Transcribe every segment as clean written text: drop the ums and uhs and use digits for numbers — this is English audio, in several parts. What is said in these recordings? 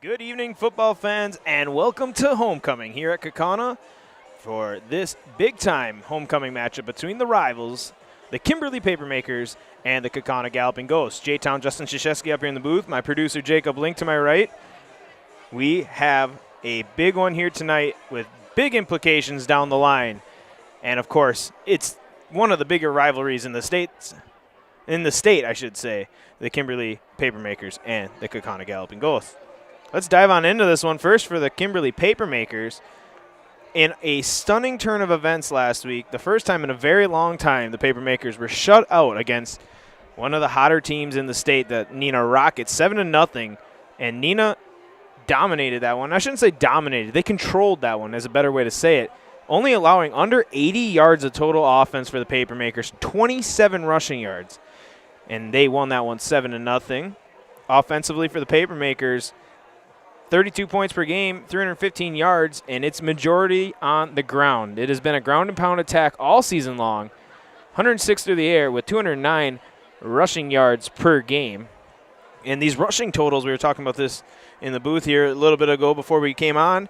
Good evening, football fans, and welcome to Homecoming here at Kaukauna for this big-time homecoming matchup between the rivals, the Kimberly Papermakers and the Kaukauna Galloping Ghosts. J-Town Justin Krzyzewski up here in the booth, my producer Jacob Link to my right. We have a big one here tonight with big implications down the line, and of course, it's one of the bigger rivalries in the state, the Kimberly Papermakers and the Kaukauna Galloping Ghosts. Let's dive on into this one first for the Kimberly Papermakers. In a stunning turn of events last week, the first time in a very long time, the Papermakers were shut out against one of the hotter teams in the state, the Neenah Rockets, 7-0, and Neenah dominated that one. I shouldn't say dominated. They controlled that one is a better way to say it, only allowing under 80 yards of total offense for the Papermakers, 27 rushing yards, and they won that one 7-0. Offensively for the Papermakers, 32 points per game, 315 yards, and it's majority on the ground. It has been a ground and pound attack all season long, 106 through the air with 209 rushing yards per game. And these rushing totals, we were talking about this in the booth here a little bit ago before we came on.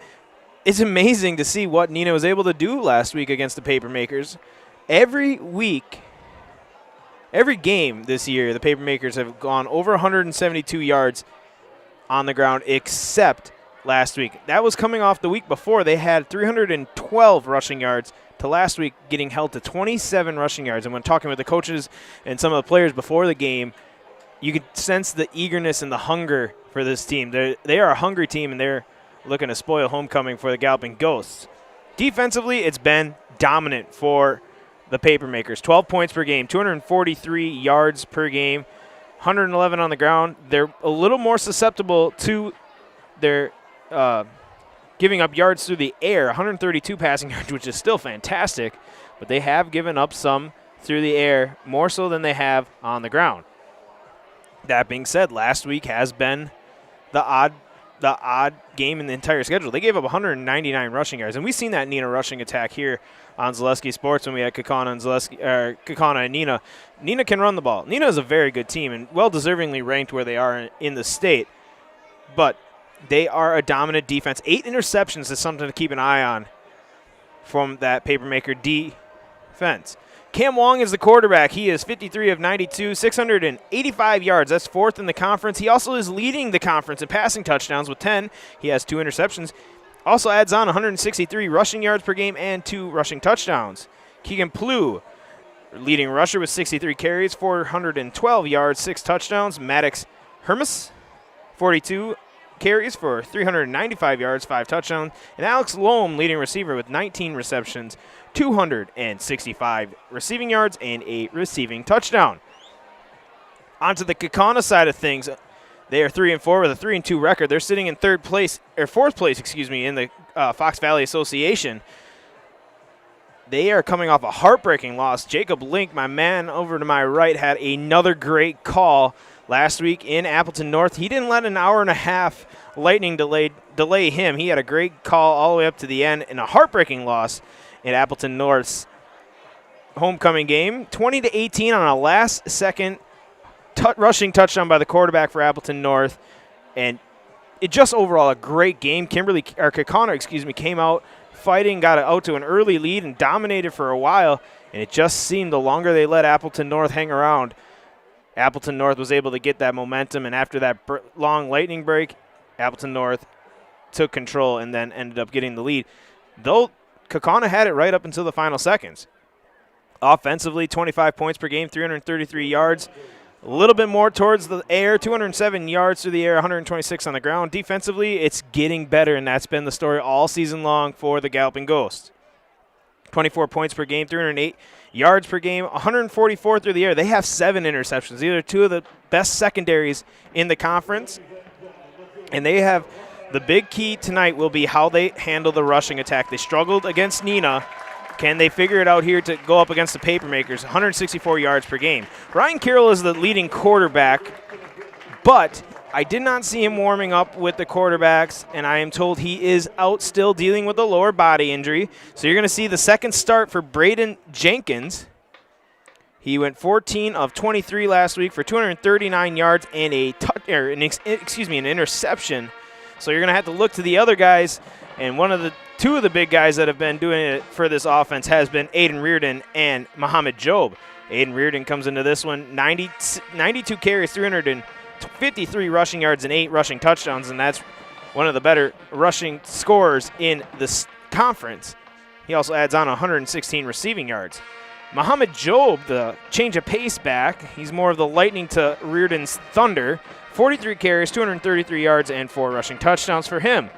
It's amazing to see what Neenah was able to do last week against the Papermakers. Every week, every game this year, the Papermakers have gone over 172 yards on the ground except last week. That was coming off the week before. They had 312 rushing yards to last week getting held to 27 rushing yards. And when talking with the coaches and some of the players before the game, you could sense the eagerness and the hunger for this team. They are a hungry team, and they're looking to spoil homecoming for the Galloping Ghosts. Defensively, it's been dominant for the Papermakers. 12 points per game, 243 yards per game, 111 on the ground. They're a little more susceptible to their giving up yards through the air, 132 passing yards, which is still fantastic, but they have given up some through the air, more so than they have on the ground. That being said, last week has been the odd game in the entire schedule. They gave up 199 rushing yards, and we've seen that Neenah rushing attack here on Zaleski Sports when we had Kaukauna and Neenah. Neenah can run the ball. Neenah is a very good team and well-deservingly ranked where they are in the state, but they are a dominant defense. 8 interceptions is something to keep an eye on from that Papermaker defense. Cam Wong is the quarterback. He is 53 of 92, 685 yards. That's 4th in the conference. He also is leading the conference in passing touchdowns with 10. He has 2 interceptions. Also adds on 163 rushing yards per game and 2 rushing touchdowns. Keegan Plew, leading rusher with 63 carries, 412 yards, 6 touchdowns. Maddox Hermes, 42 carries for 395 yards, 5 touchdowns. And Alex Loam, leading receiver with 19 receptions, 265 receiving yards, and 8 receiving touchdown. On to the Kaukauna side of things. They are 3-4 with a 3-2 record. They're sitting in 4th place, in the Fox Valley Association. They are coming off a heartbreaking loss. Jacob Link, my man over to my right, had another great call last week in Appleton North. He didn't let an hour and a half lightning delay him. He had a great call all the way up to the end in a heartbreaking loss in Appleton North's homecoming game. 20-18 on a last-second rushing touchdown by the quarterback for Appleton North, and it just overall a great game. Kaukauna, came out fighting, got out to an early lead, and dominated for a while. And it just seemed the longer they let Appleton North hang around, Appleton North was able to get that momentum. And after that long lightning break, Appleton North took control and then ended up getting the lead. Though Kaukauna had it right up until the final seconds. Offensively, 25 points per game, 333 yards. A little bit more towards the air, 207 yards through the air, 126 on the ground. Defensively, it's getting better, and that's been the story all season long for the Galloping Ghosts. 24 points per game, 308 yards per game, 144 through the air. They have 7 interceptions. These are 2 of the best secondaries in the conference. And they have the big key tonight will be how they handle the rushing attack. They struggled against Neenah. Can they figure it out here to go up against the Papermakers? 164 yards per game. Ryan Carroll is the leading quarterback, but I did not see him warming up with the quarterbacks, and I am told he is out still dealing with a lower body injury. So you're going to see the second start for Braden Jenkins. He went 14 of 23 last week for 239 yards and an interception. So you're going to have to look to the other guys, and two of the big guys that have been doing it for this offense has been Aiden Reardon and Muhammad Job. Aiden Reardon comes into this one, 92 carries, 353 rushing yards, and 8 rushing touchdowns, and that's one of the better rushing scorers in the conference. He also adds on 116 receiving yards. Muhammad Job, the change of pace back, he's more of the lightning to Reardon's thunder. 43 carries, 233 yards, and 4 rushing touchdowns for him.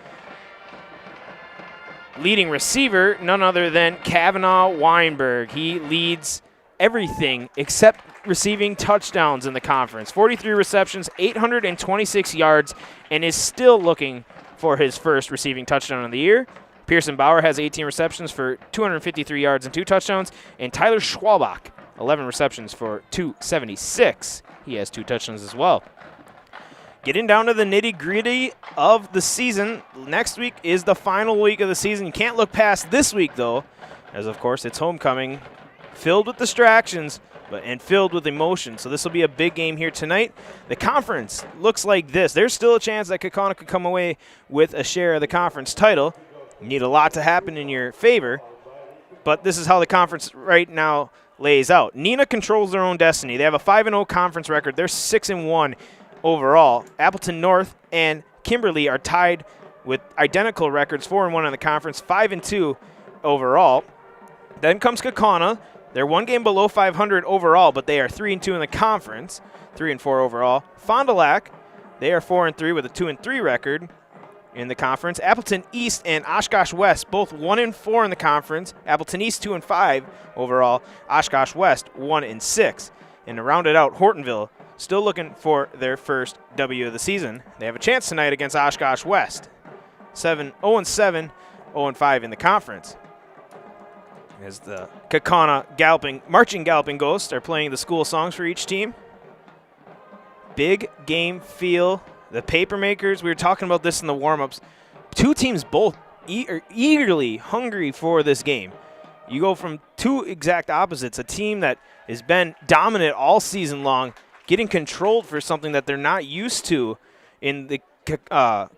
Leading receiver, none other than Kavanaugh Weinberg. He leads everything except receiving touchdowns in the conference. 43 receptions, 826 yards, and is still looking for his first receiving touchdown of the year. Pearson Bauer has 18 receptions for 253 yards and 2 touchdowns. And Tyler Schwalbach, 11 receptions for 276. He has 2 touchdowns as well. Getting down to the nitty-gritty of the season, next week is the final week of the season. You can't look past this week, though, as, of course, it's homecoming, filled with distractions and filled with emotion. So this will be a big game here tonight. The conference looks like this. There's still a chance that Kaukauna could come away with a share of the conference title. You need a lot to happen in your favor, but this is how the conference right now lays out. Neenah controls their own destiny. They have a 5-0 conference record. They're 6-1 overall. Appleton North and Kimberly are tied with identical records, 4-1 in the conference, 5-2 overall. Then comes Kaukauna. They're 1 game below 500 overall, but they are 3-2 in the conference, 3-4 overall. Fond du Lac, they are 4-3 with a 2-3 record in the conference. Appleton East and Oshkosh West, both 1-4 in the conference. Appleton East 2-5 overall. Oshkosh West 1-6. And to round it out, Hortonville still looking for their first W of the season. They have a chance tonight against Oshkosh West. 0-7, 0-5 in the conference. As the Kaukauna marching galloping ghosts are playing the school songs for each team. Big game feel. The Papermakers, we were talking about this in the warm-ups. 2 teams both eagerly hungry for this game. You go from 2 exact opposites, a team that has been dominant all season long, getting controlled for something that they're not used to in the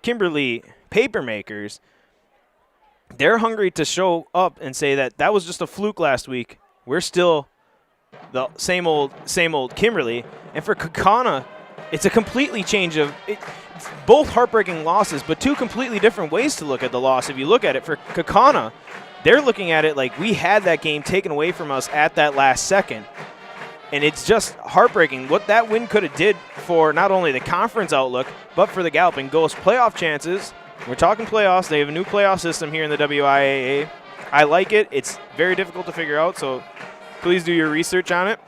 Kimberly Papermakers. They're hungry to show up and say that was just a fluke last week. We're still the same old Kimberly. And for Kaukauna, it's a completely change of both heartbreaking losses, but 2 completely different ways to look at the loss. If you look at it, for Kaukauna, they're looking at it like we had that game taken away from us at that last second. And it's just heartbreaking what that win could have did for not only the conference outlook, but for the Galloping Ghosts playoff chances. We're talking playoffs. They have a new playoff system here in the WIAA. I like it. It's very difficult to figure out, so please do your research on it.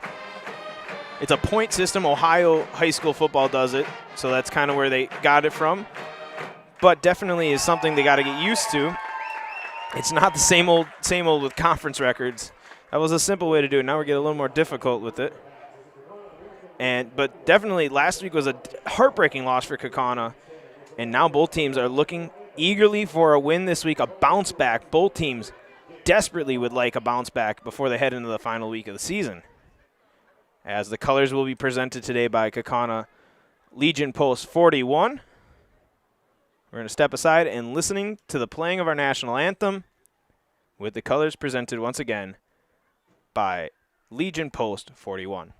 It's a point system. Ohio high school football does it, so that's kind of where they got it from. But definitely is something they got to get used to. It's not the same old with conference records. That was a simple way to do it. Now we're getting a little more difficult with it. But definitely last week was a heartbreaking loss for Kaukauna, and now both teams are looking eagerly for a win this week, a bounce back. Both teams desperately would like a bounce back before they head into the final week of the season. As the colors will be presented today by Kaukauna Legion Post 41. We're going to step aside and listening to the playing of our national anthem with the colors presented once again by Legion Post 41.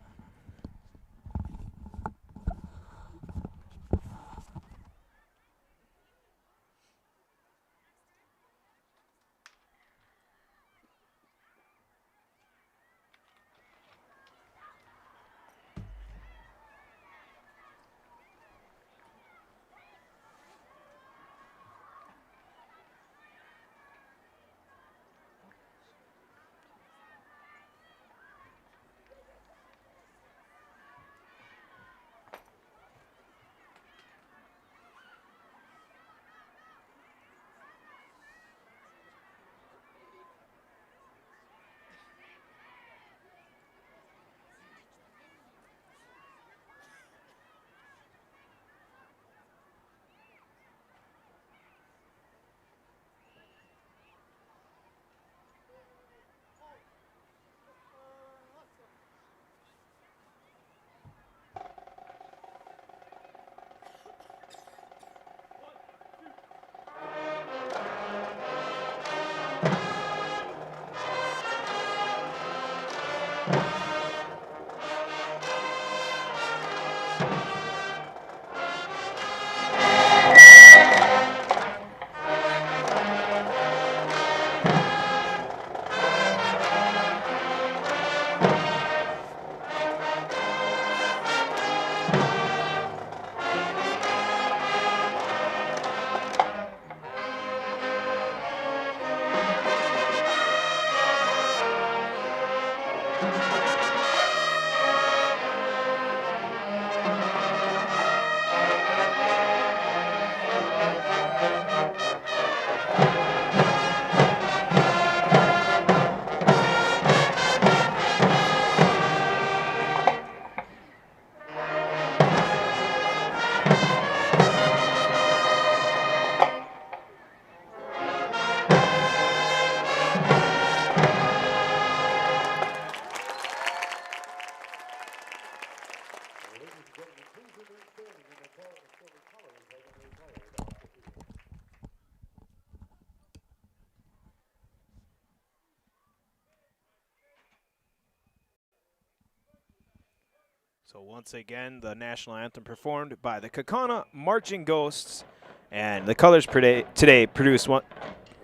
So once again, the national anthem performed by the Kaukauna Marching Ghosts, and the colors today produced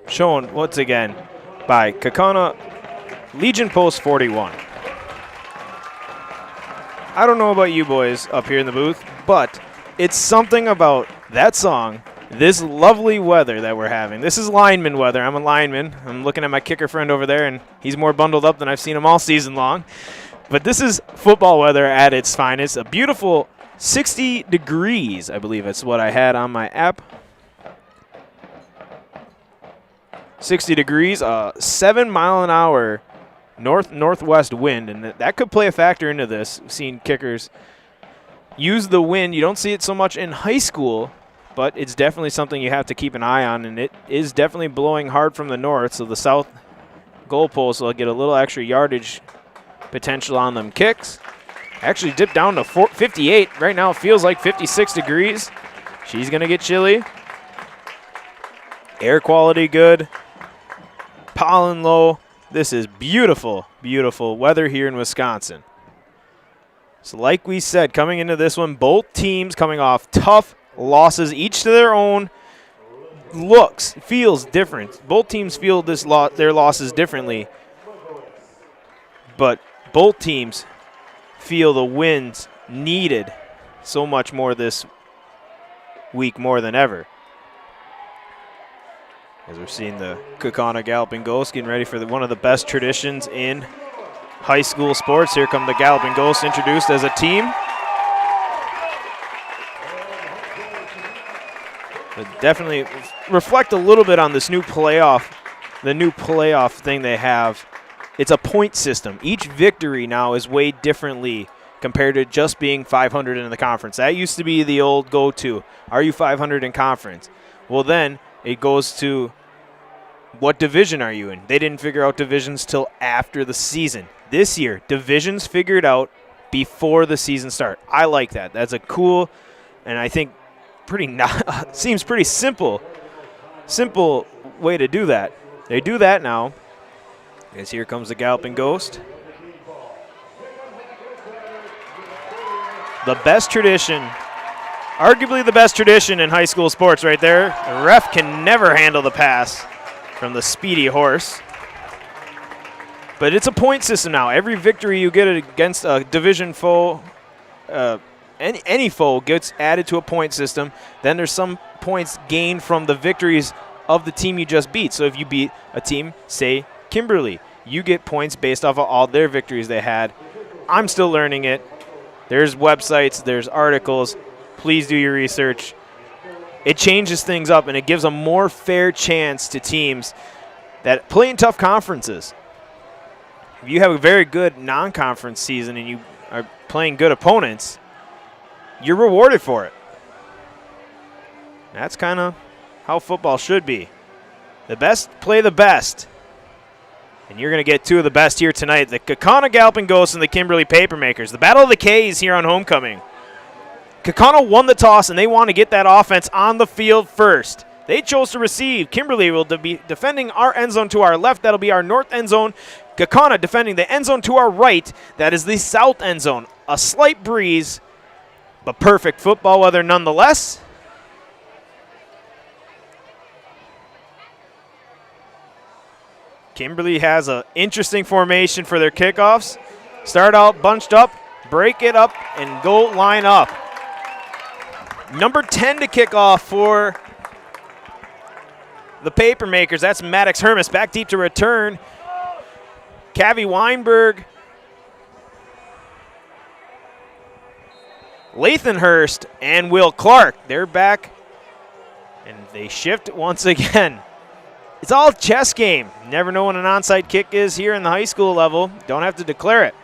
shown once again by Kaukauna Legion Post 41. I don't know about you boys up here in the booth, but it's something about that song, this lovely weather that we're having. This is lineman weather. I'm a lineman. I'm looking at my kicker friend over there, and he's more bundled up than I've seen him all season long. But this is football weather at its finest. A beautiful 60 degrees, I believe it's what I had on my app. 60 degrees, 7 mile an hour northwest wind, and that could play a factor into this. We've seen kickers use the wind. You don't see it so much in high school, but it's definitely something you have to keep an eye on, and it is definitely blowing hard from the north, so the south goalpost will get a little extra yardage potential on them kicks. Actually dipped down to 58. Right now it feels like 56 degrees. She's going to get chilly. Air quality good. Pollen low. This is beautiful, beautiful weather here in Wisconsin. So like we said, coming into this one, both teams coming off tough losses, each to their own. Feels different. Both teams feel their losses differently. But both teams feel the wins needed so much more this week, more than ever. As we're seeing the Kaukauna Galloping Ghosts getting ready for one of the best traditions in high school sports. Here come the Galloping Ghosts introduced as a team. But definitely reflect a little bit on this new playoff, the new playoff thing they have. It's a point system. Each victory now is weighed differently compared to just being 500 in the conference. That used to be the old go-to. Are you 500 in conference? Well, then it goes to what division are you in? They didn't figure out divisions till after the season. This year, divisions figured out before the season start. I like that. That's a cool, and I think seems pretty simple way to do that. They do that now. As here comes the Galloping Ghost. The best tradition, arguably the best tradition in high school sports right there. The ref can never handle the pass from the speedy horse. But it's a point system now. Every victory you get against a division foe, any foe gets added to a point system. Then there's some points gained from the victories of the team you just beat. So if you beat a team, say Kimberly, you get points based off of all their victories they had. I'm still learning it. There's websites, there's articles. Please do your research. It changes things up, and it gives a more fair chance to teams that play in tough conferences. If you have a very good non-conference season and you are playing good opponents, you're rewarded for it. That's kind of how football should be. The best play the best. And you're going to get two of the best here tonight, the Kaukauna Galloping Ghosts and the Kimberly Papermakers. The Battle of the K's here on homecoming. Kaukauna won the toss, and they want to get that offense on the field first. They chose to receive. Kimberly will be defending our end zone to our left. That'll be our north end zone. Kaukauna defending the end zone to our right. That is the south end zone. A slight breeze, but perfect football weather nonetheless. Kimberly has an interesting formation for their kickoffs. Start out bunched up, break it up, and go line up. Number 10 to kick off for the Papermakers. That's Maddox Hermes back deep to return. Cavi Weinberg. Lathanhurst and Will Clark. They're back, and they shift once again. It's all chess game. Never know when an onside kick is here in the high school level. Don't have to declare it.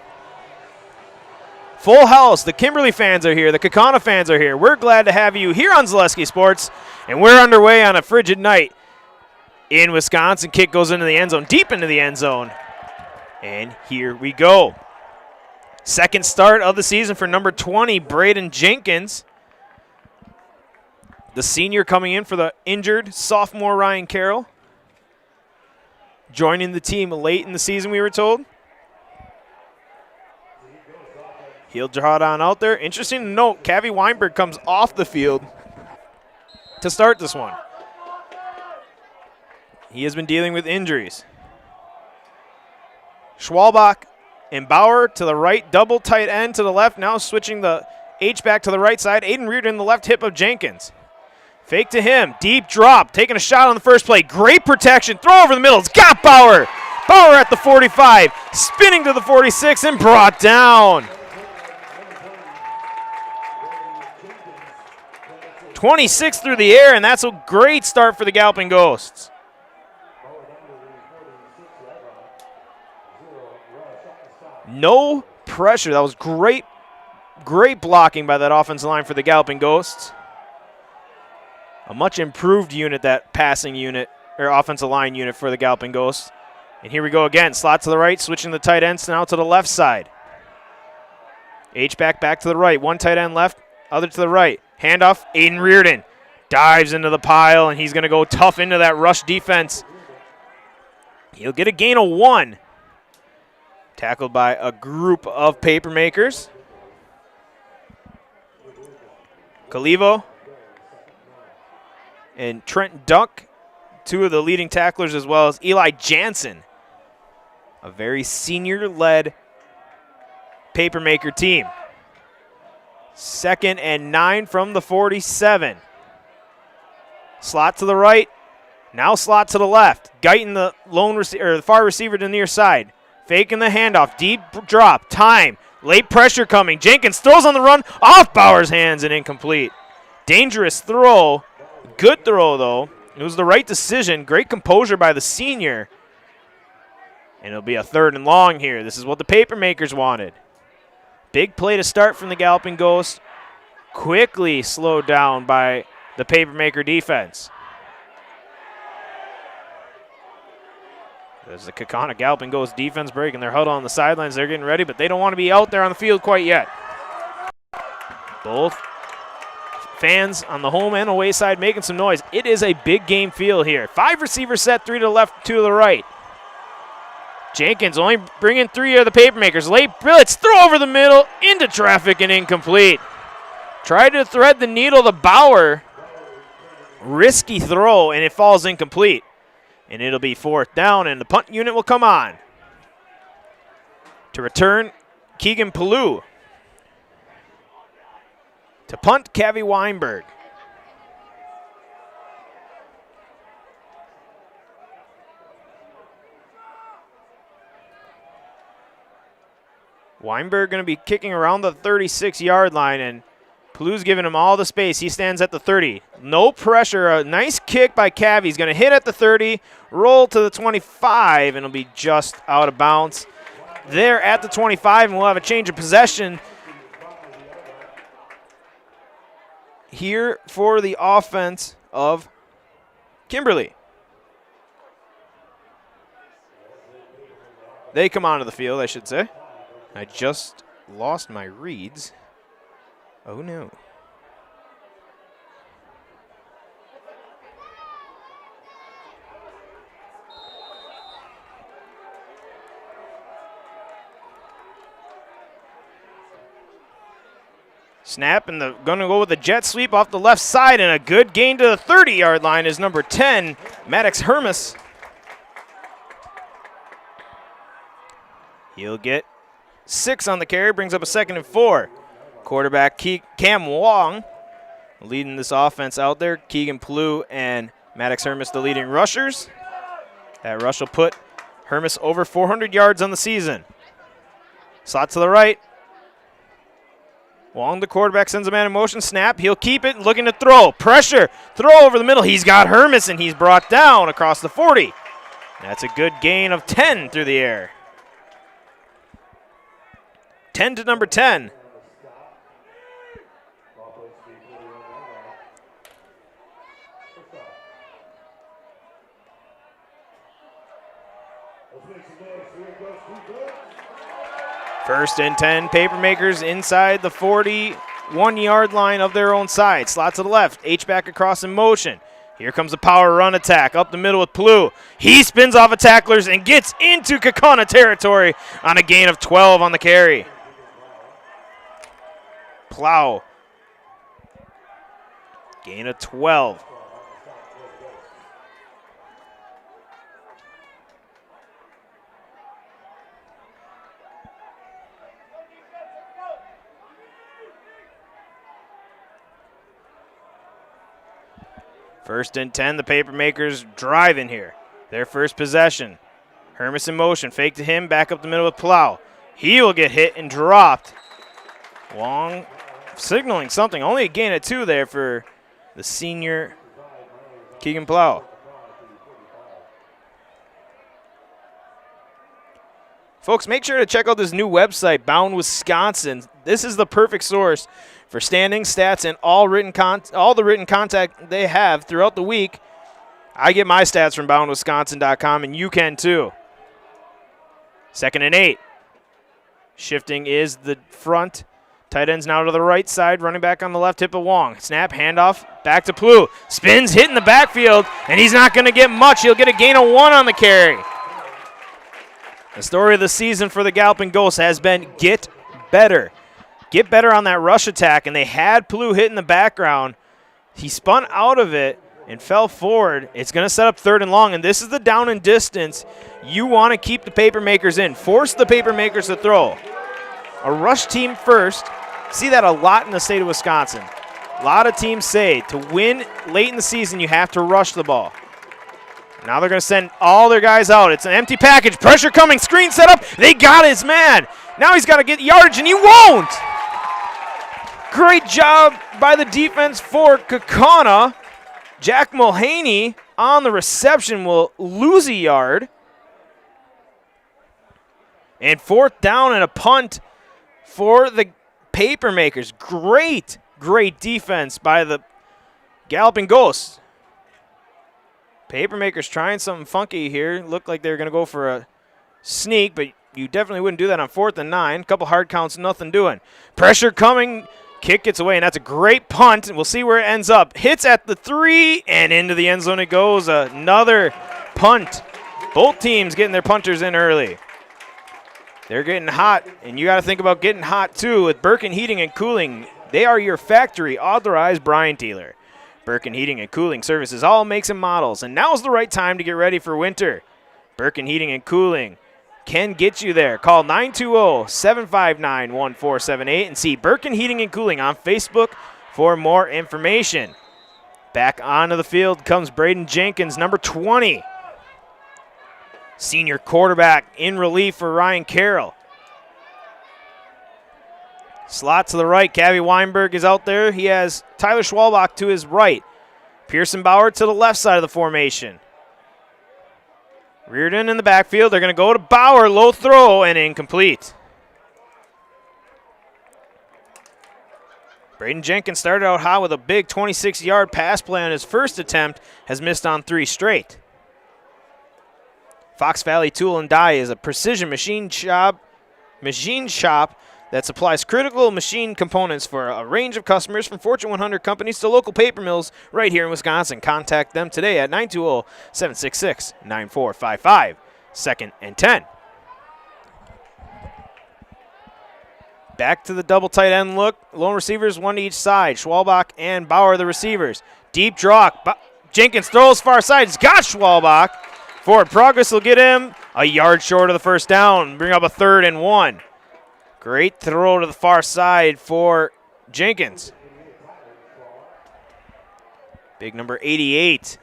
Full house. The Kimberly fans are here. The Kaukauna fans are here. We're glad to have you here on Zaleski Sports, and we're underway on a frigid night in Wisconsin. Kick goes into the end zone, deep into the end zone, and here we go. Second start of the season for number 20, Braden Jenkins. The senior coming in for the injured sophomore Ryan Carroll. Joining the team late in the season, we were told. He'll draw it on out there. Interesting to note, Cavi Weinberg comes off the field to start this one. He has been dealing with injuries. Schwalbach and Bauer to the right, double tight end to the left, now switching the H-back to the right side. Aiden Reardon, the left hip of Jenkins. Fake to him, deep drop, taking a shot on the first play. Great protection, throw over the middle, it's got Bauer. Bauer at the 45, spinning to the 46 and brought down. 26 through the air, and that's a great start for the Galloping Ghosts. No pressure. That was great blocking by that offensive line for the Galloping Ghosts. A much improved unit, that passing unit, or offensive line unit for the Galloping Ghosts. And here we go again. Slot to the right, switching the tight ends now to the left side. H-back back to the right. One tight end left, other to the right. Handoff, Aiden Reardon dives into the pile, and he's going to go tough into that rush defense. He'll get a gain of 1. Tackled by a group of Papermakers. Calivo and Trent Duck, 2 of the leading tacklers, as well as Eli Jansen, a very senior-led Papermaker team. 2nd and 9 from the 47. Slot to the right, now slot to the left. Guyton, the the far receiver to the near side. Faking the handoff, deep drop, time, late pressure coming. Jenkins throws on the run, off Bauer's hands and incomplete. Dangerous throw, good throw though. It was the right decision, great composure by the senior. And it'll be a 3rd and long here. This is what the Papermakers wanted. Big play to start from the Galloping Ghosts. Quickly slowed down by the Papermaker defense. There's the Kaukauna Galloping Ghosts defense breaking their huddle on the sidelines. They're getting ready, but they don't want to be out there on the field quite yet. Both fans on the home and away side making some noise. It is a big game feel here. 5 receivers set, 3 to the left, 2 to the right. Jenkins only bringing 3 of the Papermakers. Late blitz, throw over the middle, into traffic and incomplete. Tried to thread the needle to Bauer. Risky throw, and it falls incomplete. And it'll be 4th down, and the punt unit will come on. To return, Keegan Palou. To punt, Cavi Weinberg. Weinberg going to be kicking around the 36-yard line, and Palou's giving him all the space. He stands at the 30. No pressure. A nice kick by Cavi. He's going to hit at the 30, roll to the 25, and it'll be just out of bounds. There at the 25, and we'll have a change of possession here for the offense of Kimberly. They come onto the field, I should say. I just lost my reads. Oh no. Snap, and going to go with a jet sweep off the left side, and a good gain to the 30-yard line is number 10, Maddox Hermes. He'll get 6 on the carry, brings up a 2nd and 4. Quarterback Cam Wong leading this offense out there. Keegan Palou and Maddox Hermes, the leading rushers. That rush will put Hermes over 400 yards on the season. Slot to the right. Wong, the quarterback, sends a man in motion. Snap. He'll keep it, looking to throw. Pressure. Throw over the middle. He's got Hermes, and he's brought down across the 40. That's a good gain of 10 through the air. 10 to number 10. First and 10, Papermakers inside the 41-yard line of their own side. Slot to the left, H-back across in motion. Here comes a power run attack up the middle with Palou. He spins off of tacklers and gets into Kaukauna territory on a gain of 12 on the carry. Plow. Gain of 12. First and 10, the Papermakers driving here. Their first possession. Hermes in motion, fake to him, back up the middle with Plow. He will get hit and dropped. Long signaling something. Only a gain of 2 there for the senior Keegan Plow. Folks, make sure to check out this new website, Bound Wisconsin. This is the perfect source for standings, stats, and all the written content they have throughout the week. I get my stats from boundwisconsin.com, and you can too. 2nd and 8. Shifting is the front. Tight ends now to the right side, running back on the left hip of Wong. Snap, handoff, back to Plow. Spins, hit in the backfield, and he's not going to get much. He'll get a gain of 1 on the carry. The story of the season for the Galloping Ghosts has been get better. Get better on that rush attack, and they had Plow hit in the background. He spun out of it and fell forward. It's going to set up 3rd and long, and this is the down and distance. You want to keep the Papermakers in. Force the Papermakers to throw. A rush team first. See that a lot in the state of Wisconsin. A lot of teams say to win late in the season, you have to rush the ball. Now they're going to send all their guys out. It's an empty package. Pressure coming. Screen set up. They got his man. Now he's got to get yardage, and he won't. Great job by the defense for Kaukauna. Jack Mulhaney on the reception will lose a yard. And 4th down and a punt for the Papermakers. Great defense by the Galloping Ghosts. Papermakers trying something funky here. Looked like they were going to go for a sneak, but you definitely wouldn't do that on 4th and 9. Couple hard counts, nothing doing. Pressure coming. Kick gets away, and that's a great punt. We'll see where it ends up. Hits at the 3, and into the end zone it goes. Another punt. Both teams getting their punters in early. They're getting hot, and you got to think about getting hot too with Birkin Heating and Cooling. They are your factory authorized Bryan dealer. Birkin Heating and Cooling services all makes and models, and now's the right time to get ready for winter. Birkin Heating and Cooling can get you there. Call 920-759-1478 and see Birkin Heating and Cooling on Facebook for more information. Back onto the field comes Braden Jenkins, number 20. Senior quarterback in relief for Ryan Carroll. Slot to the right. Cavi Weinberg is out there. He has Tyler Schwalbach to his right. Pearson Bauer to the left side of the formation. Reardon in the backfield. They're going to go to Bauer. Low throw and incomplete. Braden Jenkins started out hot with a big 26-yard pass play on his first attempt. Has missed on 3 straight. Fox Valley Tool and Die is a precision machine shop that supplies critical machine components for a range of customers from Fortune 100 companies to local paper mills right here in Wisconsin. Contact them today at 920-766-9455. 2nd and 10. Back to the double tight end look. Lone receivers, 1 to each side. Schwalbach and Bauer the receivers. Deep drop. Jenkins throws far side. He's got Schwalbach. Forward progress will get him a yard short of the first down. Bring up a 3rd and 1. Great throw to the far side for Jenkins. Big number 88.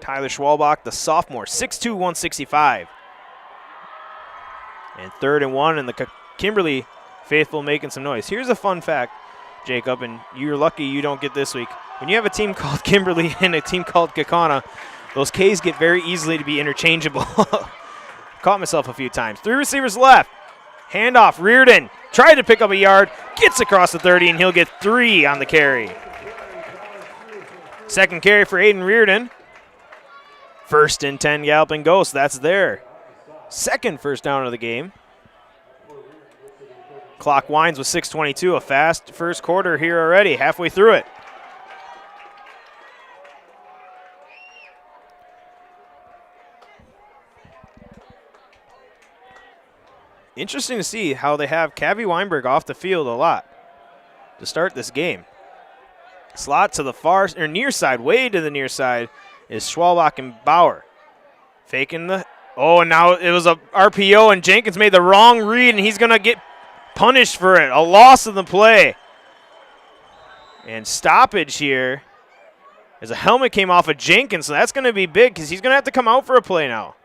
Tyler Schwalbach, the sophomore, 6'2", 165. And 3rd and 1, and the Kimberly faithful making some noise. Here's a fun fact, Jacob, and you're lucky you don't get this week. When you have a team called Kimberly and a team called Kaukauna, those Ks get very easily to be interchangeable. Caught myself a few times. 3 receivers left. Handoff. Reardon tried to pick up a yard. Gets across the 30, and he'll get 3 on the carry. 2nd carry for Aiden Reardon. 1st and 10 Galloping Ghosts. That's their 2nd first down of the game. Clock winds with 6:22. A fast first quarter here already. Halfway through it. Interesting to see how they have Cavi Weinberg off the field a lot to start this game. Slot to the far or near side, way to the near side, is Schwalbach and Bauer. Faking the, oh, and now it was a RPO, and Jenkins made the wrong read, and he's going to get punished for it. A loss of the play. And stoppage here as a helmet came off of Jenkins, so that's going to be big because he's going to have to come out for a play now.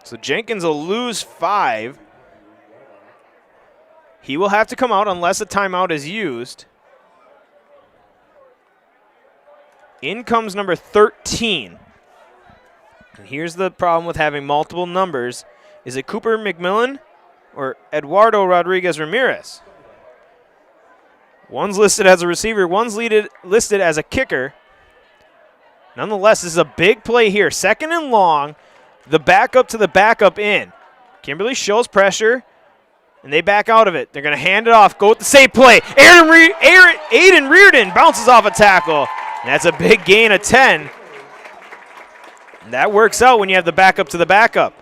So Jenkins will lose 5. He will have to come out unless a timeout is used. In comes number 13. And here's the problem with having multiple numbers. Is it Cooper McMillan or Eduardo Rodriguez Ramirez? One's listed as a receiver, one's listed as a kicker. Nonetheless, this is a big play here. 2nd and long, the backup to the backup in. Kimberly shows pressure, and they back out of it. They're going to hand it off, go with the same play. Aiden Reardon bounces off a tackle. And that's a big gain of 10. And that works out when you have the backup to the backup.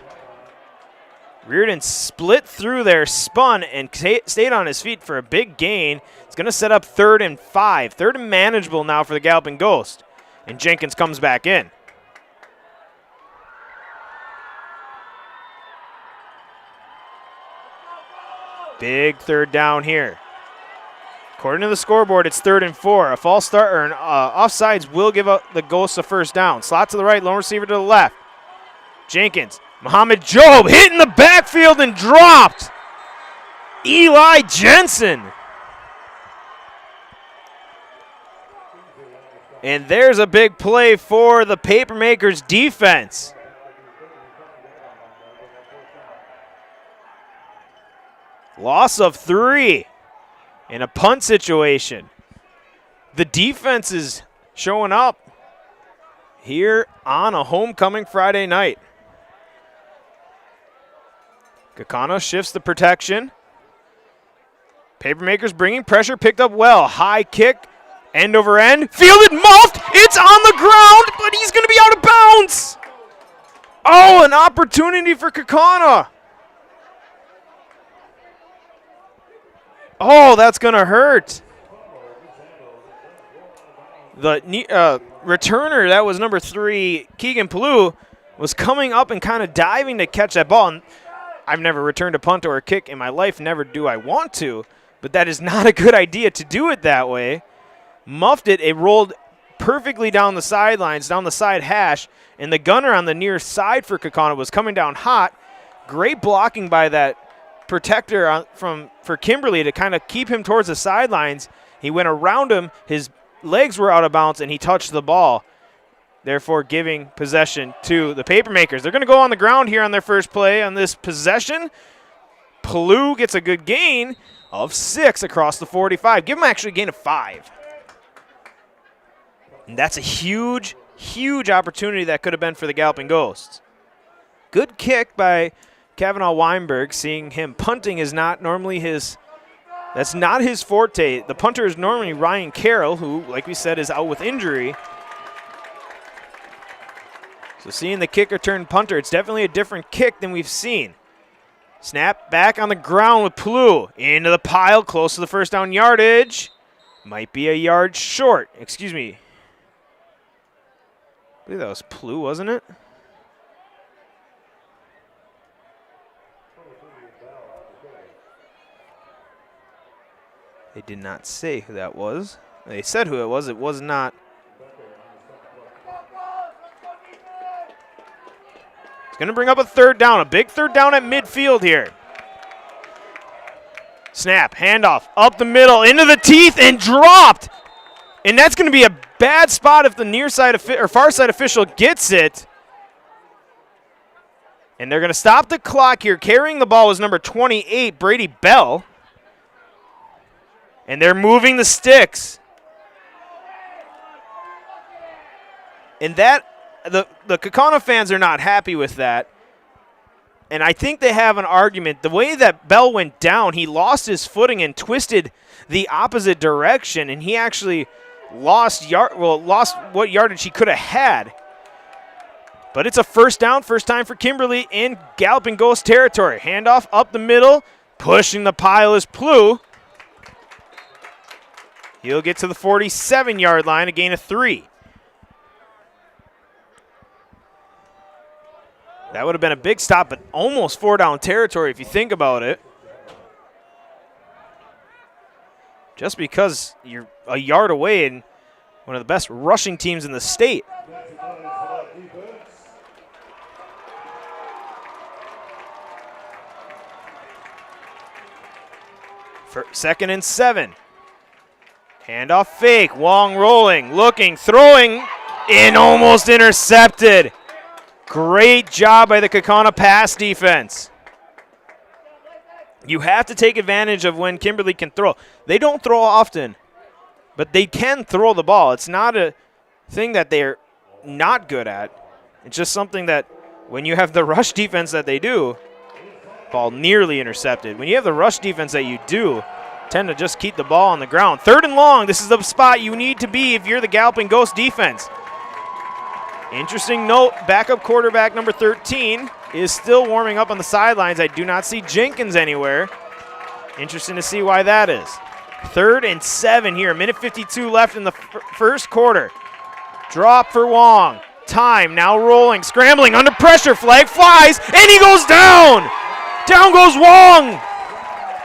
Reardon split through there, spun, and stayed on his feet for a big gain. It's going to set up 3rd and 5. 3rd and manageable now for the Galloping Ghost. And Jenkins comes back in. Big 3rd down here. According to the scoreboard, it's 3rd and 4. A false start or an offsides will give up the Ghosts a 1st down. Slot to the right, lone receiver to the left. Jenkins. Mohamed Job hit in the backfield and dropped. Eli Jensen. And there's a big play for the Papermakers defense. Loss of 3 in a punt situation. The defense is showing up here on a homecoming Friday night. Kaukauna shifts the protection. Papermakers bringing pressure, picked up well. High kick, end over end. Fielded, muffed. It's on the ground, but he's going to be out of bounds. Oh, an opportunity for Kaukauna. Oh, that's going to hurt. The returner, that was number 3, Keegan Palou, was coming up and kind of diving to catch that ball. And I've never returned a punt or a kick in my life, never do I want to, but that is not a good idea to do it that way. Muffed it, it rolled perfectly down the sidelines, down the side hash, and the gunner on the near side for Kaukauna was coming down hot. Great blocking by that protector for Kimberly to kind of keep him towards the sidelines. He went around him, his legs were out of bounds, and he touched the ball, therefore giving possession to the Papermakers. They're going to go on the ground here on their first play on this possession. Palou gets a good gain of 6 across the 45. Give him actually a gain of 5. And that's a huge, huge opportunity that could have been for the Galloping Ghosts. Good kick by Kavanaugh Weinberg, seeing him punting is not normally that's not his forte. The punter is normally Ryan Carroll, who, like we said, is out with injury. So seeing the kicker turn punter, it's definitely a different kick than we've seen. Snap back on the ground with Palou. Into the pile, close to the 1st down yardage. Might be a yard short. Excuse me. I believe that was Palou, wasn't it? They did not say who that was. They said who it was. It was not. It's going to bring up a 3rd down, a big 3rd down at midfield here. Snap, handoff, up the middle, into the teeth, and dropped. And that's going to be a bad spot if the near side or far side official gets it. And they're going to stop the clock here. Carrying the ball was number 28, Brady Bell. And they're moving the sticks. And that, the Kaukauna fans are not happy with that. And I think they have an argument. The way that Bell went down, he lost his footing and twisted the opposite direction, and he actually lost what yardage he could have had. But it's a first down, first time for Kimberly in Galloping Ghost territory. Handoff up the middle, pushing the pile is Plu. He'll get to the 47-yard line, a gain of 3. That would have been a big stop, but almost 4-down territory if you think about it. Just because you're a yard away and one of the best rushing teams in the state. For 2nd and 7. Handoff fake, Wong rolling, looking, throwing, and almost intercepted. Great job by the Kaukauna pass defense. You have to take advantage of when Kimberly can throw. They don't throw often, but they can throw the ball. It's not a thing that they're not good at. It's just something that when you have the rush defense that they do, ball nearly intercepted. When you have the rush defense that you do, tend to just keep the ball on the ground. 3rd and long, this is the spot you need to be if you're the Galloping Ghost defense. Interesting note, backup quarterback number 13 is still warming up on the sidelines. I do not see Jenkins anywhere. Interesting to see why that is. 3rd and 7 here, minute 52 left in the first quarter. Drop for Wong. Time now rolling, scrambling, under pressure, flag flies, and he goes down. Down goes Wong.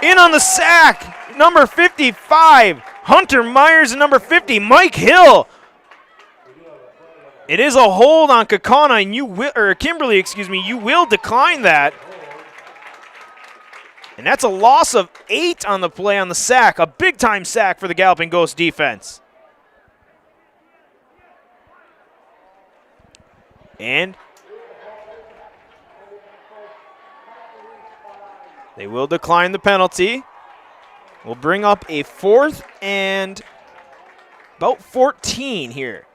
In on the sack, number 55. Hunter Myers and number 50, Mike Hill. It is a hold on Kaukauna, and you will, or Kimberly, excuse me, you will decline that. And that's a loss of 8 on the play on the sack, a big-time sack for the Galloping Ghost defense. And they will decline the penalty. We'll bring up a 4th and about 14 here.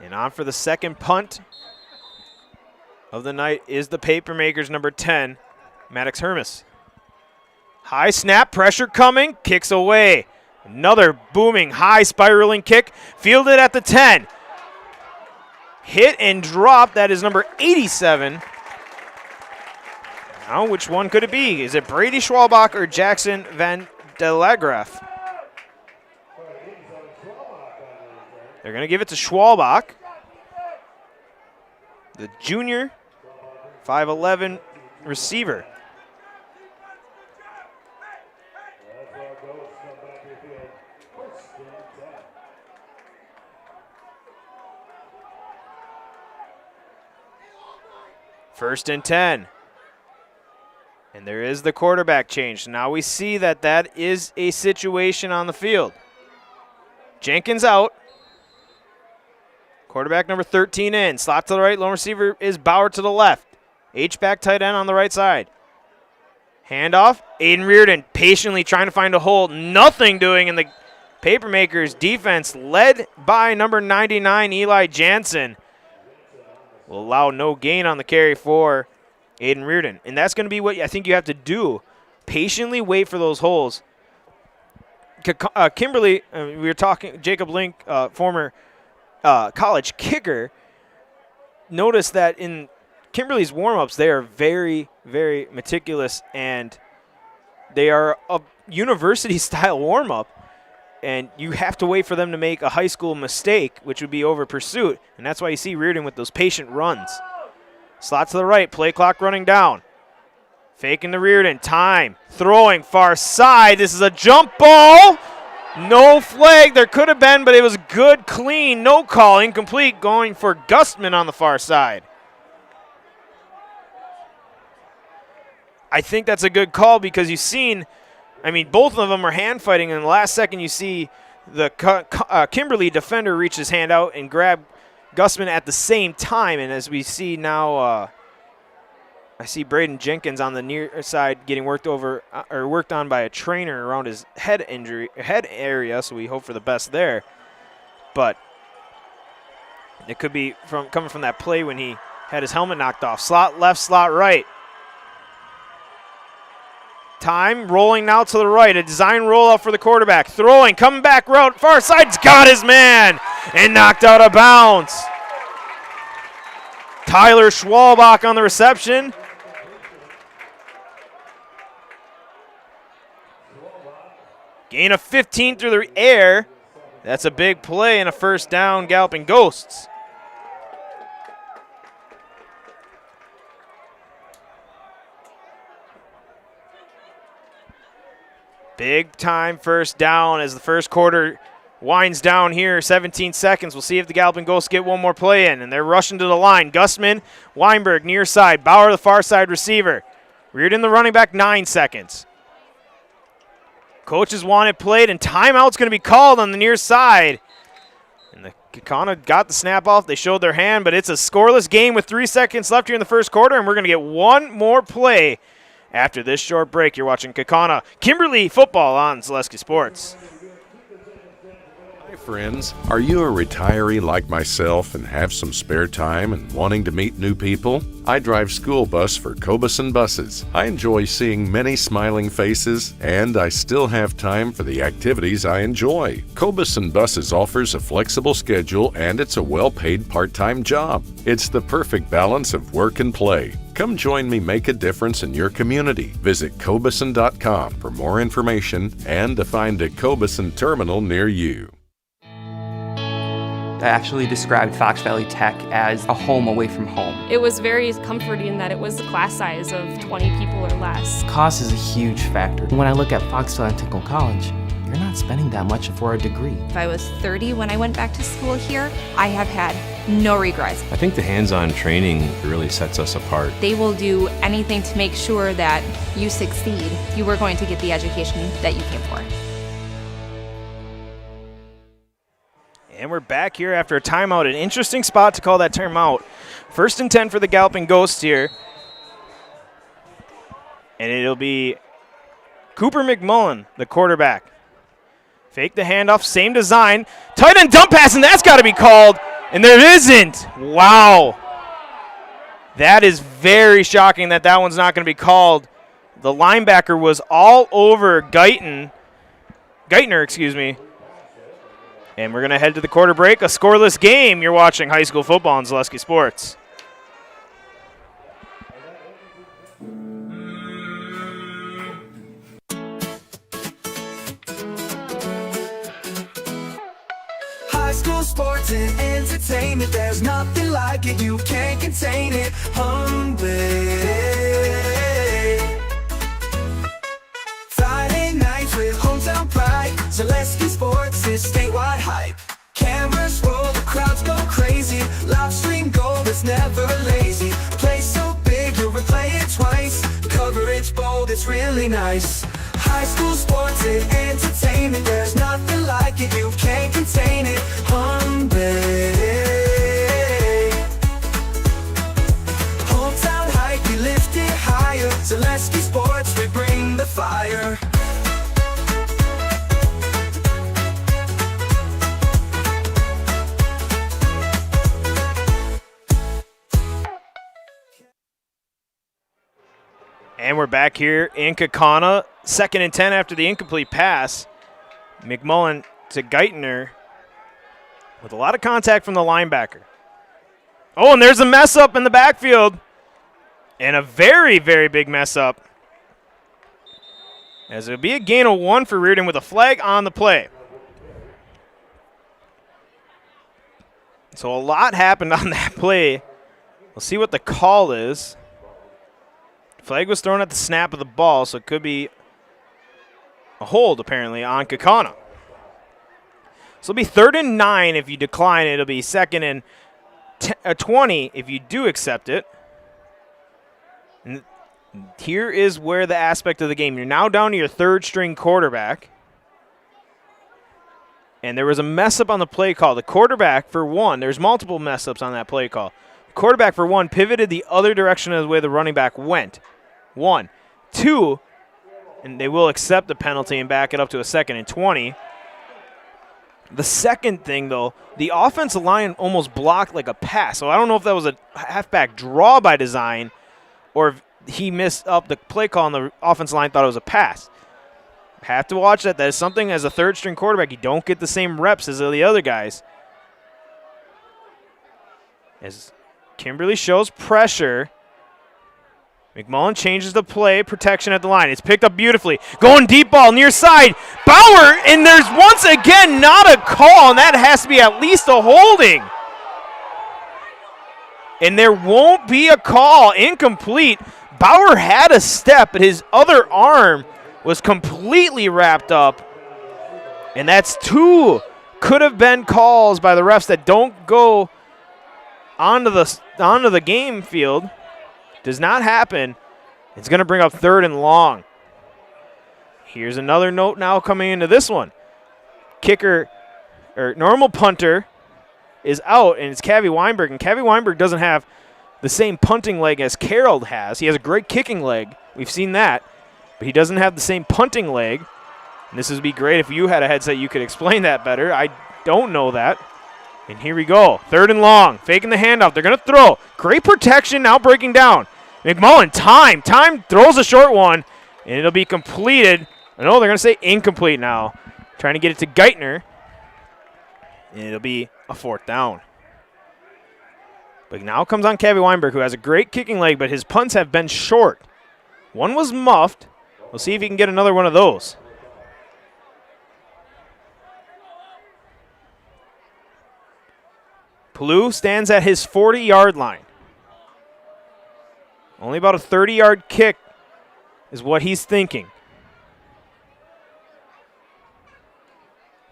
And on for the second punt of the night is the Papermakers number 10, Maddox Hermes. High snap, pressure coming, kicks away. Another booming, high spiraling kick, fielded at the 10. Hit and drop, that is number 87. Now, which one could it be? Is it Brady Schwalbach or Jackson Van Delagraf? They're going to give it to Schwalbach, the junior, 5'11" receiver. First and 10. And there is the quarterback change. Now we see that that is a situation on the field. Jenkins out. Quarterback number 13 in. Slot to the right. Lone receiver is Bauer to the left. H-back tight end on the right side. Handoff. Aiden Reardon patiently trying to find a hole. Nothing doing in the Papermakers defense, led by number 99, Eli Jansen. Will allow no gain on the carry for Aiden Reardon. And that's going to be what I think you have to do. Patiently wait for those holes. Kimberly, we were talking, Jacob Link, former college kicker, noticed that in Kimberly's warm-ups, they are very, very meticulous, and they are a university-style warm-up, and you have to wait for them to make a high school mistake, which would be over pursuit, and that's why you see Reardon with those patient runs. Slot to the right, play clock running down. Faking to Reardon, time, throwing far side. This is a jump ball. No flag, there could have been, but it was good, clean, no call, incomplete, going for Gustman on the far side. I think that's a good call because you've seen, I mean, both of them are hand fighting, and in the last second you see the Kimberly defender reach his hand out and grab Gustman at the same time, and as we see now, I see Braden Jenkins on the near side getting worked on by a trainer around his head area, so we hope for the best there. But it could be coming from that play when he had his helmet knocked off. Slot left, slot right. Time rolling now to the right. A design rollout for the quarterback. Throwing, coming back route, far side's got his man and knocked out of bounds. Tyler Schwalbach on the reception. Gain of 15 through the air. That's a big play and a first down, Galloping Ghosts. Big time first down as the first quarter winds down here. 17 seconds. We'll see if the Galloping Ghosts get one more play in. And they're rushing to the line. Gustman, Weinberg near side. Bauer, the far side receiver. Reardon, the running back, 9 seconds. Coaches want it played, and timeout's going to be called on the near side. And the Kaukauna got the snap off. They showed their hand, but it's a scoreless game with 3 seconds left here in the first quarter, and we're going to get one more play after this short break. You're watching Kaukauna Kimberly football on Zaleski Sports. Hi friends, are you a retiree like myself and have some spare time and wanting to meet new people? I drive school bus for Kaukauna buses. I enjoy seeing many smiling faces, and I still have time for the activities I enjoy. Kaukauna buses offers a flexible schedule, and it's a well-paid part-time job. It's the perfect balance of work and play. Come join me make a difference in your community. Visit Kaukauna.com for more information and to find a Kaukauna terminal near you. I actually described Fox Valley Tech as a home away from home. It was very comforting that it was a class size of 20 people or less. Cost is a huge factor. When I look at Fox Valley Technical College, you're not spending that much for a degree. If I was 30 when I went back to school here, I have had no regrets. I think the hands-on training really sets us apart. They will do anything to make sure that you succeed. You are going to get the education that you came for. And we're back here after a timeout. An interesting spot to call that timeout. 1st and 10 for the Galloping Ghosts here. And it'll be Cooper McMullen, the quarterback. Fake the handoff, same design. Tight end dump pass, and that's got to be called. And there isn't. Wow. That is very shocking that that one's not going to be called. The linebacker was all over Geithner, excuse me. And we're going to head to the quarter break. A scoreless game. You're watching high school football on Zaleski Sports. High school sports and entertainment, there's nothing like it, you can't contain it. Friday nights with hometown pride, Zaleski Sports is statewide hype. Cameras roll, the crowds go crazy, live stream gold is never lazy. Play so big, you'll replay it twice, coverage bold, it's really nice. High school sports and entertainment, there's nothing like it, you can't contain it. Hometown hype, we lift it higher. Zaleski Sports, we bring the fire. And we're back here in Kaukauna. 2nd and 10 after the incomplete pass. McMullen to Geithner with a lot of contact from the linebacker. Oh, and there's a mess up in the backfield. And a very, very big mess up. As it'll be a gain of 1 for Reardon with a flag on the play. So a lot happened on that play. We'll see what the call is. Flag was thrown at the snap of the ball, so it could be a hold, apparently, on Kaukauna. So it'll be 3rd and 9 if you decline it. It'll be 2nd and 20 if you do accept it. And here is where the aspect of the game. You're now down to your 3rd-string quarterback. And there was a mess-up on the play call. The quarterback, for one, there's multiple mess-ups on that play call. The quarterback, for one, pivoted the other direction of the way the running back went. 1. 2, and they will accept the penalty and back it up to a 2nd and 20. The second thing, though, the offensive line almost blocked like a pass. So I don't know if that was a halfback draw by design or if he missed up the play call and the offensive line thought it was a pass. Have to watch that. That is something as a third-string quarterback, you don't get the same reps as the other guys. As Kimberly shows pressure, McMullen changes the play, protection at the line. It's picked up beautifully. Going deep ball, near side. Bauer, and there's once again not a call, and that has to be at least a holding. And there won't be a call. Incomplete. Bauer had a step, but his other arm was completely wrapped up. And that's two could have been calls by the refs that don't go onto the game field. Does not happen. It's going to bring up 3rd and long. Here's another note now coming into this one. Kicker, or normal punter, is out, and it's Cavi Weinberg. And Cavi Weinberg doesn't have the same punting leg as Carroll has. He has a great kicking leg. We've seen that. But he doesn't have the same punting leg. And this would be great if you had a headset, you could explain that better. I don't know that. And here we go. 3rd and long. Faking the handoff. They're going to throw. Great protection now breaking down. McMullen, time. Time throws a short one, and it'll be completed. No, they're going to say incomplete now. Trying to get it to Geithner. And it'll be a 4th down. But now comes on Cavi Weinberg, who has a great kicking leg, but his punts have been short. One was muffed. We'll see if he can get another one of those. Paloux stands at his 40-yard line. Only about a 30-yard kick is what he's thinking.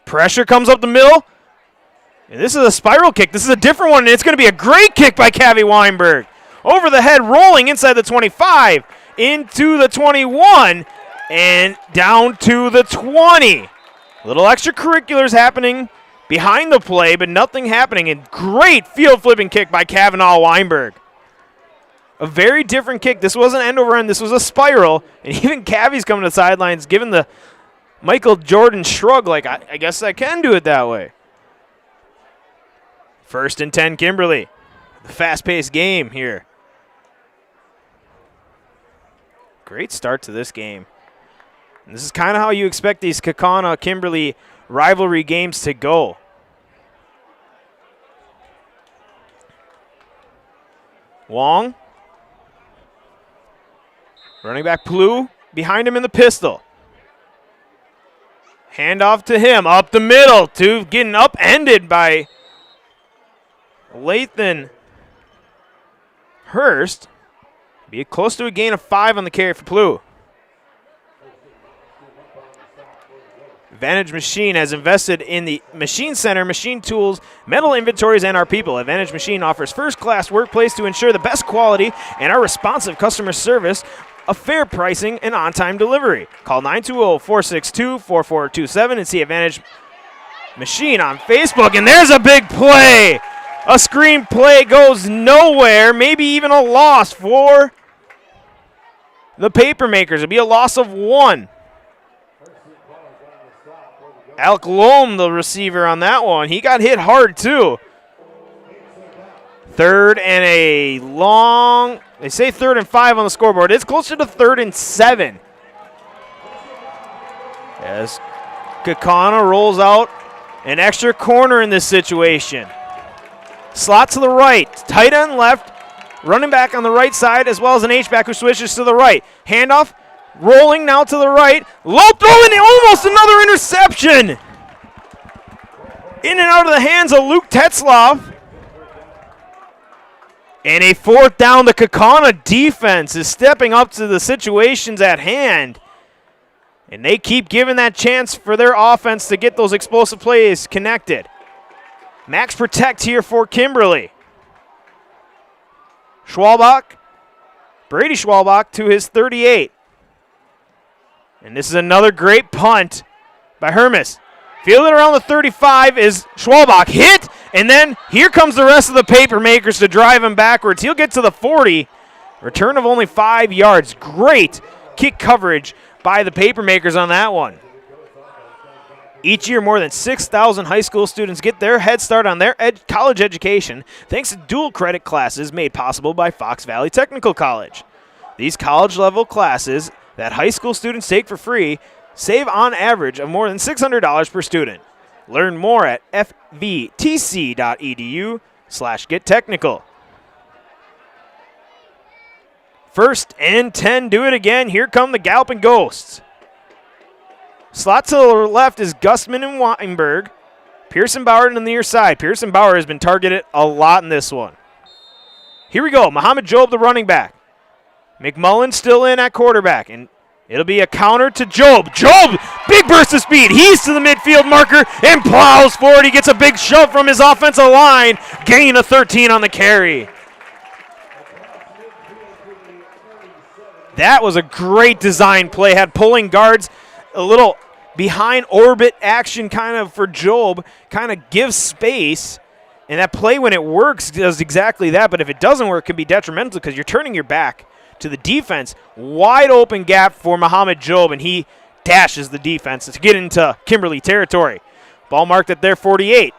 Pressure comes up the middle. And this is a spiral kick. This is a different one, and it's going to be a great kick by Cavi Weinberg. Over the head, rolling inside the 25, into the 21, and down to the 20. Little extracurriculars happening behind the play, but nothing happening. And great field flipping kick by Kavanaugh Weinberg. A very different kick. This wasn't end over end. This was a spiral. And even Cavi's coming to the sidelines, giving the Michael Jordan shrug like, I guess I can do it that way. 1st and 10, Kimberly. The fast-paced game here. Great start to this game. And this is kind of how you expect these Kaukauna-Kimberly rivalry games to go. Wong. Running back Paloux behind him in the pistol. Handoff to him, up the middle, to getting upended by Lathan Hurst. Be close to a gain of 5 on the carry for Paloux. Advantage Machine has invested in the Machine Center, machine tools, metal inventories, and our people. Advantage Machine offers first-class workplace to ensure the best quality and our responsive customer service, a fair pricing, and on-time delivery. Call 920-462-4427 and see Advantage Machine on Facebook. And there's a big play. A screen play goes nowhere, maybe even a loss for the Papermakers. It'll be a loss of 1. Alec Loam, the receiver on that one. He got hit hard, too. 3rd and a long. They say 3rd and 5 on the scoreboard. It's closer to 3rd and 7. As Kaukauna rolls out an extra corner in this situation. Slot to the right. Tight end left. Running back on the right side, as well as an H-back who switches to the right. Handoff. Rolling now to the right. Low throw and almost another interception. In and out of the hands of Luke Tetzloff. And a 4th down. The Kaukauna defense is stepping up to the situations at hand. And they keep giving that chance for their offense to get those explosive plays connected. Max protect here for Kimberly. Schwalbach. Brady Schwalbach to his 38. And this is another great punt by Hermes. Fielded around the 35 is Schwalbach. Hit, and then here comes the rest of the Papermakers to drive him backwards. He'll get to the 40. Return of only 5 yards. Great kick coverage by the Papermakers on that one. Each year, more than 6,000 high school students get their head start on their college education thanks to dual credit classes made possible by Fox Valley Technical College. These college-level classes that high school students take for free save on average of more than $600 per student. Learn more at fvtc.edu/gettechnical. 1st and 10, do it again. Here come the Galloping Ghosts. Slot to the left is Gustman and Weinberg. Pearson Bauer on the near side. Pearson Bauer has been targeted a lot in this one. Here we go. Muhammad Job, the running back. McMullen still in at quarterback, and it'll be a counter to Job. Job, big burst of speed. He's to the midfield marker and plows forward. He gets a big shove from his offensive line. Gain of 13 on the carry. That was a great design play. Had pulling guards, a little behind orbit action kind of for Job, kind of gives space. And that play, when it works, does exactly that. But if it doesn't work, it can be detrimental because you're turning your back to the defense. Wide open gap for Muhammad Job, and he dashes the defense to get into Kimberly territory. Ball marked at their 48.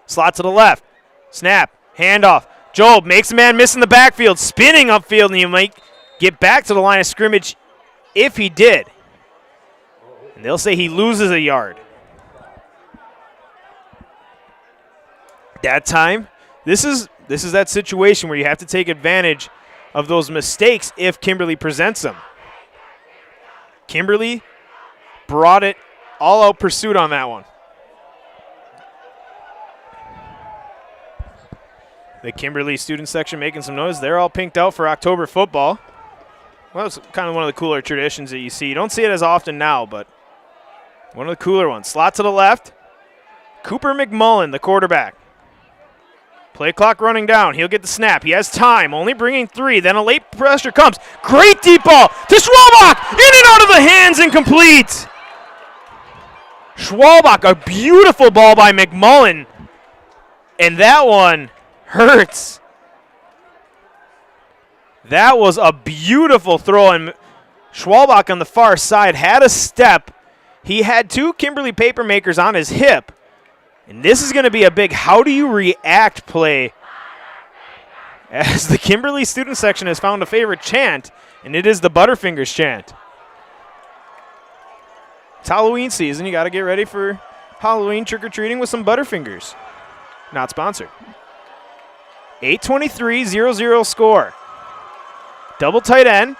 Slot to the left. Snap. Handoff. Job makes a man miss in the backfield, spinning upfield, and he might get back to the line of scrimmage if he did. And they'll say he loses a yard. That time, this is that situation where you have to take advantage of those mistakes if Kimberly presents them. Kimberly brought it all-out pursuit on that one. The Kimberly student section making some noise. They're all pinked out for October football. Well, it's kind of one of the cooler traditions that you see. You don't see it as often now, but one of the cooler ones. Slot to the left. Cooper McMullen, the quarterback. Play clock running down. He'll get the snap. He has time, only bringing 3. Then a late pressure comes. Great deep ball to Schwalbach. In and out of the hands, incomplete. Schwalbach, a beautiful ball by McMullen. And that one hurts. That was a beautiful throw, and Schwalbach on the far side had a step. He had 2 Kimberly Papermakers on his hip, and this is going to be a big how do you react play, as the Kimberly student section has found a favorite chant, and it is the Butterfingers chant. It's Halloween season. You got to get ready for Halloween trick-or-treating with some Butterfingers. Not sponsored. 8:23, 0-0 score. Double tight end.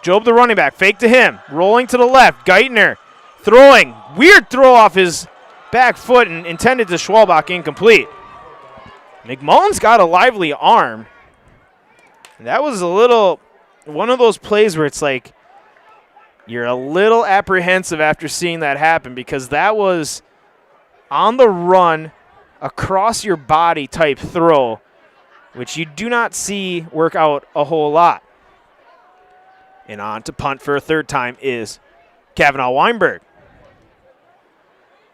Job, the running back, fake to him. Rolling to the left. Geithner throwing. Weird throw off his back foot and intended to Schwalbach, incomplete. McMullen's got a lively arm. And that was one of those plays where it's like you're a little apprehensive after seeing that happen, because that was on the run, across your body type throw, which you do not see work out a whole lot. And on to punt for a 3rd time is Kavanaugh Weinberg.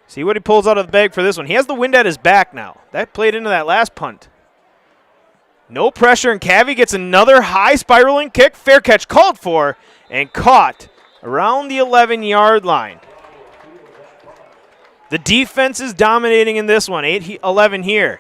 See what he pulls out of the bag for this one. He has the wind at his back now. That played into that last punt. No pressure, and Cavi gets another high spiraling kick. Fair catch called for and caught around the 11-yard line. The defense is dominating in this one, 8-11 here.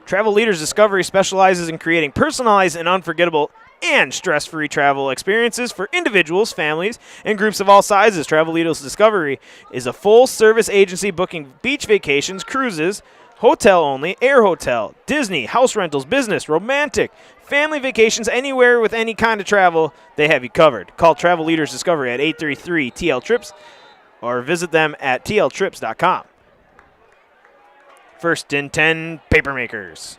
Travel Leaders Discovery specializes in creating personalized and unforgettable and stress-free travel experiences for individuals, families, and groups of all sizes. Travel Leaders Discovery is a full-service agency booking beach vacations, cruises, hotel-only, air hotel, Disney, house rentals, business, romantic, family vacations, anywhere with any kind of travel, they have you covered. Call Travel Leaders Discovery at 833-TL-TRIPS. Or visit them at tltrips.com. 1st and 10, Papermakers.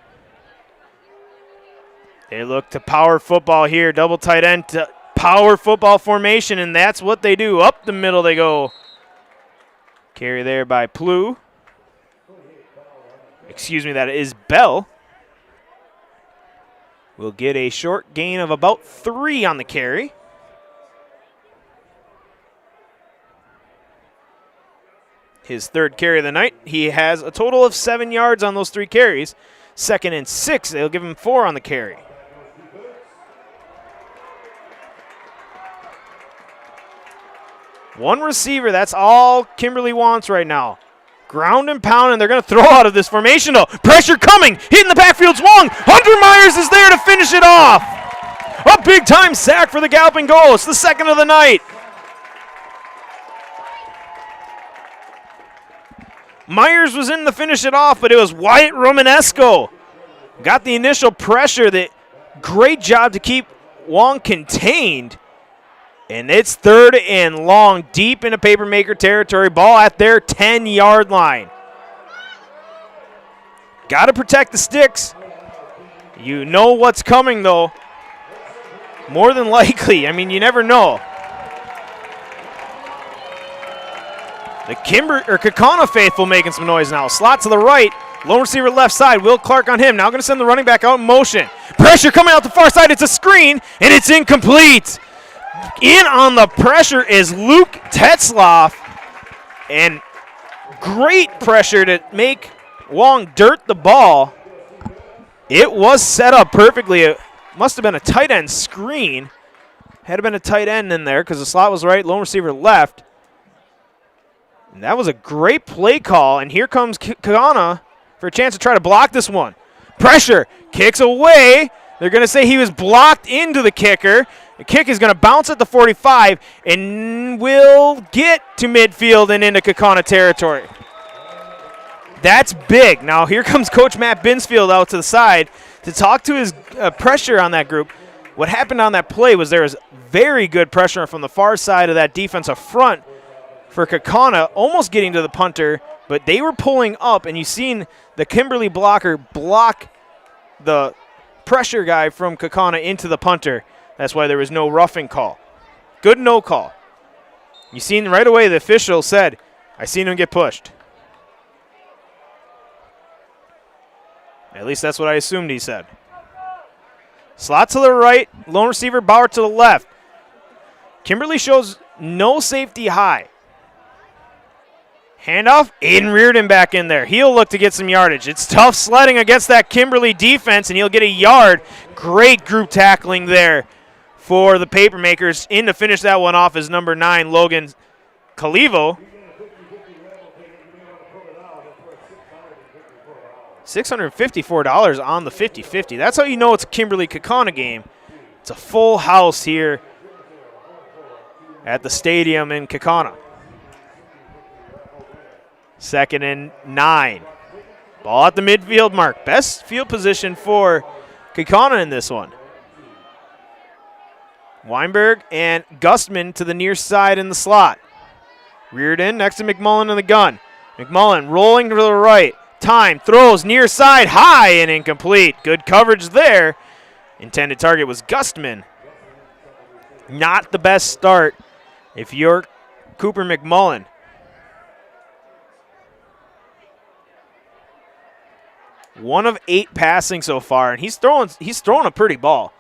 They look to power football here. Double tight end to power football formation, and that's what they do. Up the middle they go. Carry there by Plu. Excuse me, that is Bell. We'll get a short gain of about 3 on the carry. His 3rd carry of the night. He has a total of 7 yards on those 3 carries. 2nd and 6. They'll give him 4 on the carry. One receiver. That's all Kimberly wants right now. Ground and pound, and they're going to throw out of this formation, though. Pressure coming. Hitting the backfield swung. Hunter Myers is there to finish it off. A big-time sack for the Galloping Ghosts, the second of the night. Myers was in to finish it off, but it was Wyatt Romanesco. Got the initial pressure. Great job to keep Wong contained. And it's 3rd and long, deep into Papermaker territory. Ball at their 10-yard line. Got to protect the sticks. You know what's coming, though. More than likely. I mean, you never know. The Kaukauna faithful making some noise now. Slot to the right. Lone receiver left side. Will Clark on him. Now going to send the running back out in motion. Pressure coming out the far side. It's a screen, and it's incomplete. In on the pressure is Luke Tetzloff. And great pressure to make Wong dirt the ball. It was set up perfectly. It must have been a tight end screen. Had been a tight end in there because the slot was right. Lone receiver left. And that was a great play call. And here comes Kaukauna for a chance to try to block this one. Pressure. Kicks away. They're going to say he was blocked into the kicker. The kick is going to bounce at the 45 and will get to midfield and into Kaukauna territory. That's big. Now here comes Coach Matt Binsfield out to the side to talk to his pressure on that group. What happened on that play was there was very good pressure from the far side of that defensive front for Kaukauna, almost getting to the punter, but they were pulling up, and you've seen the Kimberly blocker block the pressure guy from Kaukauna into the punter. That's why there was no roughing call. Good no call. You seen right away the official said, I seen him get pushed. At least that's what I assumed he said. Slot to the right, lone receiver Bauer to the left. Kimberly shows no safety high. Handoff, Aiden Reardon back in there. He'll look to get some yardage. It's tough sledding against that Kimberly defense, and he'll get a yard. Great group tackling there for the Papermakers. In to finish that one off is number 9, Logan Calivo. $654 on the 50-50. That's how you know it's a Kimberly-Kaukauna game. It's a full house here at the stadium in Kaukauna. 2nd and 9. Ball at the midfield mark. Best field position for Kaukauna in this one. Weinberg and Gustman to the near side in the slot. Reardon next to McMullen in the gun. McMullen rolling to the right. Time, throws near side, high and incomplete. Good coverage there. Intended target was Gustman. Not the best start if you're Cooper McMullen. One of 8 passing so far, and he's throwing a pretty ball.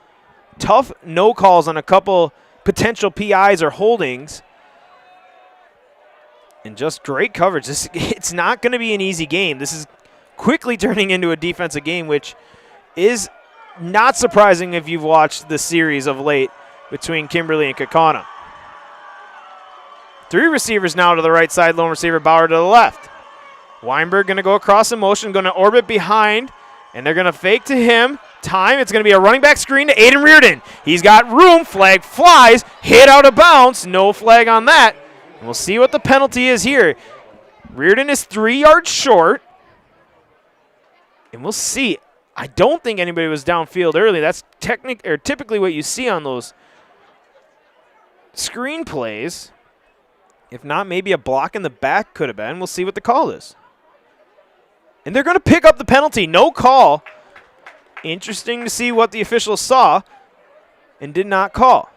Tough no calls on a couple potential PIs or holdings. And just great coverage. It's not going to be an easy game. This is quickly turning into a defensive game, which is not surprising if you've watched the series of late between Kimberly and Kaukauna. 3 receivers now to the right side, lone receiver Bauer to the left. Weinberg going to go across in motion, going to orbit behind, and they're going to fake to him. Time, it's going to be a running back screen to Aiden Reardon. He's got room, flag flies, hit out of bounds, no flag on that. And we'll see what the penalty is here. Reardon is 3 yards short. And we'll see. I don't think anybody was downfield early. That's typically what you see on those screen plays. If not, maybe a block in the back could have been. We'll see what the call is. And they're going to pick up the penalty. No call. Interesting to see what the officials saw and did not call.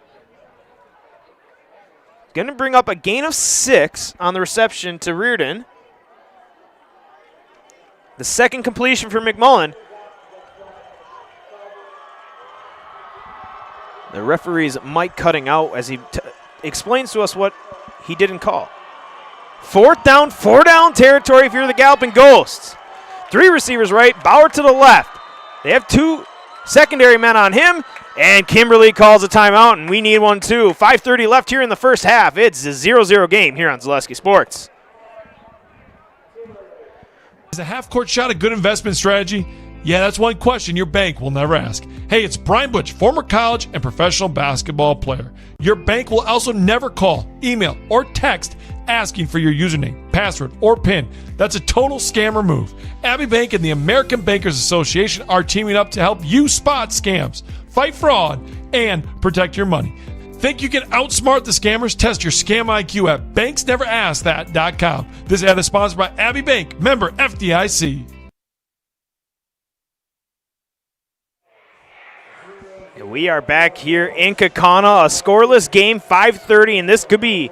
Going to bring up a gain of 6 on the reception to Reardon. The second completion for McMullen. The referee's mic cutting out as he explains to us what he didn't call. 4th down, 4 down territory if you're the Galloping Ghosts. 3 receivers right, Bauer to the left. They have 2 secondary men on him. And Kimberly calls a timeout, and we need one too. 5:30 left here in the first half. It's a 0-0 game here on Zaleski Sports. Is a half-court shot a good investment strategy? Yeah, that's one question your bank will never ask. Hey, it's Brian Butch, former college and professional basketball player. Your bank will also never call, email, or text asking for your username, password, or PIN. That's a total scammer move. Abbey Bank and the American Bankers Association are teaming up to help you spot scams, fight fraud, and protect your money. Think you can outsmart the scammers? Test your scam IQ at banksneverasked.com. This ad is sponsored by Abbey Bank, member FDIC. We are back here in Kaukauna, a scoreless game, 5:30, and this could be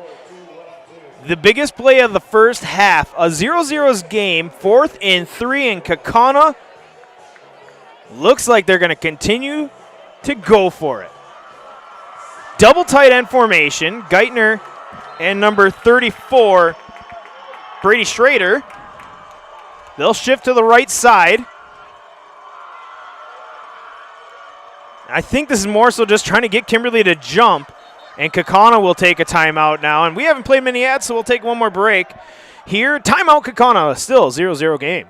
the biggest play of the first half. A 0-0's game, 4th and 3 in Kaukauna. Looks like they're going to continue to go for it. Double tight end formation, Geithner and number 34, Brady Schrader. They'll shift to the right side. I think this is more so just trying to get Kimberly to jump, and Kaukauna will take a timeout now. And we haven't played many ads, so we'll take one more break. Here, timeout Kaukauna, still 0-0 game.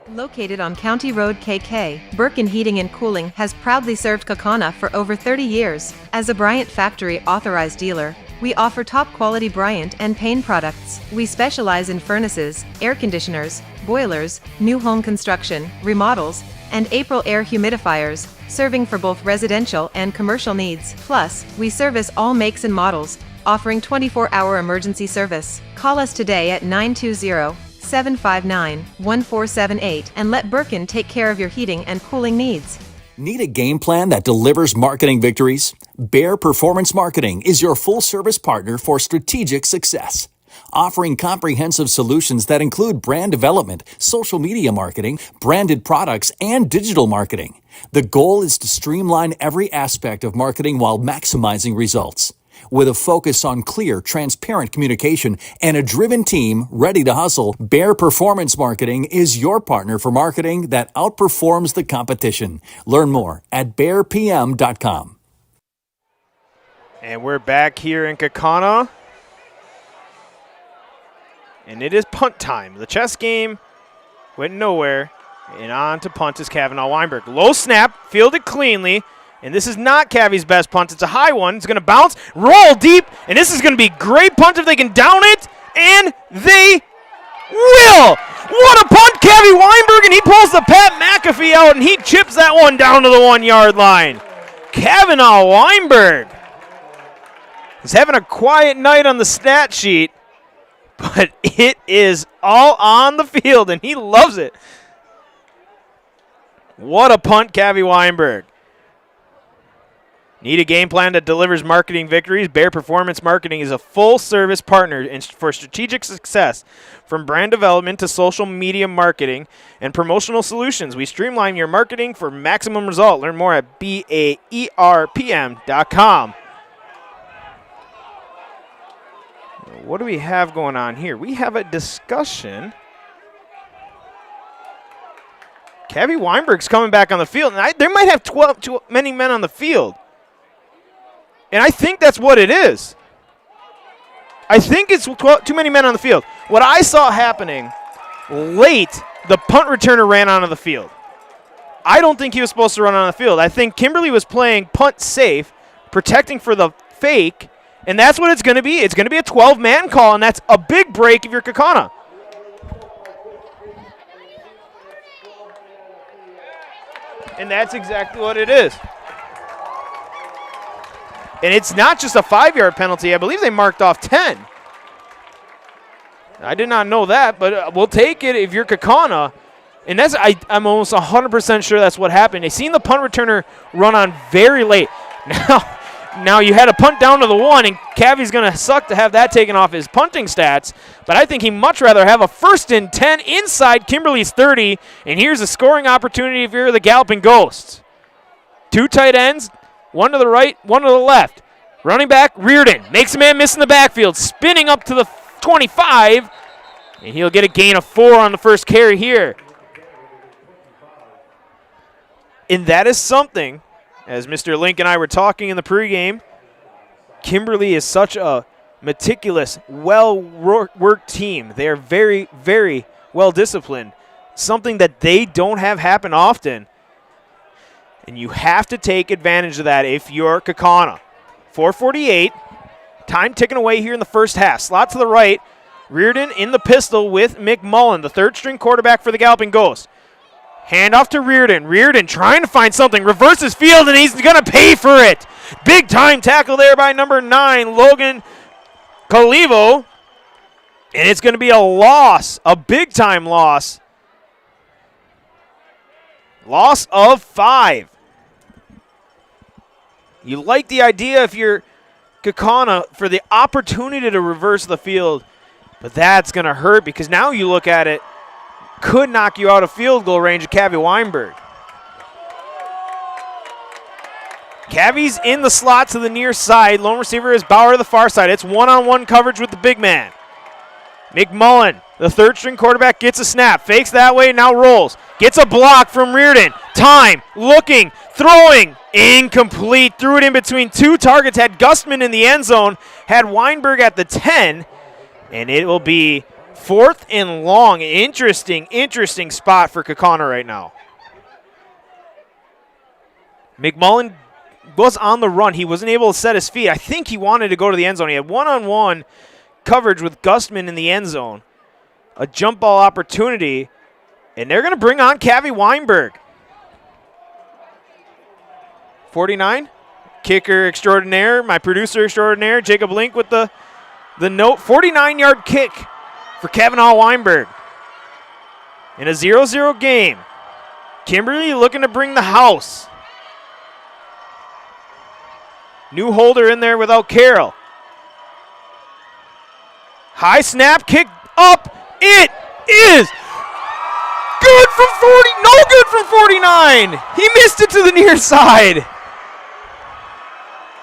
Located on County Road KK, Birkin Heating and Cooling has proudly served Kaukauna for over 30 years. As a Bryant Factory authorized dealer, we offer top-quality Bryant and Payne products. We specialize in furnaces, air conditioners, boilers, new home construction, remodels, and April air humidifiers, serving for both residential and commercial needs. Plus, we service all makes and models, offering 24-hour emergency service. Call us today at 920-759-1478 and let Birkin take care of your heating and cooling needs. Need a game plan that delivers marketing victories? Bear Performance Marketing is your full-service partner for strategic success. Offering comprehensive solutions that include brand development, social media marketing, branded products, and digital marketing. The goal is to streamline every aspect of marketing while maximizing results. With a focus on clear, transparent communication and a driven team ready to hustle, Bear Performance Marketing is your partner for marketing that outperforms the competition. Learn more at bearpm.com. And we're back here in Kaukauna. And it is punt time. The chess game went nowhere. And on to punt is Kavanaugh Weinberg. Low snap, fielded cleanly. And this is not Cavi's best punt. It's a high one. It's going to bounce, roll deep. And this is going to be great punt if they can down it. And they will. What a punt, Cavi Weinberg. And he pulls the Pat McAfee out, and he chips that one down to the 1-yard line. Kavanaugh Weinberg is having a quiet night on the stat sheet. But it is all on the field, and he loves it. What a punt, Cavi Weinberg. Need a game plan that delivers marketing victories? Bear Performance Marketing is a full-service partner for strategic success. From brand development to social media marketing and promotional solutions, we streamline your marketing for maximum result. Learn more at BAERPM.com. What do we have going on here? We have a discussion. Cavi Weinberg's coming back on the field, and they might have too many men on the field. And I think that's what it is. I think it's too many men on the field. What I saw happening late, the punt returner ran onto the field. I don't think he was supposed to run on the field. I think Kimberly was playing punt safe, protecting for the fake, and that's what it's going to be. It's going to be a 12-man call, and that's a big break if you're Kaukauna. And that's exactly what it is. And it's not just a 5-yard penalty. I believe they marked off 10. I did not know that, but we'll take it if you're Kaukauna. And that's I'm almost 100% sure that's what happened. They seen the punt returner run on very late. Now you had a punt down to the 1, and Cavi's going to suck to have that taken off his punting stats. But I think he'd much rather have a 1st and 10 inside Kimberly's 30. And here's a scoring opportunity if you're the Galloping Ghosts. 2 tight ends, one to the right, one to the left. Running back, Reardon, makes a man miss in the backfield, spinning up to the 25. And he'll get a gain of 4 on the first carry here. And that is something, as Mr. Link and I were talking in the pregame, Kimberly is such a meticulous, well-worked team. They are very, very well-disciplined, something that they don't have happen often. And you have to take advantage of that if you're Kaukauna. 4:48, time ticking away here in the first half. Slot to the right, Reardon in the pistol with McMullen, the third-string quarterback for the Galloping Ghost. Hand off to Reardon. Reardon trying to find something, reverses field, and he's going to pay for it. Big-time tackle there by number 9, Logan Calivo. And it's going to be a loss, a big-time loss. Loss of 5. You like the idea if you're Kaukauna for the opportunity to reverse the field, but that's going to hurt because now you look at it, could knock you out of field goal range of Cavi Weinberg. Cavi's in the slot to the near side. Lone receiver is Bauer to the far side. It's one-on-one coverage with the big man. McMullen, the third-string quarterback, gets a snap. Fakes that way, now rolls. Gets a block from Reardon. Time, looking, throwing. Incomplete. Threw it in between 2 targets. Had Gustman in the end zone. Had Weinberg at the 10. And it will be 4th and long. Interesting spot for Kaukauna right now. McMullen was on the run. He wasn't able to set his feet. I think he wanted to go to the end zone. He had one-on-one coverage with Gustman in the end zone. A jump ball opportunity. And they're going to bring on Cavi Weinberg. 49. Kicker extraordinaire, my producer extraordinaire, Jacob Link with the note. 49-yard kick for Kavanaugh Weinberg. In a 0-0 game. Kimberly looking to bring the house. New holder in there without Carroll. High snap, kick up. It is good from 40. No good from 49. He missed it to the near side.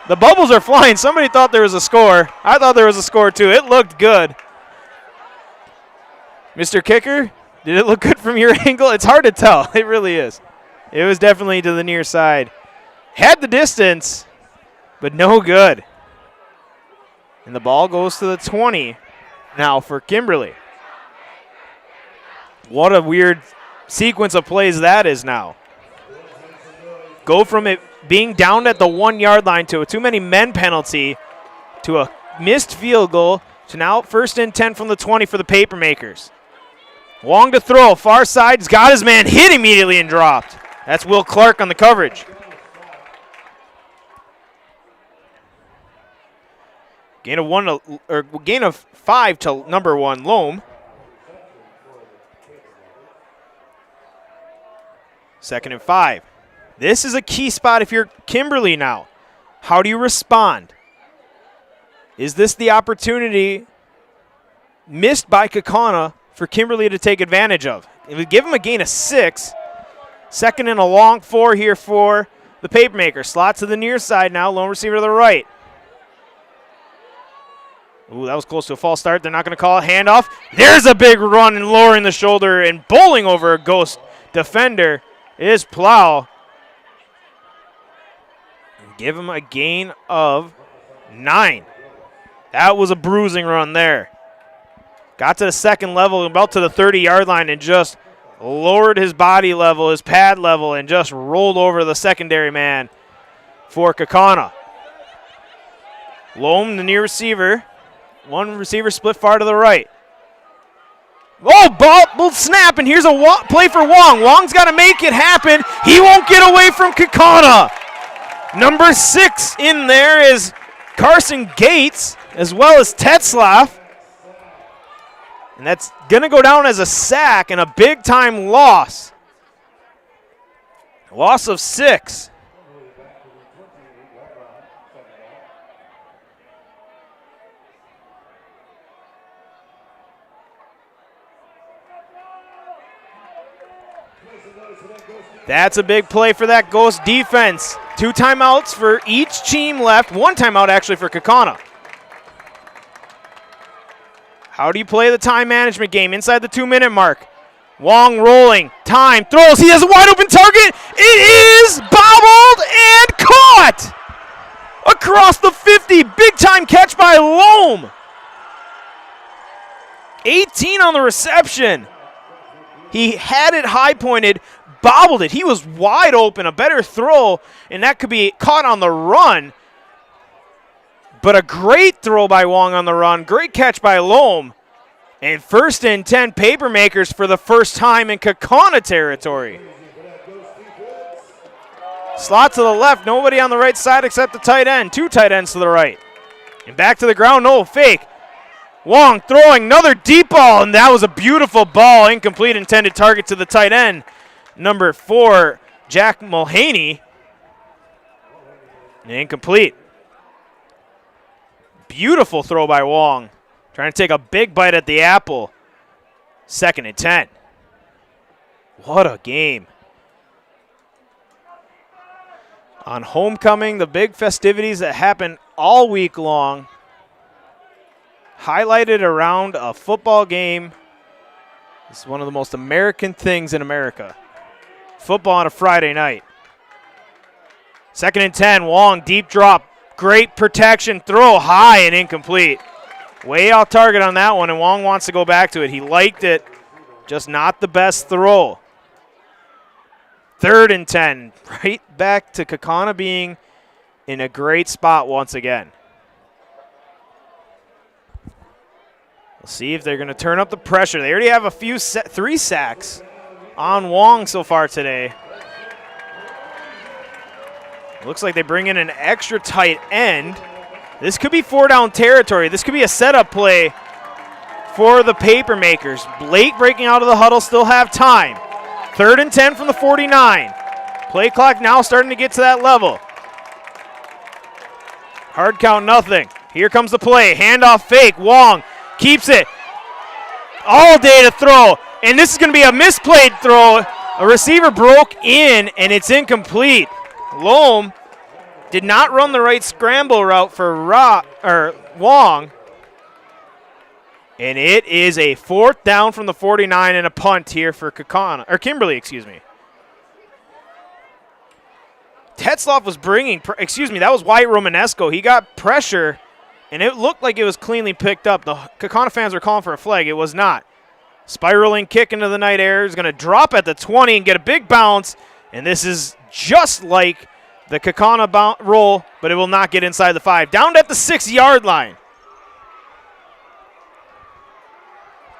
The bubbles are flying. Somebody thought there was a score. I thought there was a score too. It looked good. Mr. Kicker, did it look good from your angle? It's hard to tell. It really is. It was definitely to the near side. Had the distance, but no good. And the ball goes to the 20 now for Kimberly. What a weird sequence of plays that is now. Go from it being down at the 1-yard line to a too many men penalty to a missed field goal to now 1st and 10 from the 20 for the Papermakers. Wong to throw, far side, he's got his man, hit immediately and dropped. That's Will Clark on the coverage. Gain of 5 to number 1, Loam. 2nd and 5. This is a key spot if you're Kimberly now. How do you respond? Is this the opportunity missed by Kaukauna for Kimberly to take advantage of? If we give him a gain of 6, 2nd and a long 4 here for the Papermaker. Slot to the near side now, lone receiver to the right. Ooh, that was close to a false start. They're not going to call a handoff. There's a big run and lowering the shoulder and bowling over a ghost defender is Plow. Give him a gain of 9. That was a bruising run there. Got to the 2nd level, about to the 30-yard line, and just lowered his body level, his pad level, and just rolled over the secondary man for Kaukauna. Loam, the near receiver. One receiver split far to the right. Oh, ball snap, and here's a play for Wong. Wong's got to make it happen. He won't get away from Kaukauna. Number 6 in there is Carson Gates, as well as Tetzlaff. And that's going to go down as a sack and a big-time loss. Loss of 6. That's a big play for that Ghost defense. 2 timeouts for each team left. 1 timeout actually for Kaukauna. How do you play the time management game inside the 2-minute mark? Wong rolling, time, throws, he has a wide open target. It is bobbled and caught! Across the 50, big time catch by Loam. 18 on the reception. He had it high pointed, bobbled it. He was wide open, a better throw, and that could be caught on the run. But a great throw by Wong on the run. Great catch by Loam. And 1st and 10 Papermakers for the first time in Kaukauna territory. Slot to the left. Nobody on the right side except the tight end. 2 tight ends to the right. And back to the ground. No fake. Wong throwing another deep ball. And that was a beautiful ball. Incomplete, intended target to the tight end. Number 4, Jack Mulhaney. And incomplete. Beautiful throw by Wong. Trying to take a big bite at the apple. 2nd and 10. What a game. On homecoming, the big festivities that happen all week long, highlighted around a football game. This is one of the most American things in America. Football on a Friday night. 2nd and 10, Wong, deep drop. Great protection, throw high and incomplete. Way off target on that one, and Wong wants to go back to it. He liked it, just not the best throw. 3rd and 10, right back to Kaukauna being in a great spot once again. We'll see if they're going to turn up the pressure. They already have a few 3 sacks on Wong so far today. Looks like they bring in an extra tight end. This could be 4-down territory. This could be a setup play for the Papermakers. Blake breaking out of the huddle, still have time. 3rd and 10 from the 49. Play clock now starting to get to that level. Hard count, nothing. Here comes the play. Handoff fake. Wong keeps it all day to throw. And this is going to be a misplayed throw. A receiver broke in, and it's incomplete. Loam did not run the right scramble route for Wong. And it is a 4th down from the 49 and a punt here for Kimberly, excuse me. Tetzloff was bringing, that was Wyatt Romanesco. He got pressure, and it looked like it was cleanly picked up. The Kaukauna fans were calling for a flag. It was not. Spiraling kick into the night air. Is going to drop at the 20 and get a big bounce. And this is just like the Kaukauna roll, but it will not get inside the 5. Down at the 6-yard line.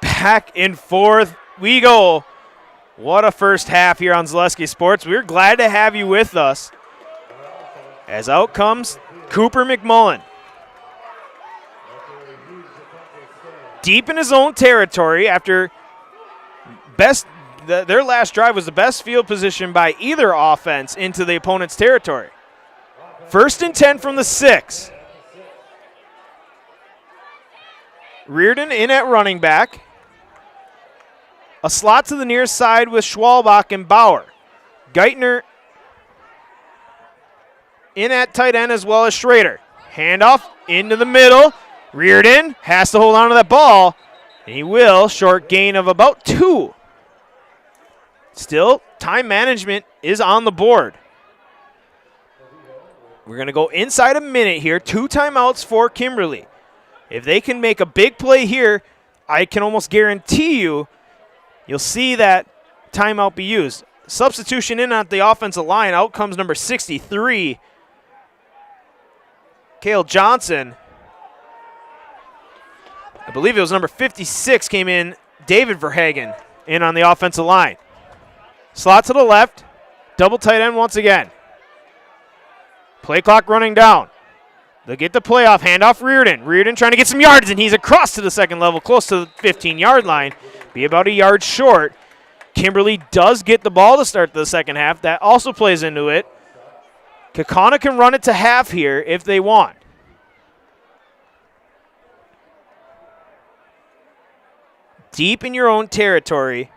Back and forth we go. What a first half here on Zaleski Sports. We're glad to have you with us. As out comes Cooper McMullen. Deep in his own territory after their last drive was the best field position by either offense into the opponent's territory. 1st and 10 from the 6. Reardon in at running back. A slot to the near side with Schwalbach and Bauer. Geithner in at tight end as well as Schrader. Handoff into the middle. Reardon has to hold on to that ball. And he will. Short gain of about 2. Still, time management is on the board. We're going to go inside a minute here. 2 timeouts for Kimberly. If they can make a big play here, I can almost guarantee you'll see that timeout be used. Substitution in at the offensive line. Out comes number 63, Cale Johnson. I believe it was number 56 came in, David Verhagen, in on the offensive line. Slot to the left. Double tight end once again. Play clock running down. They'll get the playoff. Handoff Reardon. Reardon trying to get some yards, and he's across to the second level, close to the 15-yard line. Be about a yard short. Kimberly does get the ball to start the second half. That also plays into it. Kaukauna can run it to half here if they want. Deep in your own territory.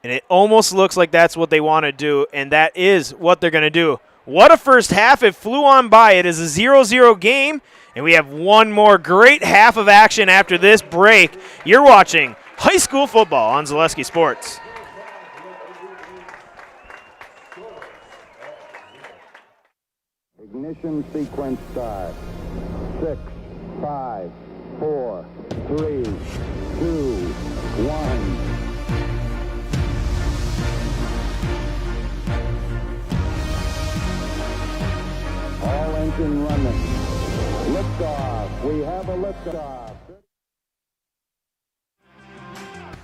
And it almost looks like that's what they want to do, and that is what they're going to do. What a first half. It flew on by. It is a 0-0 game, and we have one more great half of action after this break. You're watching high school football on Zaleski Sports. Ignition sequence start. 6, 5, 4, 3, 2, 1. engine running. Liftoff. We have a liftoff.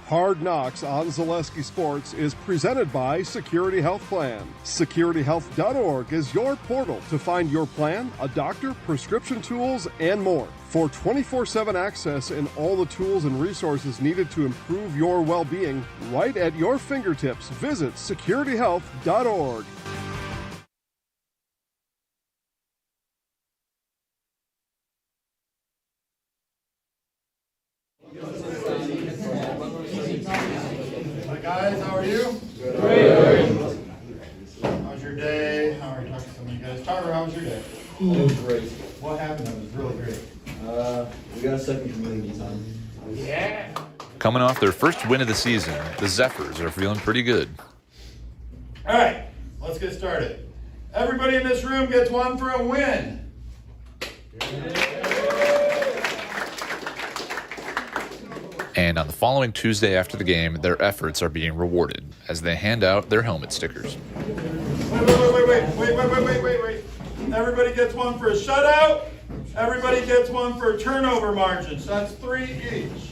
Hard Knocks on Zaleski Sports is presented by Security Health Plan. SecurityHealth.org is your portal to find your plan, a doctor, prescription tools, and more. For 24/7 access and all the tools and resources needed to improve your well-being, right at your fingertips, visit SecurityHealth.org. Guys, how are you? Good. How's your day? How are you talking to some of you guys? Tyler, how was your day? It was great. What happened that was really great? We got a second community time. Yeah. Coming off their first win of the season, the Zephyrs are feeling pretty good. All right, let's get started. Everybody in this room gets one for a win. And on the following Tuesday after the game, their efforts are being rewarded as they hand out their helmet stickers. Wait. Everybody gets one for a shutout. Everybody gets one for a turnover margin. So that's 3 each.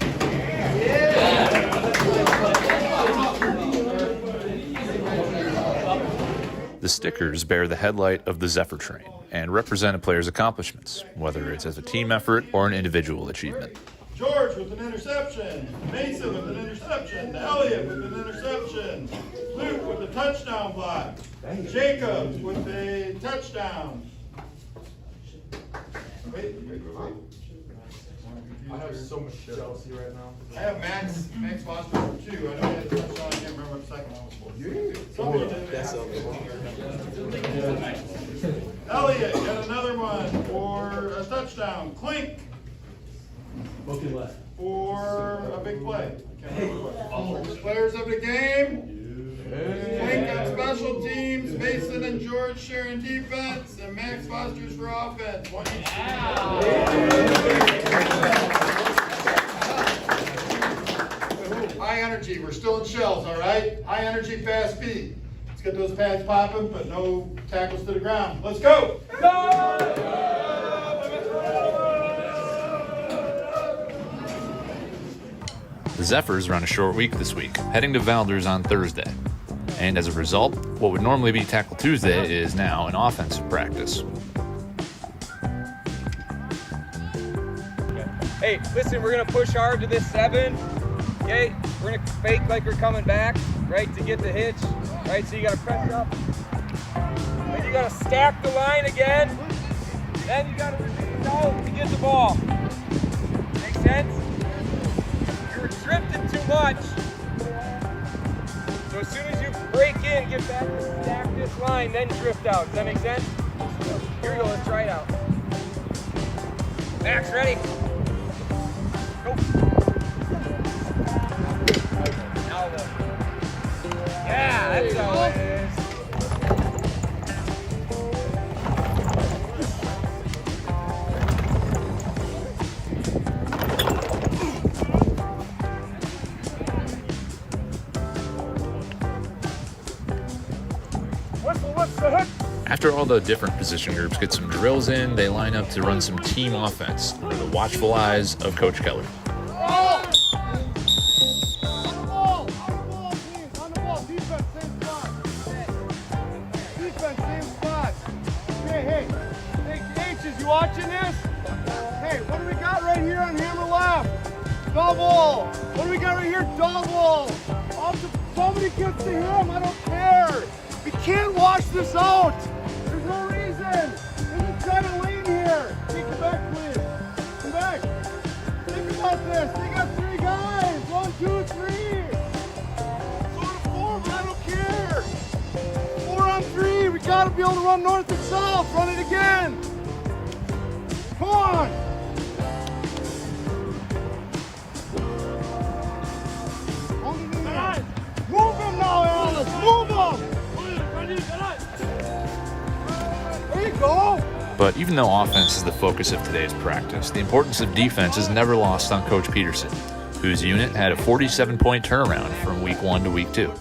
The stickers bear the headlight of the Zephyr train and represent a player's accomplishments, whether it's as a team effort or an individual achievement. George with an interception. Mason with an interception. Elliott with an interception. Luke with a touchdown block. Jacob with a touchdown. Wait. I have so much jealousy right now. I have Max Foster for 2. I know he had a touchdown. I can't remember what the second one was for. Somebody did. Elliott got another one for a touchdown. Clink. For a big play. Players of the game. Clink on special teams. Mason and George sharing defense. And Max Foster's for offense. High energy. We're still in shells, all right? High energy, fast feet. Let's get those pads popping, but no tackles to the ground. Let's go! The Zephyrs are on a short week this week, heading to Valders on Thursday. And as a result, what would normally be Tackle Tuesday is now an offensive practice. Hey, listen, we're going to push hard to this 7. Okay? We're going to fake like we're coming back, right, to get the hitch. Right, so you got to press up. Then you got to stack the line again. Then you got to release out to get the ball. Make sense? You're drifting too much. So as soon as you break in, get back to stack this line, then drift out. Does that make sense? Here we go, let's try it out. Max, ready? Go. Now the... Yeah, that's how it is. After all the different position groups get some drills in, they line up to run some team offense under the watchful eyes of Coach Keller. Watching this? Hey, what do we got right here on hammer left? Double. What do we got right here? Double. Somebody gets to him. I don't care. You can't wash this out. There's no reason. There's a ton of lane here. Take it back, please. Come back. Think about this. They got 3 guys. 1, 2, 3. Sort of 4, but I don't care. 4 on 3. We got to be able to run north and south. Run it again. Come on! Move him now, Alice! Move him! There you go! But even though offense is the focus of today's practice, the importance of defense is never lost on Coach Peterson, whose unit had a 47-point turnaround from week 1 to week 2.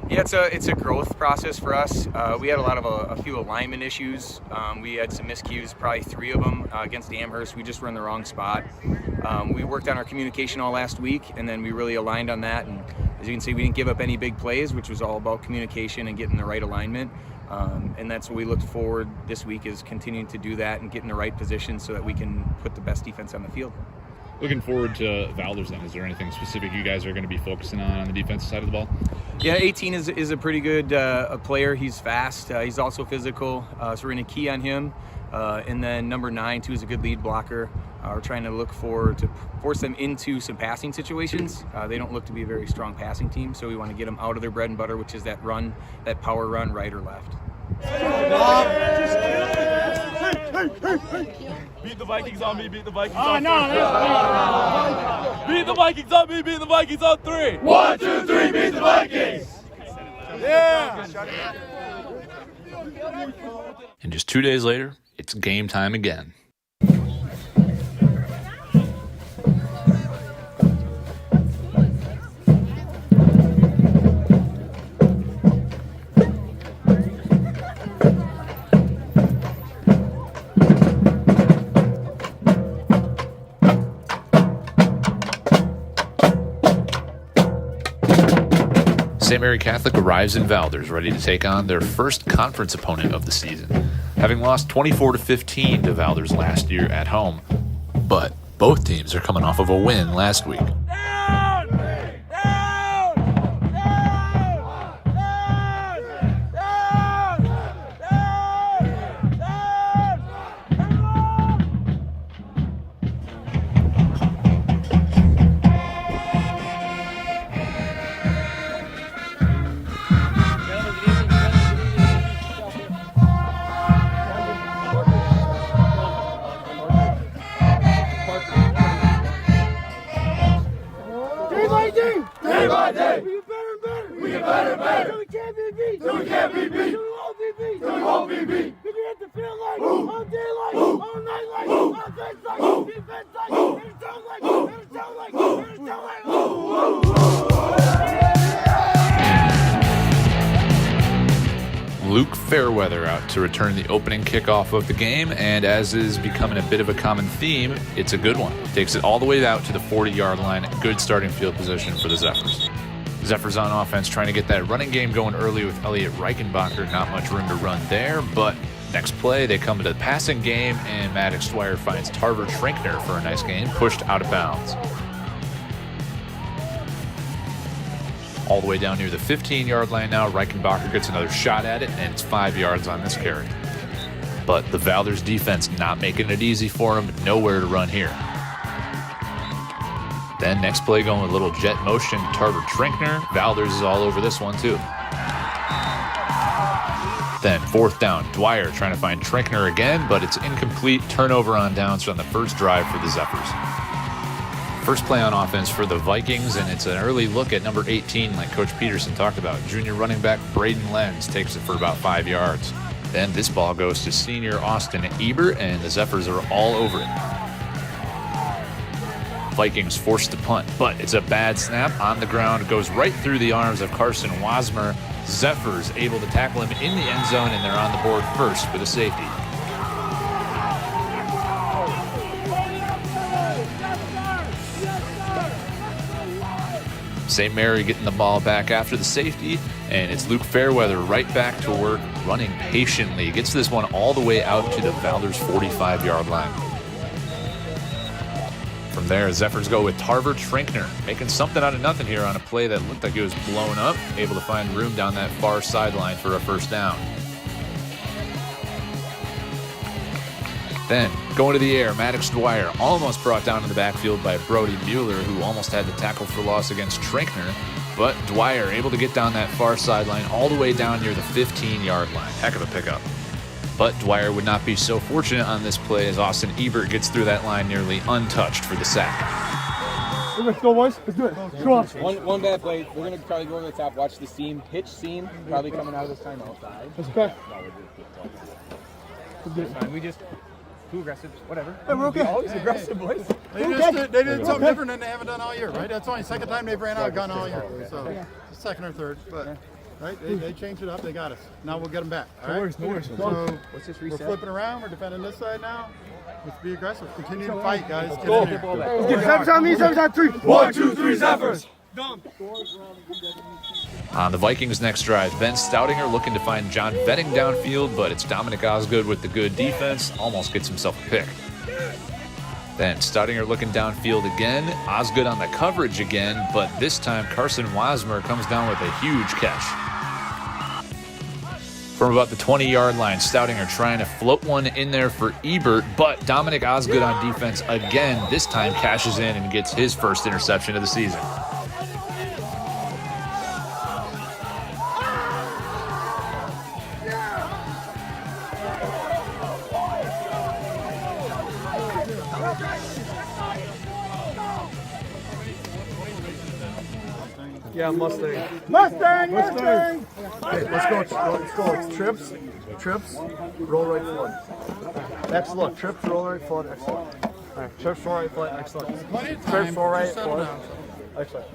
Yeah, it's a growth process for us. We had a few alignment issues. We had some miscues, probably 3 of them against Amherst. We just were in the wrong spot. We worked on our communication all last week, and then we really aligned on that. And as you can see, we didn't give up any big plays, which was all about communication and getting the right alignment. And that's what we look forward this week, is continuing to do that and get in the right position so that we can put the best defense on the field. Looking forward to Valders then, is there anything specific you guys are going to be focusing on the defensive side of the ball? Yeah, 18 is a pretty good a player. He's fast. He's also physical, so we're going to key on him. And then number 9, too, is a good lead blocker. We're trying to look to force them into some passing situations. They don't look to be a very strong passing team, so we want to get them out of their bread and butter, which is that run, that power run, right or left. Beat the Vikings on me, beat the Vikings on me. Beat the Vikings on me, beat the Vikings on 3. 1, 2, 3, beat the Vikings! Yeah! And just 2 days later, it's game time again. St. Mary Catholic arrives in Valders ready to take on their first conference opponent of the season, having lost 24-15 to Valders last year at home. But both teams are coming off of a win last week. Luke Fairweather out to return the opening kickoff of the game, and as is becoming a bit of a common theme, it's a good one. Takes it all the way out to the 40-yard line. Good starting field position for the Zephyrs. Zephyrs on offense trying to get that running game going early with Elliot Reichenbacher. Not much room to run there, but next play they come to the passing game, and Maddox Dwyer finds Tarver Trinkner for a nice gain, pushed out of bounds. All the way down near the 15-yard line now. Reichenbacher gets another shot at it, and it's 5 yards on this carry. But the Valders defense not making it easy for him. Nowhere to run here. Then next play going with a little jet motion, Tarver Trinkner. Valders is all over this one too. Then 4th down, Dwyer trying to find Trinkner again, but it's incomplete. Turnover on downs from the first drive for the Zephyrs. First play on offense for the Vikings, and it's an early look at number 18, like Coach Peterson talked about. Junior running back Braden Lenz takes it for about 5 yards. Then this ball goes to senior Austin Ebert, and the Zephyrs are all over it. Vikings forced to punt, but it's a bad snap on the ground. It goes right through the arms of Carson Wasmer. Zephyrs able to tackle him in the end zone, and they're on the board first for the safety. St. Mary getting the ball back after the safety, and it's Luke Fairweather right back to work, running patiently. Gets this one all the way out to the Valders 45-yard line. From there, Zephyrs go with Tarver Trinkner, making something out of nothing here on a play that looked like it was blown up, able to find room down that far sideline for a first down. Then, going to the air, Maddox Dwyer almost brought down in the backfield by Brody Mueller, who almost had the tackle for loss against Trinkner. But Dwyer able to get down that far sideline all the way down near the 15-yard line. Heck of a pickup. But Dwyer would not be so fortunate on this play as Austin Ebert gets through that line nearly untouched for the sack. Let's go, boys. Let's do it. Come on. One bad play. We're going to try to go over the top. Watch the seam. Hitch seam. Probably coming out of this time outside. That's okay. It's fine. We just... Too aggressive, whatever. Hey, we're okay. Always aggressive, boys. They did something different than they haven't done all year, right? That's only the second time they've ran out of gun all year. So, second or third. But Right? They changed it up. They got us. Now we'll get them back. All right? No worries. So What's this we're reset? flipping around. We're defending this side now. Let's be aggressive. Continue to fight, guys. Get Go. in there. Let's get Zephyrs on me. Zephyrs on 3. 1, 2, 3, Zephyrs. Done. On the Vikings' next drive, Ben Stoudinger looking to find John Vetting downfield, but it's Dominic Osgood with the good defense. Almost gets himself a pick. Then Stoudinger looking downfield again. Osgood on the coverage again, but this time Carson Wasmer comes down with a huge catch. From about the 20-yard line, Stoudinger trying to float one in there for Ebert, but Dominic Osgood on defense again, this time cashes in and gets his first interception of the season. Yeah, Mustang. Okay, let's go. It's trips, roll right foot. Excellent. Trips, roll right foot. Excellent. All right, trips, roll right foot. Excellent. Trips, roll right foot. Excellent.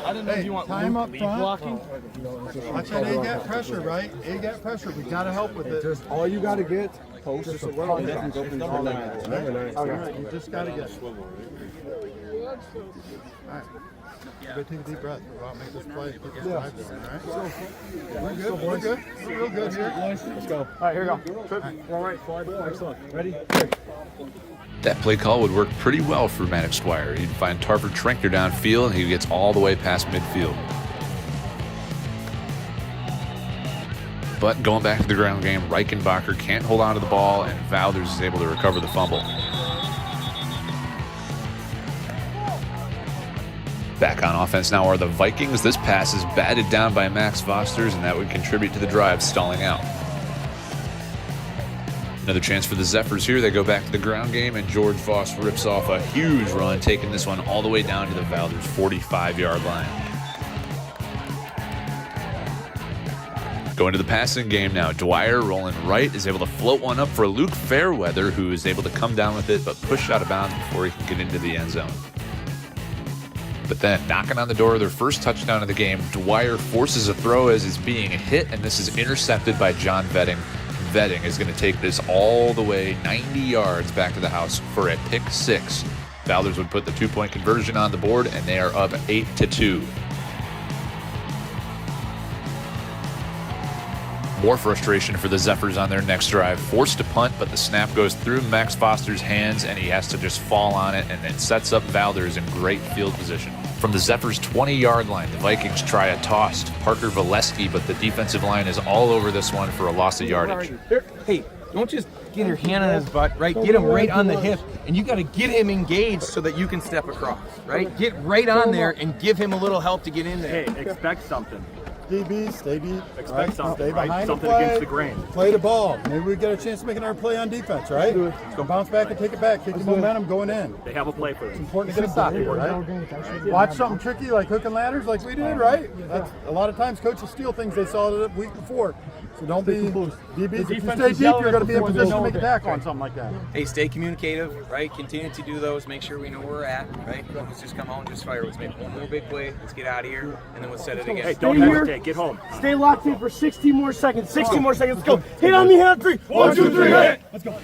I didn't know if you want time up lead front. blocking. Watch that A-gap pressure, right? A-gap pressure. We got to help with it. Just all you got to get, post just a little bit and go from all that. Okay. You just got to get it. All right. Everybody take a deep breath. Go out and make this play. Get this drive going, all right? We're good. We're good. We're real good here. Let's go. All right, here we go. Trip. All right, slide. Excellent. Ready? That play call would work pretty well for Maddox Squire. He'd find Tarver Trinkner downfield, and he gets all the way past midfield. But going back to the ground game, Reichenbacher can't hold on to the ball, and Valders is able to recover the fumble. Back on offense now are the Vikings. This pass is batted down by Max Fosters, and that would contribute to the drive stalling out. Another chance for the Zephyrs here. They go back to the ground game, and George Voss rips off a huge run, taking this one all the way down to the Valders 45-yard line. Going to the passing game now. Dwyer rolling right is able to float one up for Luke Fairweather, who is able to come down with it but push out of bounds before he can get into the end zone. But then, knocking on the door of their first touchdown of the game, Dwyer forces a throw as it's being hit, and this is intercepted by John Vetting. Vetting is going to take this all the way 90 yards back to the house for a pick six. Valders would put the 2-point conversion on the board, and they are up 8-2. More frustration for the Zephyrs on their next drive. Forced to punt, but the snap goes through Max Foster's hands, and he has to just fall on it, and then sets up Valders in great field position. From the Zephyrs' 20-yard line, the Vikings try a toss to Parker Valesky, but the defensive line is all over this one for a loss of yardage. Hey, don't just get your hand on his butt, right? Get him right on the hip, and you got to get him engaged so that you can step across, right? Get right on there and give him a little help to get in there. Hey, expect something. DB, stay deep. Expect something, Stay behind right? the Something play. against the grain. Play the ball. Maybe we get a chance to make another play on defense, right? Let's go bounce back and take it back. Kick the momentum going in. They have a play for this. It's important to get a stop here, right? Watch something tricky like hook and ladders like we did, right? That's, a lot of times coaches steal things they saw the week before. So don't be DBs. If you stay deep, you're going to be in position to make a tackle on something like that. Hey, stay communicative, right? Continue to do those. Make sure we know where we're at, right? Let's just come out and just fire. Let's make one more big play. Let's get out of here, and then let's set it again. Hey, don't hesitate. Get home. Stay locked in for 60 more seconds. 60 more seconds. Let's go. Hit on me, hand 3. 1, 2, 3, hit. Let's go.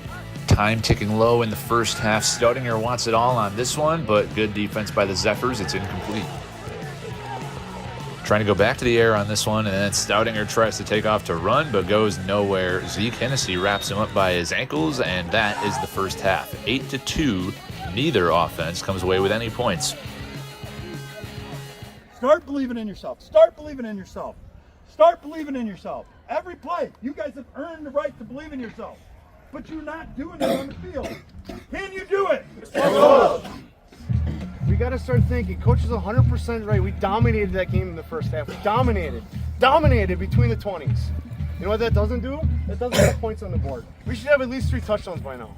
Time ticking low in the first half. Stoudinger wants it all on this one, but good defense by the Zephyrs. It's incomplete. Trying to go back to the air on this one, and then Stoudinger tries to take off to run, but goes nowhere. Zeke Hennessy wraps him up by his ankles, and that is the first half. 8-2. Neither offense comes away with any points. Start believing in yourself. Start believing in yourself. Start believing in yourself. Every play, you guys have earned the right to believe in yourself, but you're not doing it on the field. Can you do it? We got to start thinking. Coach is 100% right. We dominated that game in the first half. We dominated between the 20s. You know what that doesn't do? That doesn't put points on the board. We should have at least 3 touchdowns by now.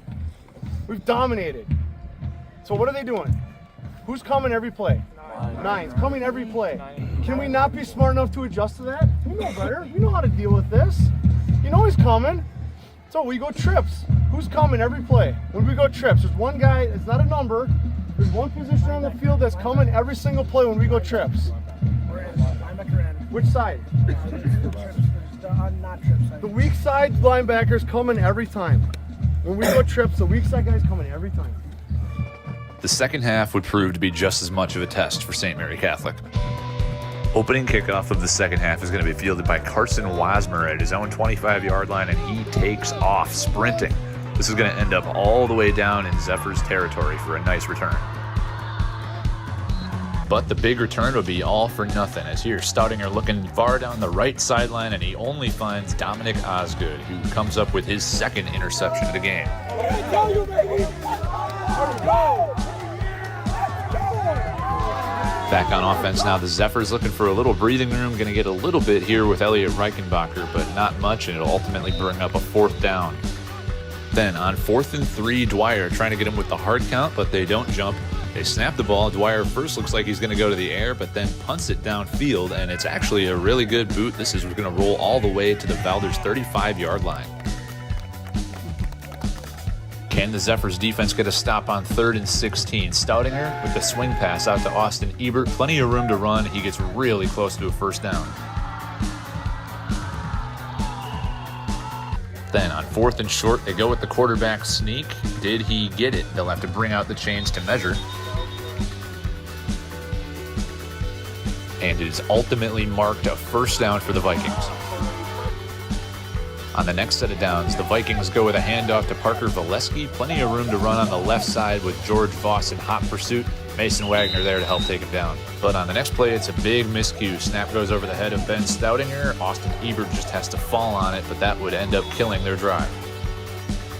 We've dominated. So what are they doing? Who's coming every play? Nine's coming every play. Can we not be smart enough to adjust to that? We know better. We know how to deal with this. You know he's coming. So we go trips. Who's coming every play? When we go trips, there's one guy, it's not a number, there's one position on the field that's coming every single play when we go trips. Which side? The weak side linebackers coming every time. When we go trips, the weak side guys coming every time. The second half would prove to be just as much of a test for St. Mary Catholic. Opening kickoff of the second half is going to be fielded by Carson Wasmer at his own 25-yard line, and he takes off sprinting. This is going to end up all the way down in Zephyr's territory for a nice return. But the big return would be all for nothing, as here Stoudinger looking far down the right sideline, and he only finds Dominic Osgood, who comes up with his second interception of the game. Back on offense now, the Zephyrs looking for a little breathing room, going to get a little bit here with Elliot Reichenbacher, but not much, and it'll ultimately bring up a 4th down. Then on 4th and 3, Dwyer trying to get him with the hard count, but they don't jump. They snap the ball. Dwyer first looks like he's going to go to the air, but then punts it downfield, and it's actually a really good boot. This is going to roll all the way to the Valders 35-yard line. Can the Zephyrs defense get a stop on 3rd and 16? Stoudinger with the swing pass out to Austin Ebert. Plenty of room to run. He gets really close to a 1st down. Then on 4th and short, they go with the quarterback sneak. Did he get it? They'll have to bring out the chains to measure. And it is ultimately marked a 1st down for the Vikings. On the next set of downs, the Vikings go with a handoff to Parker Valesky. Plenty of room to run on the left side with George Voss in hot pursuit. Mason Wagner there to help take him down. But on the next play, it's a big miscue. Snap goes over the head of Ben Stoudinger. Austin Ebert just has to fall on it, but that would end up killing their drive.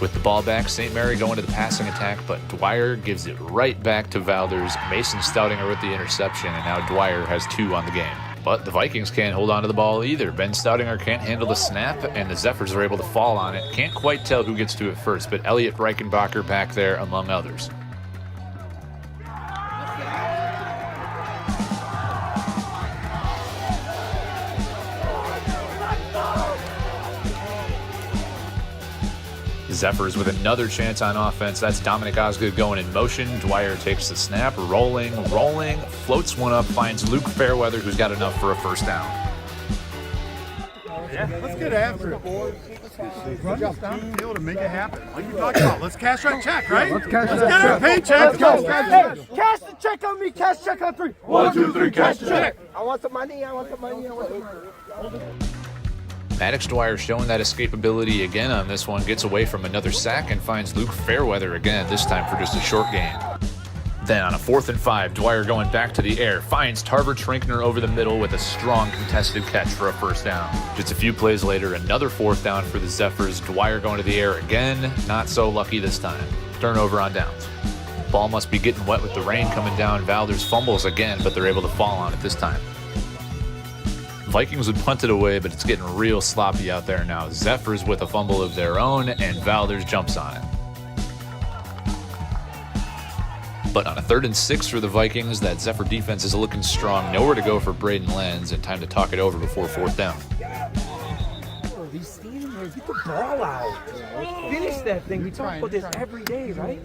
With the ball back, St. Mary going to the passing attack, but Dwyer gives it right back to Valders. Mason Stoudinger with the interception, and now Dwyer has 2 on the game. But the Vikings can't hold on to the ball either. Ben Stoudinger can't handle the snap, and the Zephyrs are able to fall on it. Can't quite tell who gets to it first, but Elliot Reichenbacher back there among others. Zephyrs with another chance on offense. That's Dominic Osgood going in motion. Dwyer takes the snap, rolling, floats one up, finds Luke Fairweather, who's got enough for a 1st down. Yeah, let's get after it. Run us downfield and make it happen. What are you talking about? Let's cash that check, right? Let's get our paycheck. Hey, cash the check on me. Cash check on 3. 1, 2, 3, cash the check. I want the money. I want the money. I want the money. Maddox Dwyer showing that escapability again on this one, gets away from another sack and finds Luke Fairweather again, this time for just a short gain. Then on a 4th and 5, Dwyer going back to the air, finds Tarver Trinkner over the middle with a strong contested catch for a 1st down. Just a few plays later, another 4th down for the Zephyrs. Dwyer going to the air again, not so lucky this time. Turnover on downs. Ball must be getting wet with the rain coming down. Valders fumbles again, but they're able to fall on it this time. Vikings would punt it away, but it's getting real sloppy out there now. Zephyrs with a fumble of their own, and Valders jumps on it. But on a 3rd and 6 for the Vikings, that Zephyr defense is looking strong. Nowhere to go for Braden Lenz, and time to talk it over before 4th down. These standing rows, get the ball out. Finish that thing. We talk about this every day, right?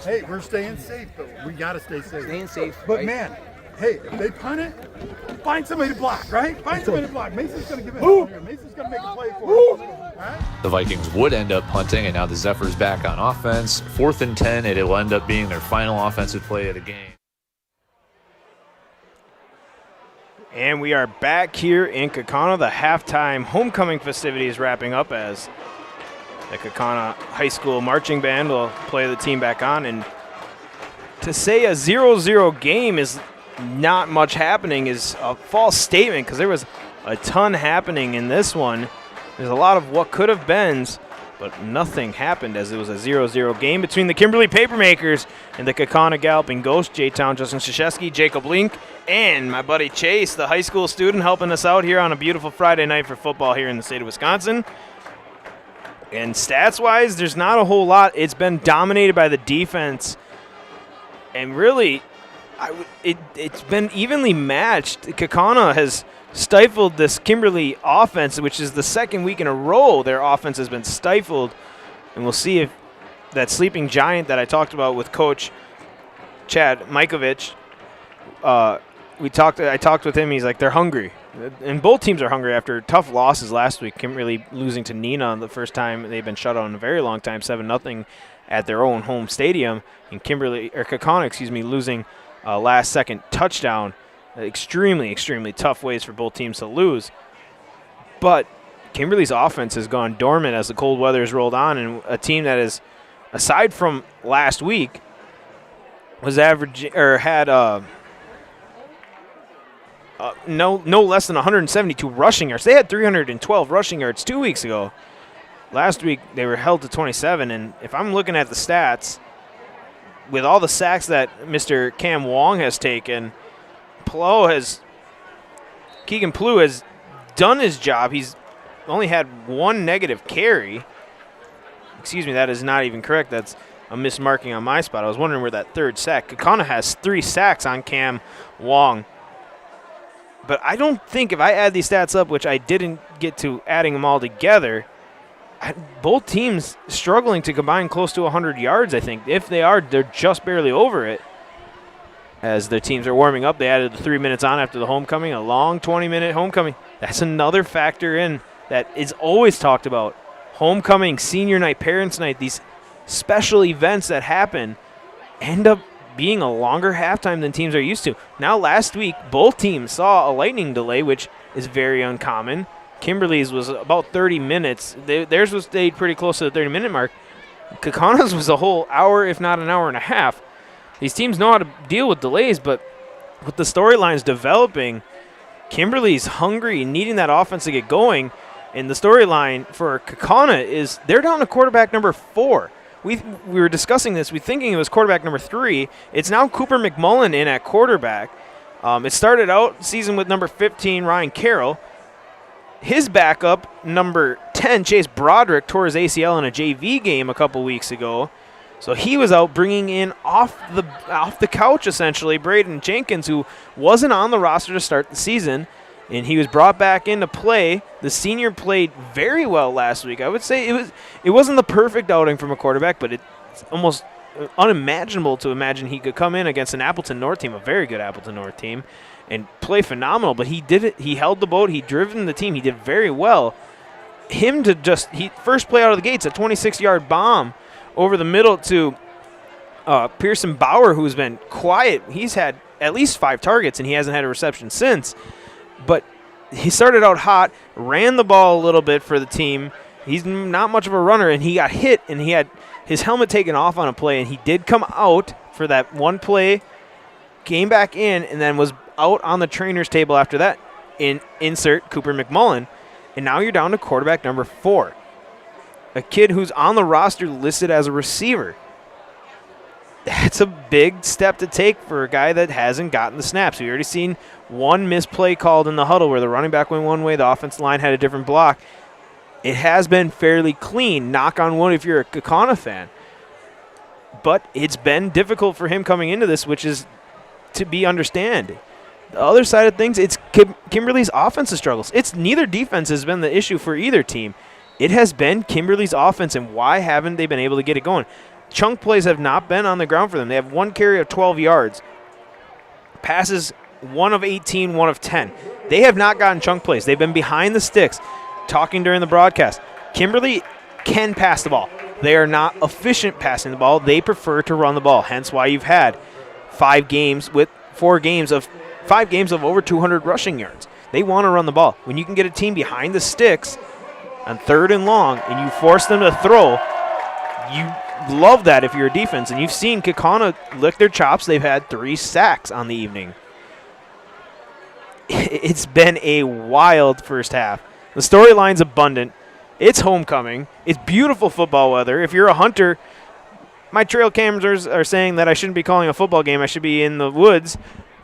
Hey, we're staying safe, but we got to stay safe. Staying safe. But right? man, hey, if they punt it, find somebody to block, right? Find somebody to block. Mason's going to give it out here. Mason's going to make a play for us. Right? The Vikings would end up punting, and now the Zephyrs back on offense. 4th and 10, and it will end up being their final offensive play of the game. And we are back here in Kaukauna. The halftime homecoming festivities wrapping up as the Kaukauna High School marching band will play the team back on. And to say a 0-0 game is not much happening is a false statement, because there was a ton happening in this one. There's a lot of what could have beens, but nothing happened, as it was a 0-0 game between the Kimberly Papermakers and the Kaukauna Galloping Ghost. J-Town Justin Krzyzewski, Jacob Link, and my buddy Chase, the high school student, helping us out here on a beautiful Friday night for football here in the state of Wisconsin. And stats-wise, there's not a whole lot. It's been dominated by the defense, and really, it's been evenly matched. Kaukauna has stifled this Kimberly offense, which is the 2nd week in a row their offense has been stifled. And we'll see if that sleeping giant that I talked about with Coach Chad Mikovich, I talked with him. He's like, they're hungry. And both teams are hungry after tough losses last week. Kimberly losing to Neenah the first time they've been shut out in a very long time, 7-0 at their own home stadium. And Kaukauna, losing a last-second touchdown. Extremely, extremely tough ways for both teams to lose. But Kimberly's offense has gone dormant as the cold weather has rolled on, and a team that is, aside from last week, was had no less than 172 rushing yards. They had 312 rushing yards 2 weeks ago. Last week they were held to 27, and if I'm looking at the stats, with all the sacks that Mr. Cam Wong has taken, Keegan Plew has done his job. He's only had one negative carry. Excuse me, that is not even correct. That's a mismarking on my spot. I was wondering where that third sack. Kaukauna has 3 sacks on Cam Wong. But I don't think if I add these stats up, which I didn't get to adding them all together, both teams struggling to combine close to 100 yards, I think. If they are, they're just barely over it. As their teams are warming up, they added the 3 minutes on after the homecoming, a long 20-minute homecoming. That's another factor in that is always talked about. Homecoming, senior night, parents' night, these special events that happen end up being a longer halftime than teams are used to. Now, last week, both teams saw a lightning delay, which is very uncommon. Kimberly's was about 30 minutes. Theirs was stayed pretty close to the 30-minute mark. Kaukauna's was a whole hour, if not an hour and a half. These teams know how to deal with delays, but with the storylines developing, Kimberly's hungry, needing that offense to get going, and the storyline for Kaukauna is they're down to quarterback number 4. We were discussing this. We're thinking it was quarterback number 3. It's now Cooper McMullen in at quarterback. It started out season with number 15, Ryan Carroll. His backup, number 10, Chase Broderick, tore his ACL in a JV game a couple weeks ago. So he was out bringing in off the couch, essentially, Braden Jenkins, who wasn't on the roster to start the season, and he was brought back into play. The senior played very well last week. I would say it wasn't the perfect outing from a quarterback, but it's almost unimaginable to imagine he could come in against an Appleton North team, a very good Appleton North team, and play phenomenal. But he did it. He held the boat. He driven the team. He did very well. First play out of the gates, a 26-yard bomb over the middle to Pearson Bauer, who's been quiet. He's had at least 5 targets, and he hasn't had a reception since. But he started out hot, ran the ball a little bit for the team. He's not much of a runner, and he got hit, and he had his helmet taken off on a play, and he did come out for that one play, came back in, and then was out on the trainer's table after that. Insert Cooper McMullen, and now you're down to quarterback number 4. A kid who's on the roster listed as a receiver. That's a big step to take for a guy that hasn't gotten the snaps. We've already seen one misplay called in the huddle where the running back went one way, the offensive line had a different block. It has been fairly clean, knock on wood if you're a Kaukauna fan. But it's been difficult for him coming into this, which is to be understood. The other side of things, it's Kimberly's offensive struggles. It's neither defense has been the issue for either team. It has been Kimberly's offense, and why haven't they been able to get it going? Chunk plays have not been on the ground for them. They have one carry of 12 yards. Passes 1 of 18, 1 of 10. They have not gotten chunk plays. They've been behind the sticks. Talking during the broadcast, Kimberly can pass the ball. They are not efficient passing the ball. They prefer to run the ball, hence why you've had 5 games of over 200 rushing yards. They want to run the ball. When you can get a team behind the sticks on 3rd and long and you force them to throw, you love that if you're a defense. And you've seen Kaukauna lick their chops. They've had 3 sacks on the evening. It's been a wild first half. The storyline's abundant. It's homecoming. It's beautiful football weather. If you're a hunter, my trail cameras are saying that I shouldn't be calling a football game. I should be in the woods.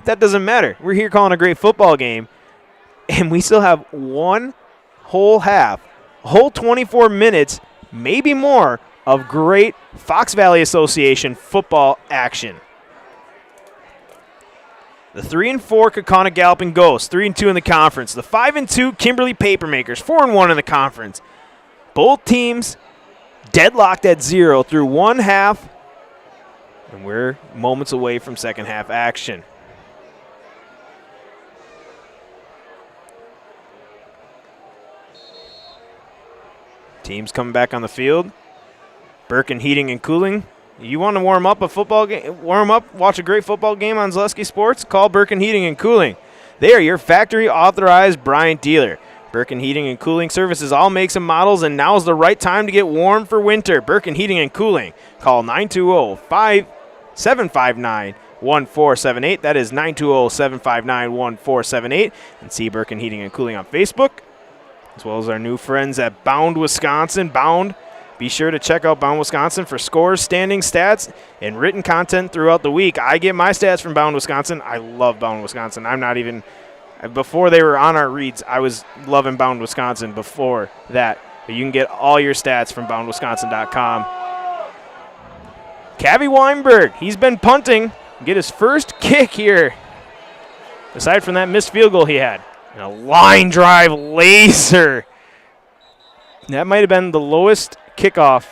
That doesn't matter. We're here calling a great football game. And we still have one whole half, a whole 24 minutes, maybe more, of great Fox Valley Association football action. The 3-4 Kaukauna Galloping Ghosts, 3-2 in the conference. The 5-2 Kimberly Papermakers, 4-1 in the conference. Both teams deadlocked at 0 through one half, and we're moments away from second half action. Teams coming back on the field. Birkin Heating and Cooling. You want to warm up a football game? Warm up, watch a great football game on Zaleski Sports? Call Birkin Heating and Cooling. They are your factory authorized Bryant dealer. Birkin Heating and Cooling services all makes and models, and now is the right time to get warm for winter. Birkin Heating and Cooling. Call 920-759-1478. That is 920-759-1478. And see Birkin Heating and Cooling on Facebook, as well as our new friends at Bound Wisconsin. Bound. Be sure to check out Bound Wisconsin for scores, standing stats, and written content throughout the week. I get my stats from Bound Wisconsin. I love Bound Wisconsin. I'm not even, before they were on our reads, I was loving Bound Wisconsin before that. But you can get all your stats from boundwisconsin.com. Cavi Weinberg, he's been punting. Get his first kick here, aside from that missed field goal he had. And a line drive laser. That might have been the lowest kickoff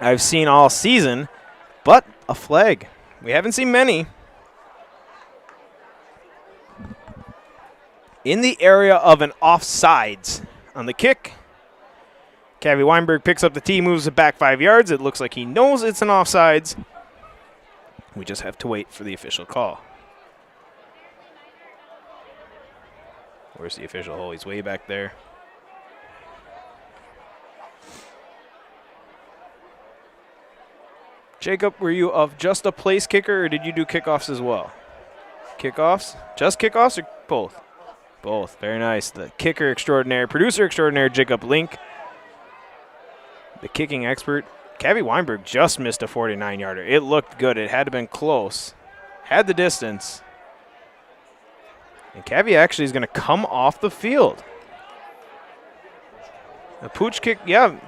I've seen all season, but a flag. We haven't seen many. In the area of an offsides on the kick, Cavi Weinberg picks up the tee, moves it back 5 yards. It looks like he knows it's an offsides. We just have to wait for the official call. Where's the official hole? He's way back there. Jacob, were you of just a place kicker, or did you do kickoffs as well? Kickoffs? Just kickoffs or both? Both. Very nice. The kicker extraordinaire, producer extraordinaire, Jacob Link. The kicking expert. Cavi Weinberg just missed a 49-yarder. It looked good. It had to have been close. Had the distance. And Cavi actually is going to come off the field. The pooch kick, yeah.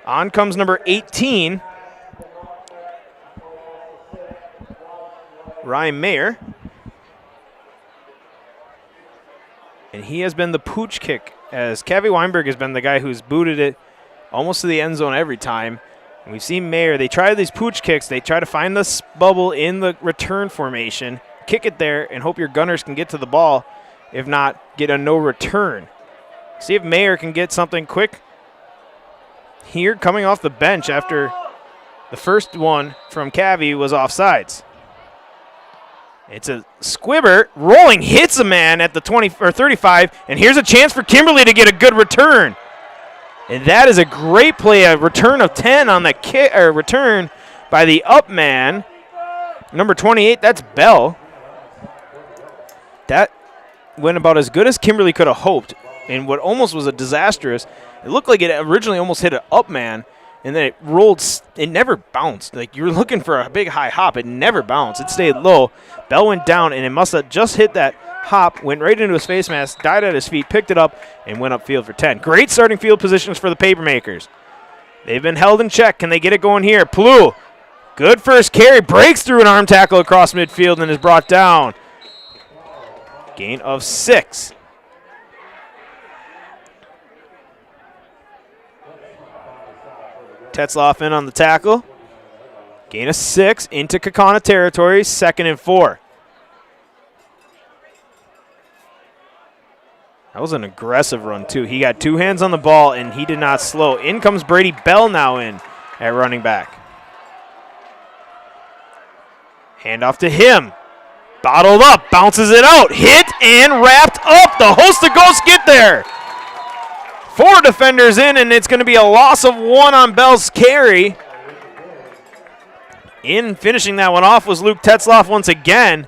On comes number 18. Ryan Mayer. And he has been the pooch kick, as Cavi Weinberg has been the guy who's booted it almost to the end zone every time. And we've seen Mayer. They try these pooch kicks. They try to find the bubble in the return formation, kick it there, and hope your gunners can get to the ball. If not, get a no return. See if Mayer can get something quick here coming off the bench after the first one from Cavi was offsides. It's a squibber, rolling, hits a man at the 20 or 35, and here's a chance for Kimberly to get a good return. And that is a great play, a return of 10 on the kick, or return by the up man. Number 28, that's Bell. That went about as good as Kimberly could have hoped, and what almost was a disastrous. It looked like it originally almost hit an up man, and then it rolled. It never bounced. Like, you were looking for a big high hop. It never bounced. It stayed low. Bell went down, and it must have just hit that hop, went right into his face mask, died at his feet, picked it up, and went upfield for 10. Great starting field positions for the Papermakers. They've been held in check. Can they get it going here? Plu, good first carry, breaks through an arm tackle across midfield and is brought down. Gain of 6. Tetzloff in on the tackle. Gain of 6 into Kaukauna territory, 2nd and 4. That was an aggressive run, too. He got 2 hands on the ball, and he did not slow. In comes Brady Bell now in at running back. Handoff to him. Bottled up, bounces it out. Hit and wrapped up. The host of ghosts get there. 4 defenders in, and it's going to be a loss of 1 on Bell's carry. In finishing that one off was Luke Tetzloff once again.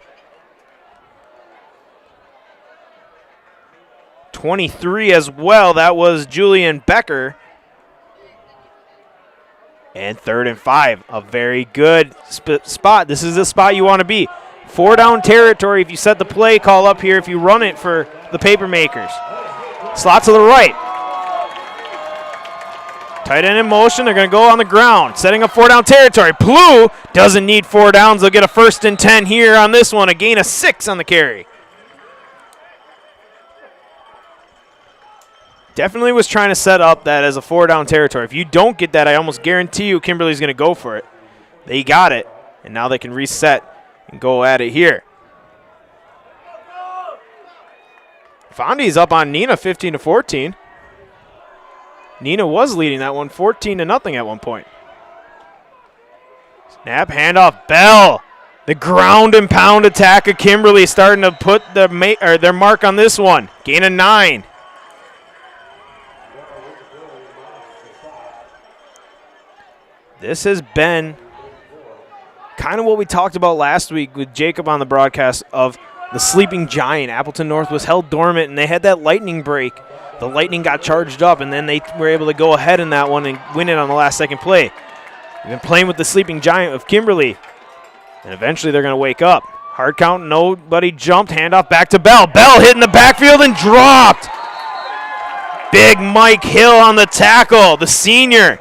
23 as well. That was Julian Becker. And 3rd and 5. A very good spot. This is the spot you want to be. 4 down territory if you set the play call up here, if you run it for the Papermakers. Slot to the right. Tight end in motion. They're going to go on the ground, setting up 4 down territory. Plu doesn't need 4 downs. They'll get a 1st and 10 here on this one. A gain of 6 on the carry. Definitely was trying to set up that as a 4 down territory. If you don't get that, I almost guarantee you Kimberly's going to go for it. They got it, and now they can reset and go at it here. Fondy's up on Nina, 15-14. Nina was leading that one 14-0 at one point. Snap, handoff, Bell. The ground and pound attack of Kimberly starting to put their mark on this one. Gain of 9. This has been kind of what we talked about last week with Jacob on the broadcast of the sleeping giant. Appleton North was held dormant, and they had that lightning break. The Lightning got charged up, and then they were able to go ahead in that one and win it on the last second play. They've been playing with the sleeping giant of Kimberly, and eventually they're going to wake up. Hard count, nobody jumped. Handoff back to Bell. Bell hit in the backfield and dropped. Big Mike Hill on the tackle, the senior.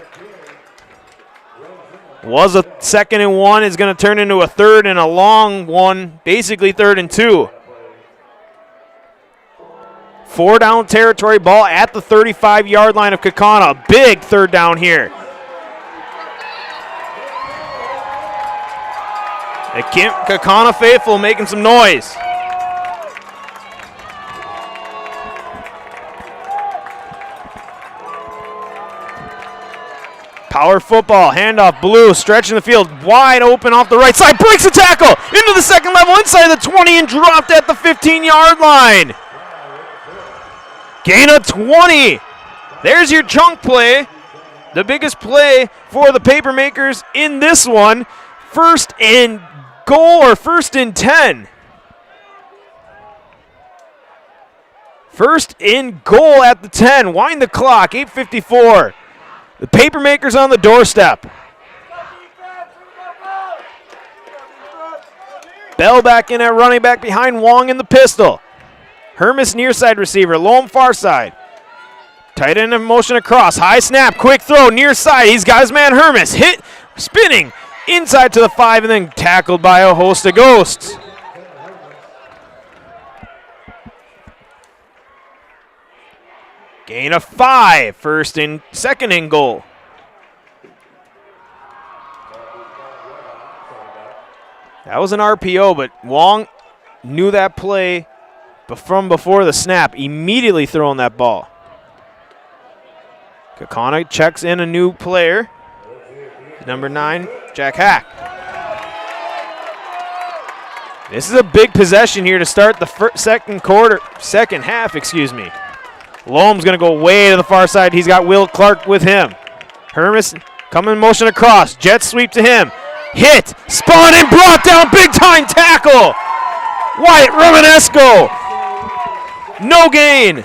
Was a 2nd and 1. It's going to turn into a 3rd and a long one, basically 3rd and 2. 4-down territory, ball at the 35-yard line of Kaukauna. Big 3rd down here. The Kaukauna faithful making some noise. Power football, handoff, Blue, stretching the field, wide open off the right side, breaks the tackle, into the second level, inside the 20, and dropped at the 15-yard line. Gain of 20. There's your chunk play. The biggest play for the Papermakers in this one. 1st and goal or 1st and 10. 1st and goal at the 10. Wind the clock, 8:54. The Papermakers on the doorstep. Bell back in at running back behind Wong in the pistol. Hermes near side receiver, Loam far side. Tight end in motion across, high snap, quick throw, near side. He's got his man Hermes, hit, spinning, inside to the 5, and then tackled by a host of ghosts. Gain of 5, 1st and 2nd and goal. That was an RPO, but Wong knew that play from before the snap, immediately throwing that ball. Kaukauna checks in a new player, number 9, Jack Hack. This is a big possession here to start the second half. Loam's going to go way to the far side. He's got Will Clark with him. Hermes coming in motion across. Jet sweep to him. Hit, spun, and brought down. Big time tackle. Wyatt Romanesco. No gain.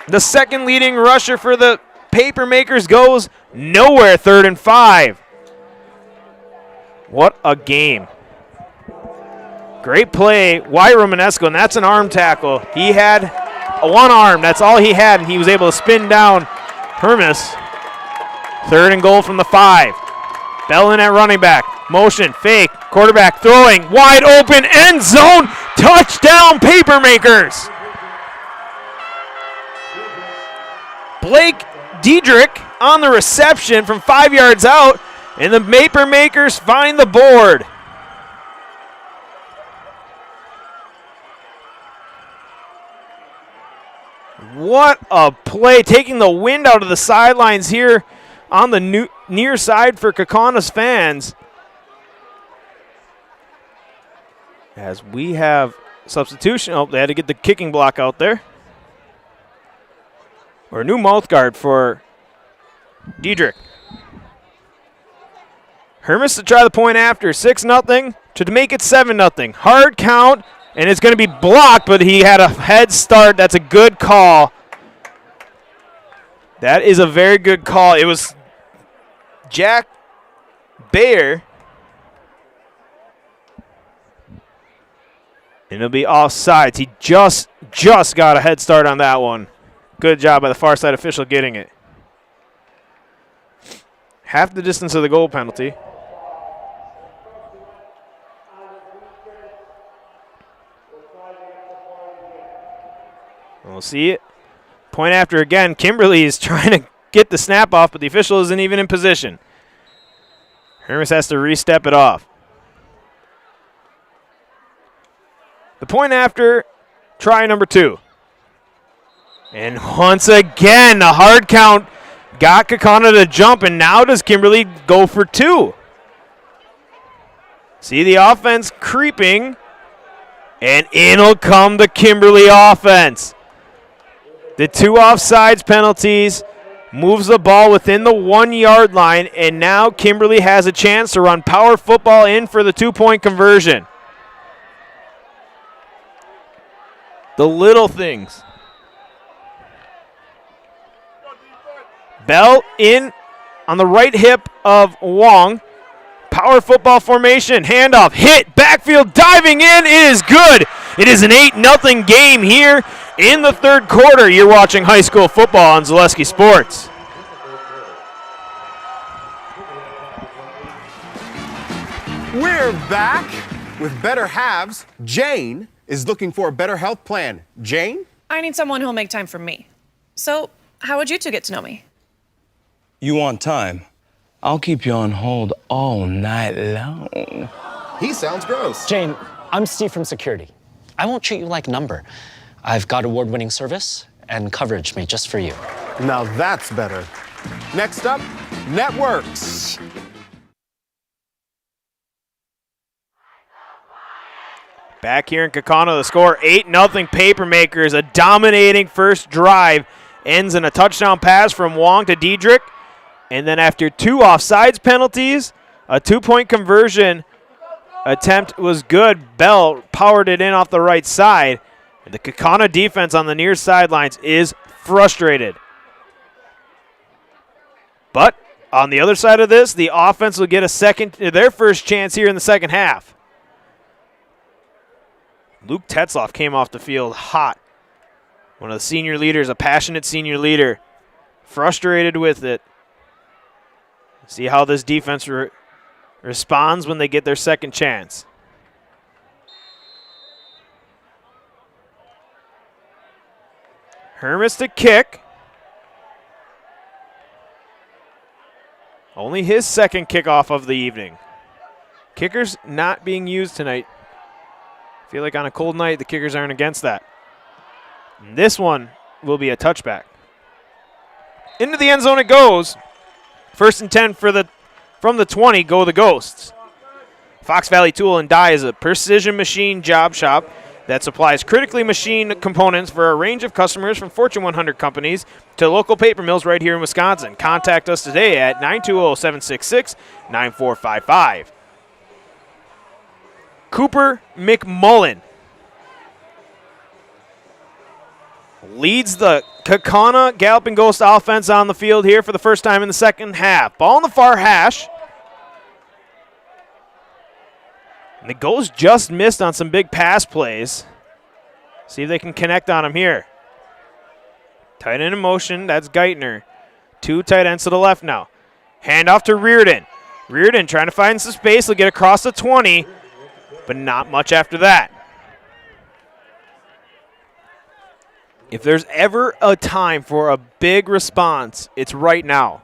The second leading rusher for the Papermakers goes nowhere. 3rd and 5. What a game. Great play, Wyatt Romanesco, and that's an arm tackle. He had one arm, that's all he had, and he was able to spin down Hermes. 3rd and goal from the 5. Bell in at running back. Motion, fake, quarterback throwing, wide open, end zone, touchdown Papermakers. Blake Diedrich on the reception from 5 yards out, and the Papermakers find the board. What a play, taking the wind out of the sidelines here on the near side for Kaukauna's fans. As we have substitution. Oh, they had to get the kicking block out there. Or a new mouth guard for Diedrich. Hermes to try the point after. 6-0 to make it 7-0. Hard count, and it's going to be blocked, but he had a head start. That's a good call. That is a very good call. It was Jack Bayer. And it'll be offsides. He just got a head start on that one. Good job by the far side official getting it. Half the distance of the goal penalty. We'll see it. Point after again. Kimberly is trying to get the snap off, but the official isn't even in position. Hermes has to re-step it off. The point after, try number 2. And once again, the hard count got Kaukauna to jump, and now does Kimberly go for 2? See the offense creeping, and in'll come the Kimberly offense. The 2 offsides penalties moves the ball within the 1-yard line, and now Kimberly has a chance to run power football in for the 2-point conversion. The little things. Bell in on the right hip of Wong. Power football formation, handoff, hit, backfield, diving in, it is good. It is an 8-0 game here in the 3rd quarter. You're watching high school football on Zaleski Sports. We're back with Better Halves. Jane is looking for a better health plan. Jane? I need someone who'll make time for me. So, how would you two get to know me? You want time? I'll keep you on hold all night long. He sounds gross. Jane, I'm Steve from security. I won't treat you like a number. I've got award-winning service and coverage made just for you. Now that's better. Next up, networks. Back here in Kaukauna, the score 8-0 Papermakers. A dominating first drive ends in a touchdown pass from Wong to Diedrich. And then after 2 offsides penalties, a 2-point conversion attempt was good. Bell powered it in off the right side. And the Kaukauna defense on the near sidelines is frustrated. But on the other side of this, the offense will get their first chance here in the second half. Luke Tetzloff came off the field hot. One of the senior leaders, a passionate senior leader, frustrated with it. See how this defense responds when they get their second chance. Hermes to kick. Only his second kickoff of the evening. Kickers not being used tonight. I feel like on a cold night, the kickers aren't against that. And this one will be a touchback. Into the end zone it goes. 1st and 10 from the 20, go the Ghosts. Fox Valley Tool and Die is a precision machine job shop that supplies critically machined components for a range of customers from Fortune 100 companies to local paper mills right here in Wisconsin. Contact us today at 920-766-9455. Cooper McMullen leads the Kaukauna Galloping Ghost offense on the field here for the first time in the second half. Ball in the far hash. And the Ghosts just missed on some big pass plays. See if they can connect on him here. Tight end in motion, that's Geithner. 2 tight ends to the left now. Handoff to Reardon. Reardon trying to find some space, he'll get across the 20, but not much after that. If there's ever a time for a big response, it's right now.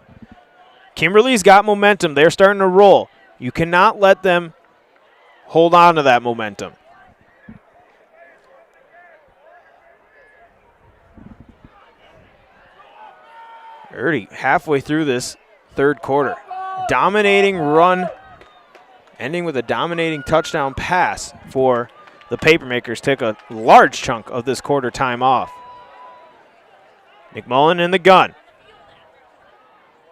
Kimberly's got momentum. They're starting to roll. You cannot let them hold on to that momentum. Already halfway through this 3rd quarter. Dominating run, ending with a dominating touchdown pass for the Papermakers. Take a large chunk of this quarter time off. McMullen in the gun.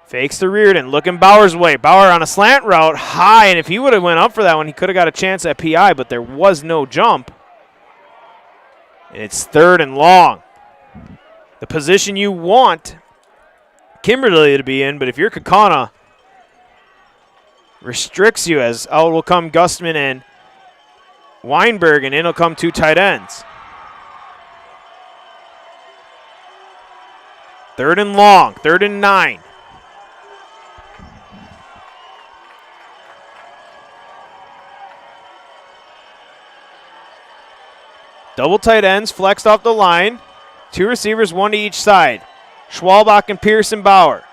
Fakes to Reardon, looking Bauer's way. Bauer on a slant route, high, and if he would have went up for that one, he could have got a chance at PI, but there was no jump. And it's 3rd and long. The position you want Kimberly to be in, but if you're Kaukauna, restricts you as out will come Gustman and Weinberg, and in will come 2 tight ends. 3rd and long, 3rd and 9. Double tight ends flexed off the line. 2 receivers, 1 to each side. Schwalbach and Pearson Bauer.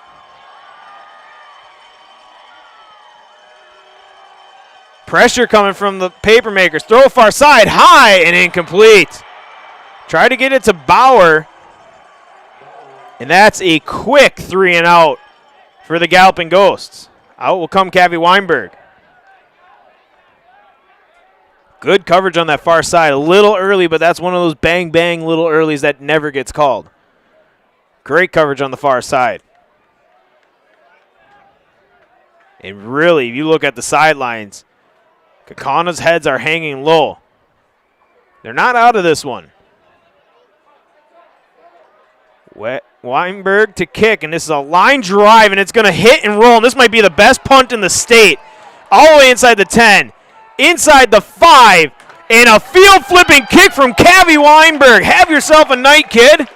Pressure coming from the Papermakers. Throw far side, high and incomplete. Try to get it to Bauer. And that's a quick 3 and out for the Galloping Ghosts. Out will come Cavi Weinberg. Good coverage on that far side. A little early, but that's one of those bang-bang little earlies that never gets called. Great coverage on the far side. And really, if you look at the sidelines, Kaukana's heads are hanging low. They're not out of this one. Weinberg to kick, and this is a line drive, and it's going to hit and roll. And this might be the best punt in the state. All the way inside the 10, inside the 5, and a field-flipping kick from Cavi Weinberg. Have yourself a night, kid.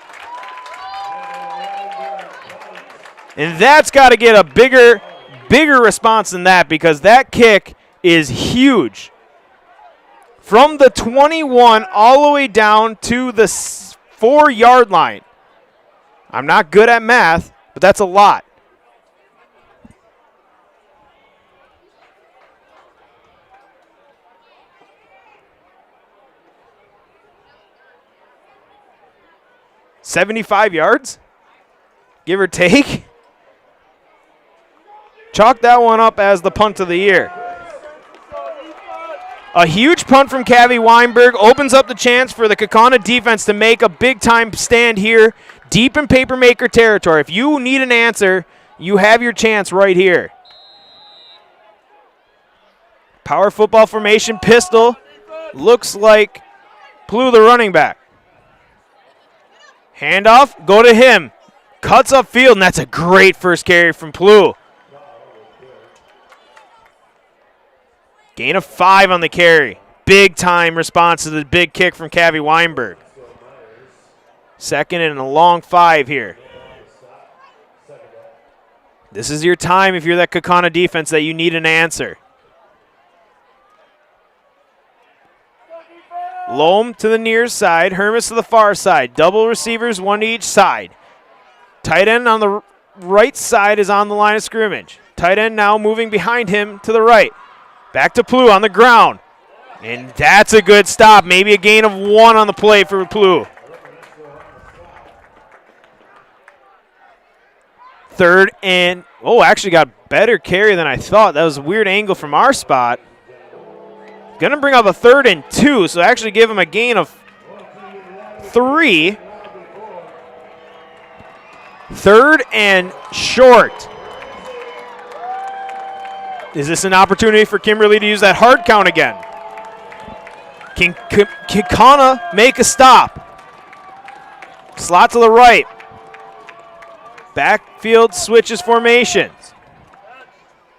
And that's got to get a bigger response than that, because that kick is huge. From the 21 all the way down to the 4-yard line. I'm not good at math, but that's a lot. $75 yards, give or take. Chalk that one up as the punt of the year. A huge punt from Cavi Weinberg opens up the chance for the Kaukauna defense to make a big-time stand here deep in Papermaker territory. If you need an answer, you have your chance right here. Power football formation, pistol. Looks like Plu, the running back. Handoff, go to him. Cuts upfield, and that's a great first carry from Plu. Gain of 5 on the carry. Big time response to the big kick from Cavi Weinberg. Second and a long 5 here. This is your time if you're that Kaukauna defense that you need an answer. Loam to the near side, Hermes to the far side. Double receivers, one to each side. Tight end on the right side is on the line of scrimmage. Tight end now moving behind him to the right. Back to Plu on the ground. And that's a good stop. Maybe a gain of 1 on the play for Plu. Third and, actually got better carry than I thought. That was a weird angle from our spot. Going to bring up a 3rd and 2, so actually give him a gain of 3. 3rd and short. Is this an opportunity for Kimberly to use that hard count again? Can Kaukauna make a stop? Slot to the right. Backfield switches formations.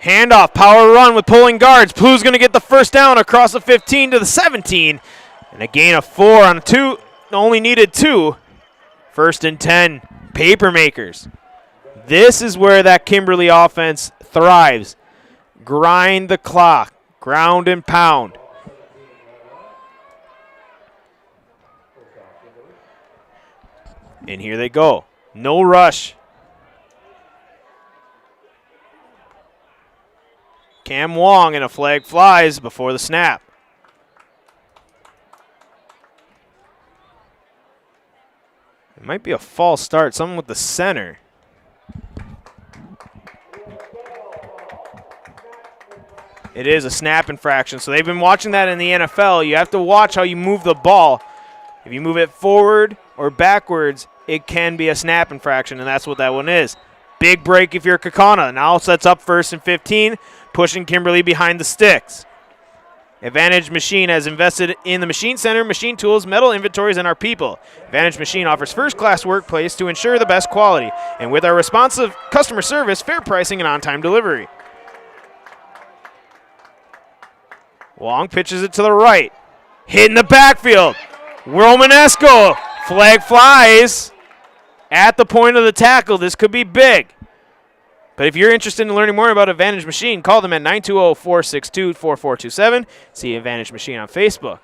Handoff, power run with pulling guards. Plu's going to get the first down across the 15 to the 17. And a gain of 4 on 2. Only needed 2. 1st and 10. Papermakers. This is where that Kimberly offense thrives. Grind the clock. Ground and pound. And here they go. No rush. Cam Wong, and a flag flies before the snap. It might be a false start. Something with the center. It is a snap infraction. So they've been watching that in the NFL. You have to watch how you move the ball. If you move it forward or backwards, it can be a snap infraction, and that's what that one is. Big break if you're Kaukauna. Now sets up 1st and 15, pushing Kimberly behind the sticks. Advantage Machine has invested in the Machine Center, machine tools, metal inventories, and our people. Advantage Machine offers first-class workplace to ensure the best quality. And with our responsive customer service, fair pricing, and on-time delivery. Wong pitches it to the right. Hit in the backfield. Romanesco. Flag flies at the point of the tackle. This could be big. But if you're interested in learning more about Advantage Machine, call them at 920-462-4427. See Advantage Machine on Facebook.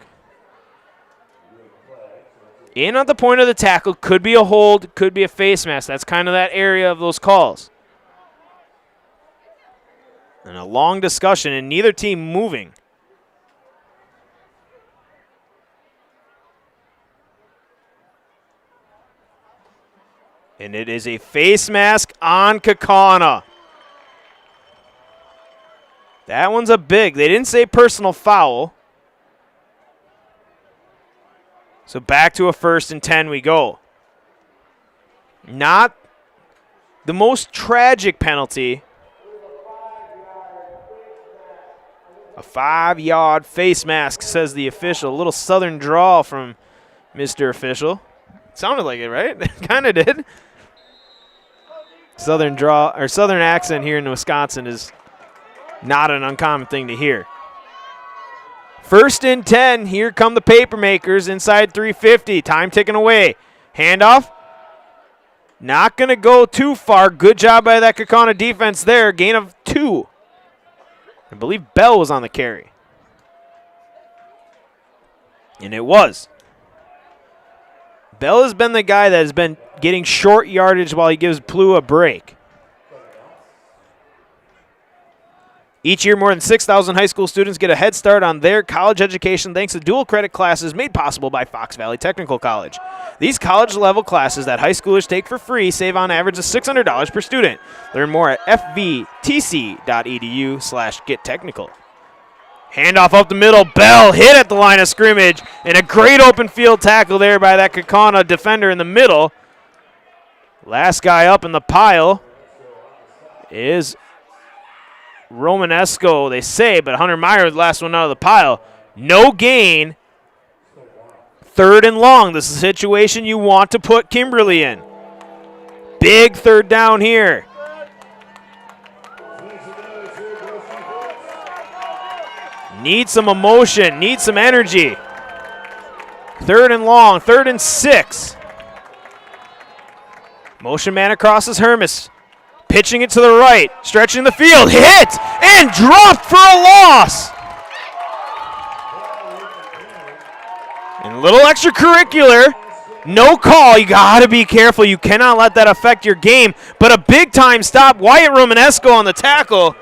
In at the point of the tackle, could be a hold, could be a face mask. That's kind of that area of those calls. And a long discussion, and neither team moving. And it is a face mask on Kaukauna. That one's a big. They didn't say personal foul. So back to a 1st and 10 we go. Not the most tragic penalty. A 5-yard face mask, says the official. A little southern drawl from Mr. Official. Sounded like it, right? Kind of did. Southern draw or southern accent here in Wisconsin is not an uncommon thing to hear. 1st and 10. Here come the Papermakers inside 350. Time ticking away. Handoff. Not going to go too far. Good job by that Kaukauna defense there. Gain of 2. I believe Bell was on the carry. And it was. Bell has been the guy that has been getting short yardage while he gives Plu a break. Each year, more than 6,000 high school students get a head start on their college education thanks to dual credit classes made possible by Fox Valley Technical College. These college-level classes that high schoolers take for free save on average of $600 per student. Learn more at fvtc.edu/gettechnical. Handoff up the middle. Bell hit at the line of scrimmage. And a great open field tackle there by that Kaukauna defender in the middle. Last guy up in the pile is Romanesco, they say, but Hunter Meyer was the last one out of the pile. No gain. 3rd and long. This is a situation you want to put Kimberly in. Big 3rd down here. Need some emotion, need some energy. 3rd and long, 3rd and 6. Motion man across is Hermes. Pitching it to the right, stretching the field, hit, and dropped for a loss. And a little extracurricular, no call. You got to be careful. You cannot let that affect your game. But a big-time stop, Wyatt Romanesco on the tackle.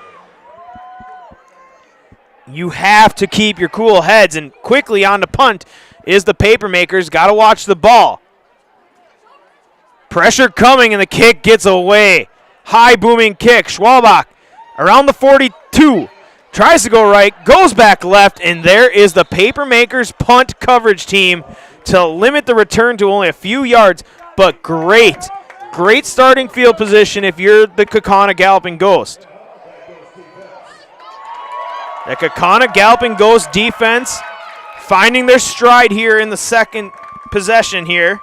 You have to keep your cool heads, and quickly on the punt is the Papermakers. Got to watch the ball. Pressure coming, and the kick gets away. High booming kick. Schwalbach around the 42. Tries to go right, goes back left, and there is the Papermakers punt coverage team to limit the return to only a few yards. But great starting field position if you're the Kaukauna Galloping Ghost. The Kaukauna Galloping Ghost defense finding their stride here in the second possession here.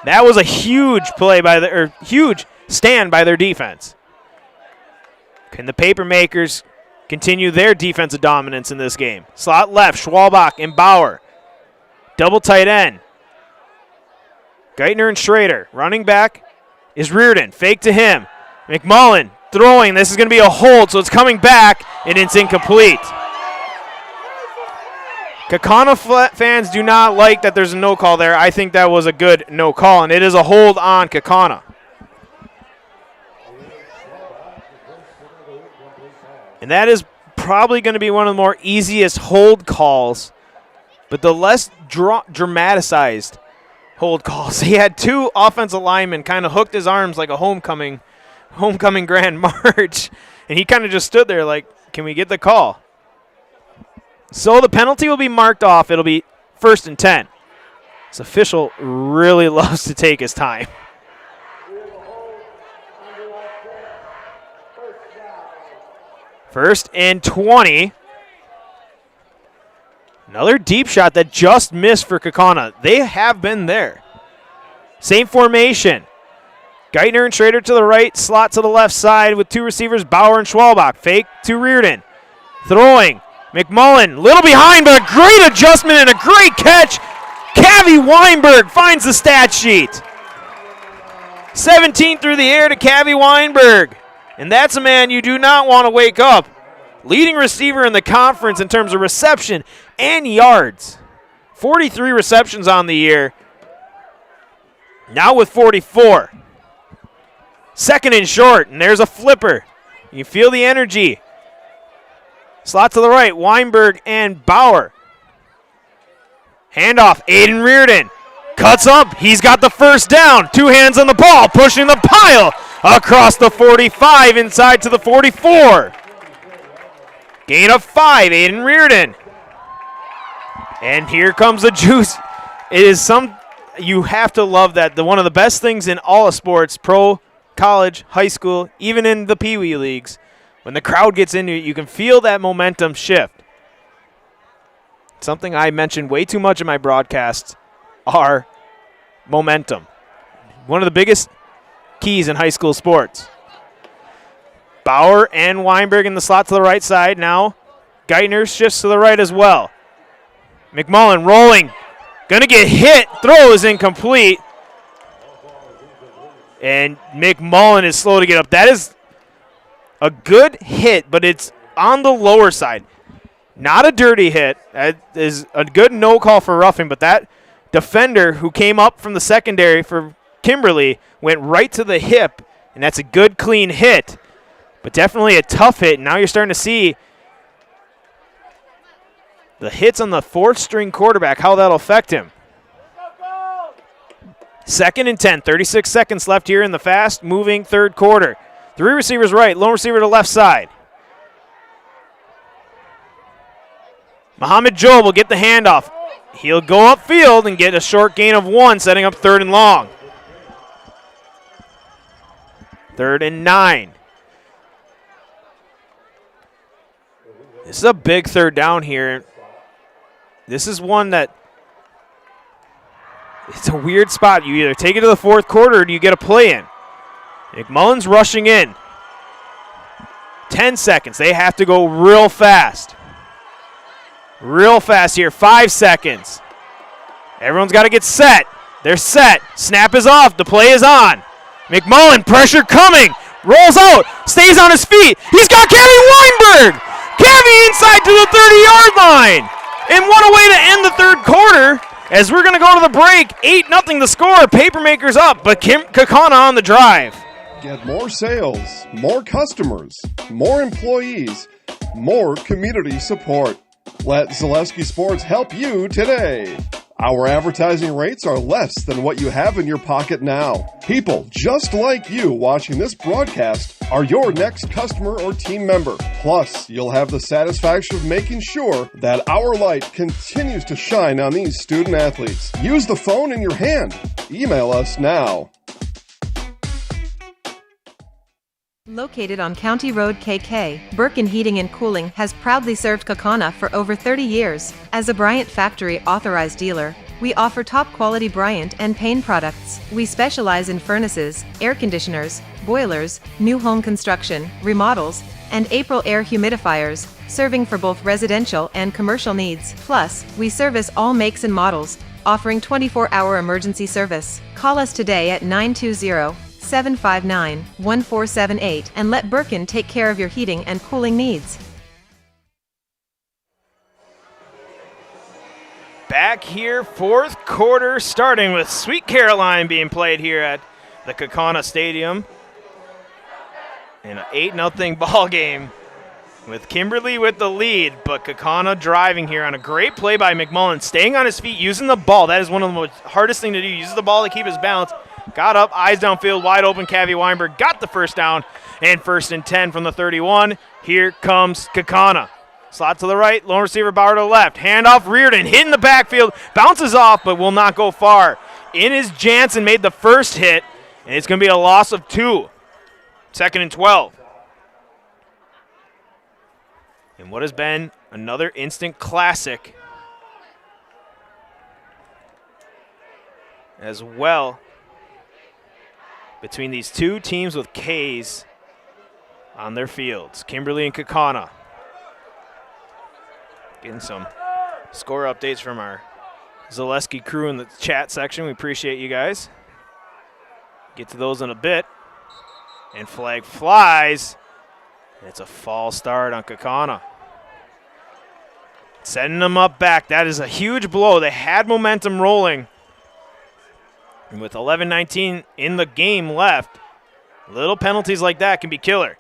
That was a huge play huge stand by their defense. Can the Papermakers continue their defensive dominance in this game? Slot left, Schwalbach and Bauer. Double tight end. Geithner and Schrader. Running back is Reardon. Fake to him. McMullen throwing. This is going to be a hold, so it's coming back, and it's incomplete. Kaukauna fans do not like that there's a no call there. I think that was a good no call, and it is a hold on Kaukauna. And that is probably going to be one of the more easiest hold calls, but the less dramatized hold calls. He had 2 offensive linemen kind of hooked his arms like a homecoming grand march, and he kind of just stood there like, can we get the call? So the penalty will be marked off. It'll be 1st and 10. This official really loves to take his time. First and 20. Another deep shot that just missed for Kaukauna. They have been there. Same formation. Geithner and Schrader to the right, slot to the left side with 2 receivers, Bauer and Schwalbach. Fake to Reardon. Throwing. McMullen, little behind, but a great adjustment and a great catch. Cavi Weinberg finds the stat sheet. 17 through the air to Cavi Weinberg. And that's a man you do not want to wake up. Leading receiver in the conference in terms of reception and yards. 43 receptions on the year. Now with 44. 2nd and short, and there's a flipper. You feel the energy. Slot to the right, Weinberg and Bauer. Handoff, Aiden Reardon. cuts up. He's got the first down. 2 hands on the ball, pushing the pile across the 45 inside to the 44. Gain of 5, Aiden Reardon. And here comes the juice. It is you have to love that. One of the best things in all of sports, pro, college, high school, even in the Pee Wee leagues, when the crowd gets into it, you can feel that momentum shift. Something I mentioned way too much in my broadcasts are momentum. One of the biggest keys in high school sports. Bauer and Weinberg in the slot to the right side now. Geithner shifts to the right as well. McMullen rolling. Going to get hit. Throw is incomplete. And McMullen is slow to get up. That is a good hit, but it's on the lower side. Not a dirty hit. That is a good no call for roughing, but that defender who came up from the secondary for Kimberly went right to the hip, and that's a good, clean hit, but definitely a tough hit. Now you're starting to see the hits on the fourth-string quarterback, how that'll affect him. 2nd and 10, 36 seconds left here in the fast-moving third quarter. 3 receivers right, lone receiver to left side. Muhammad Joe will get the handoff. He'll go upfield and get a short gain of 1, setting up 3rd and long. 3rd and 9. This is a big 3rd down here. This is one that it's a weird spot. You either take it to the 4th quarter or do you get a play in. McMullen's rushing in. 10 seconds. They have to go real fast. Real fast here. 5 seconds. Everyone's got to get set. They're set. Snap is off. The play is on. McMullen, pressure coming. Rolls out. Stays on his feet. He's got Cavi Weinberg. Cavi inside to the 30-yard line. And what a way to end the 3rd quarter as we're going to go to the break. 8-0 the score. Papermakers up, but Kaukauna on the drive. Get more sales, more customers, more employees, more community support. Let Zaleski Sports help you today. Our advertising rates are less than what you have in your pocket now. People just like you watching this broadcast are your next customer or team member. Plus, you'll have the satisfaction of making sure that our light continues to shine on these student athletes. Use the phone in your hand. Email us now. Located on County Road KK, Birkin Heating and Cooling has proudly served Kaukauna for over 30 years. As a Bryant Factory authorized dealer, we offer top-quality Bryant and Payne products. We specialize in furnaces, air conditioners, boilers, new home construction, remodels, and April air humidifiers, serving for both residential and commercial needs. Plus, we service all makes and models, offering 24-hour emergency service. Call us today at 920-759-1478 and let Birkin take care of your heating and cooling needs. Back here, 4th quarter, starting with Sweet Caroline being played here at the Kaukauna Stadium. In an 8-0 ball game with Kimberly with the lead, but Kaukauna driving here on a great play by McMullen, staying on his feet, using the ball. That is one of the most hardest thing to do. Uses the ball to keep his balance. Got up, eyes downfield, wide open. Cavi Weinberg got the first down, and 1st and 10 from the 31. Here comes Kaukauna. Slot to the right, lone receiver Bauer to the left. Handoff, Reardon, hit in the backfield, bounces off, but will not go far. In is Jansen, made the first hit, and it's going to be a loss of 2. 2nd and 12. And what has been another instant classic as well between these two teams with K's on their fields. Kimberly and Kaukauna. Getting some score updates from our Zaleski crew in the chat section. We appreciate you guys. Get to those in a bit. And flag flies. And it's a false start on Kaukauna. Setting them up back. That is a huge blow. They had momentum rolling. And with 11:19 in the game left, little penalties like that can be killer.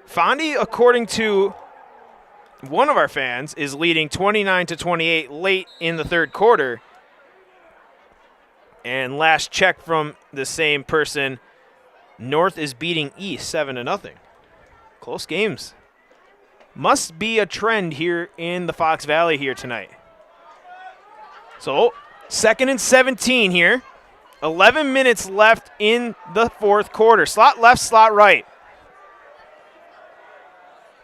Fondy, according to one of our fans, is leading 29-28 late in the 3rd quarter. And last check from the same person, North is beating East 7-0. Close games. Must be a trend here in the Fox Valley here tonight. So, 2nd and 17 here. 11 minutes left in the fourth quarter. Slot left, slot right.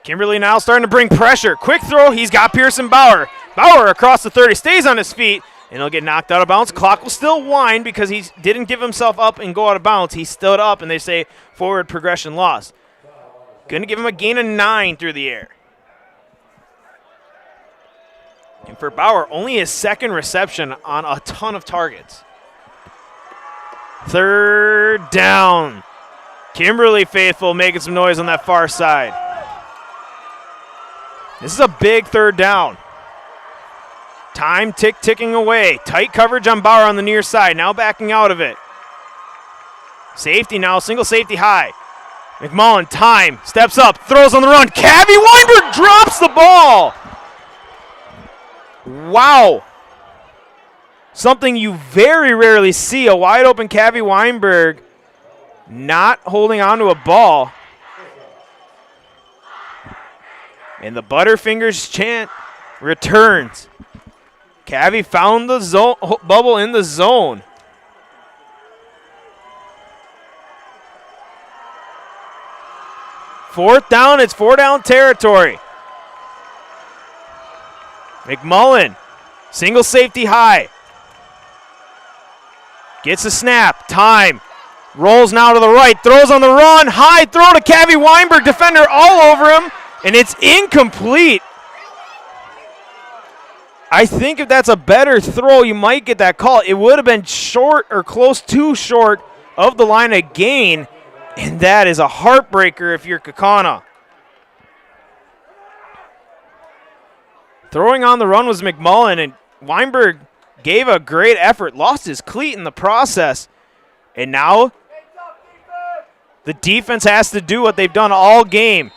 Kimberly now starting to bring pressure. Quick throw, he's got Pearson Bauer. Bauer across the 30, stays on his feet, and he'll get knocked out of bounds. Clock will still wind because he didn't give himself up and go out of bounds. He stood up, and they say forward progression loss. Going to give him a gain of 9 through the air. And for Bauer, only his second reception on a ton of targets. 3rd down. Kimberly faithful making some noise on that far side. This is a big 3rd down. Time ticking away. Tight coverage on Bauer on the near side. Now backing out of it. Safety now, single safety high. McMullen, time, steps up, throws on the run. Cavi Weinberg drops the ball. Wow. Something you very rarely see, a wide open Cavi Weinberg not holding on to a ball. And the Butterfingers chant returns. Cavi found the zone, bubble in the zone. Fourth down, it's 4-down territory. McMullen, single safety high. Gets a snap, time. Rolls now to the right, throws on the run. High throw to Cavi Weinberg, defender all over him, and it's incomplete. I think if that's a better throw, you might get that call. It would have been short or close to short of the line of gain, and that is a heartbreaker if you're Kaukauna. Throwing on the run was McMullen, and Weinberg gave a great effort, lost his cleat in the process, and now the defense has to do what they've done all game.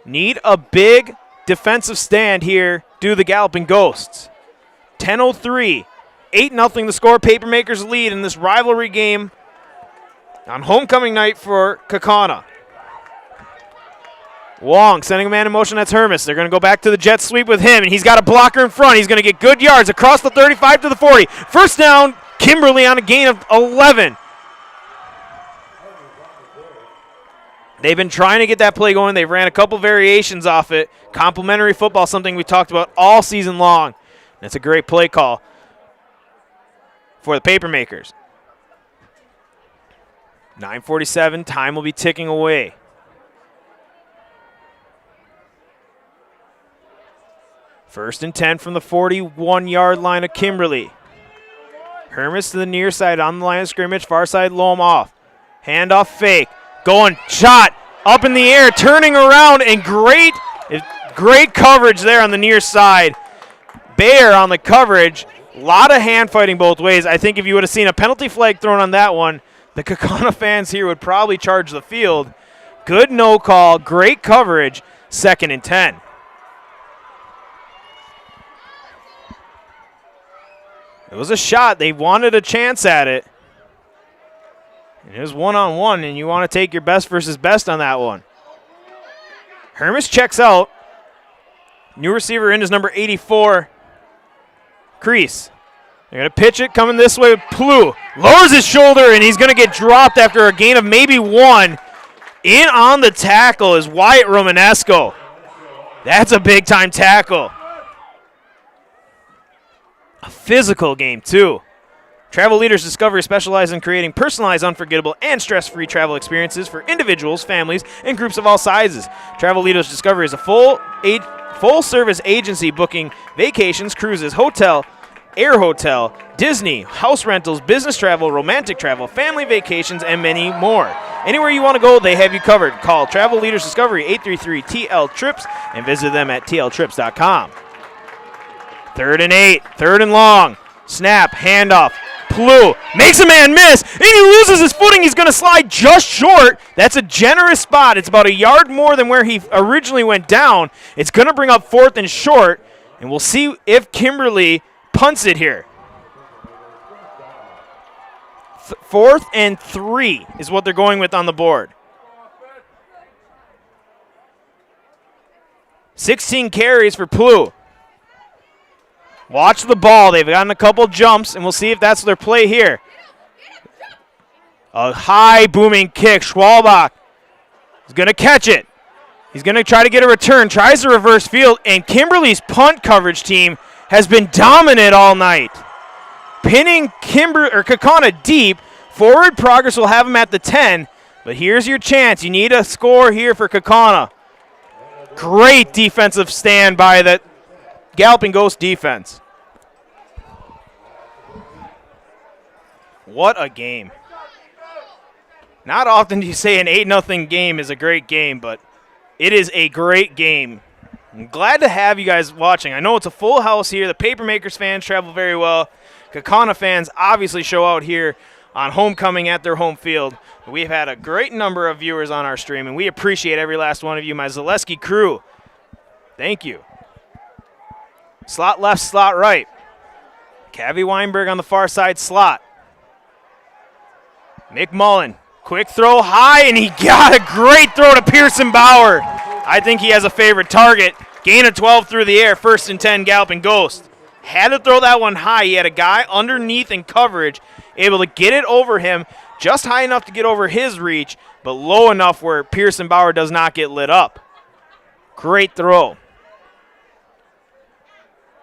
Need a big defensive stand here due to the Galloping Ghosts. 10:03, 8-0 the score. Papermakers lead in this rivalry game on homecoming night for Kaukauna. Wong sending a man in motion, that's Hermes. They're going to go back to the jet sweep with him, and he's got a blocker in front. He's going to get good yards across the 35 to the 40. First down, Kimberly on a gain of 11. They've been trying to get that play going. They've ran a couple variations off it. Complementary football, something we talked about all season long. That's a great play call for the Papermakers. 9:47, time will be ticking away. First and 10 from the 41-yard line of Kimberly. Hermes to the near side on the line of scrimmage, far side Loam off. Handoff fake, going, shot, up in the air, turning around, and great coverage there on the near side. Bayer on the coverage, a lot of hand fighting both ways. I think if you would have seen a penalty flag thrown on that one, the Kaukauna fans here would probably charge the field. Good no call, great coverage, 2nd and 10. It was a shot. They wanted a chance at it. And it was one-on-one, and you want to take your best versus best on that one. Hermes checks out. New receiver in is number 84, Crease. They're going to pitch it, coming this way with Plu. Lowers his shoulder, and he's going to get dropped after a gain of maybe 1. In on the tackle is Wyatt Romanesco. That's a big-time tackle. A physical game, too. Travel Leaders Discovery specializes in creating personalized, unforgettable, and stress-free travel experiences for individuals, families, and groups of all sizes. Travel Leaders Discovery is a full-service agency booking vacations, cruises, hotel, air hotel, Disney, house rentals, business travel, romantic travel, family vacations, and many more. Anywhere you want to go, they have you covered. Call Travel Leaders Discovery 833-TL-TRIPS and visit them at tltrips.com. 3rd and 8, 3rd and long. Snap, handoff. Plu makes a man miss, and he loses his footing. He's going to slide just short. That's a generous spot. It's about a yard more than where he originally went down. It's going to bring up 4th and short, and we'll see if Kimberly punts it here. 4th and 3 is what they're going with on the board. 16 carries for Plu. Watch the ball. They've gotten a couple jumps, and we'll see if that's their play here. A high booming kick. Schwalbach is going to catch it. He's going to try to get a return. Tries to reverse field, and Kimberly's punt coverage team has been dominant all night. Pinning Kaukauna deep. Forward progress will have him at the 10, but here's your chance. You need a score here for Kaukauna. Great defensive stand by the Galloping Ghost defense. What a game. Not often do you say an 8-0 game is a great game, but it is a great game. I'm glad to have you guys watching. I know it's a full house here. The Papermakers fans travel very well. Kaukauna fans obviously show out here on homecoming at their home field. We've had a great number of viewers on our stream, and we appreciate every last one of you, my Zaleski crew. Thank you. Slot left, slot right. Cavi Weinberg on the far side slot. McMullen, quick throw high, and he got a great throw to Pearson Bauer. I think he has a favorite target. Gain of 12 through the air, 1st and 10, Galloping Ghost. Had to throw that one high. He had a guy underneath in coverage, able to get it over him, just high enough to get over his reach, but low enough where Pearson Bauer does not get lit up. Great throw.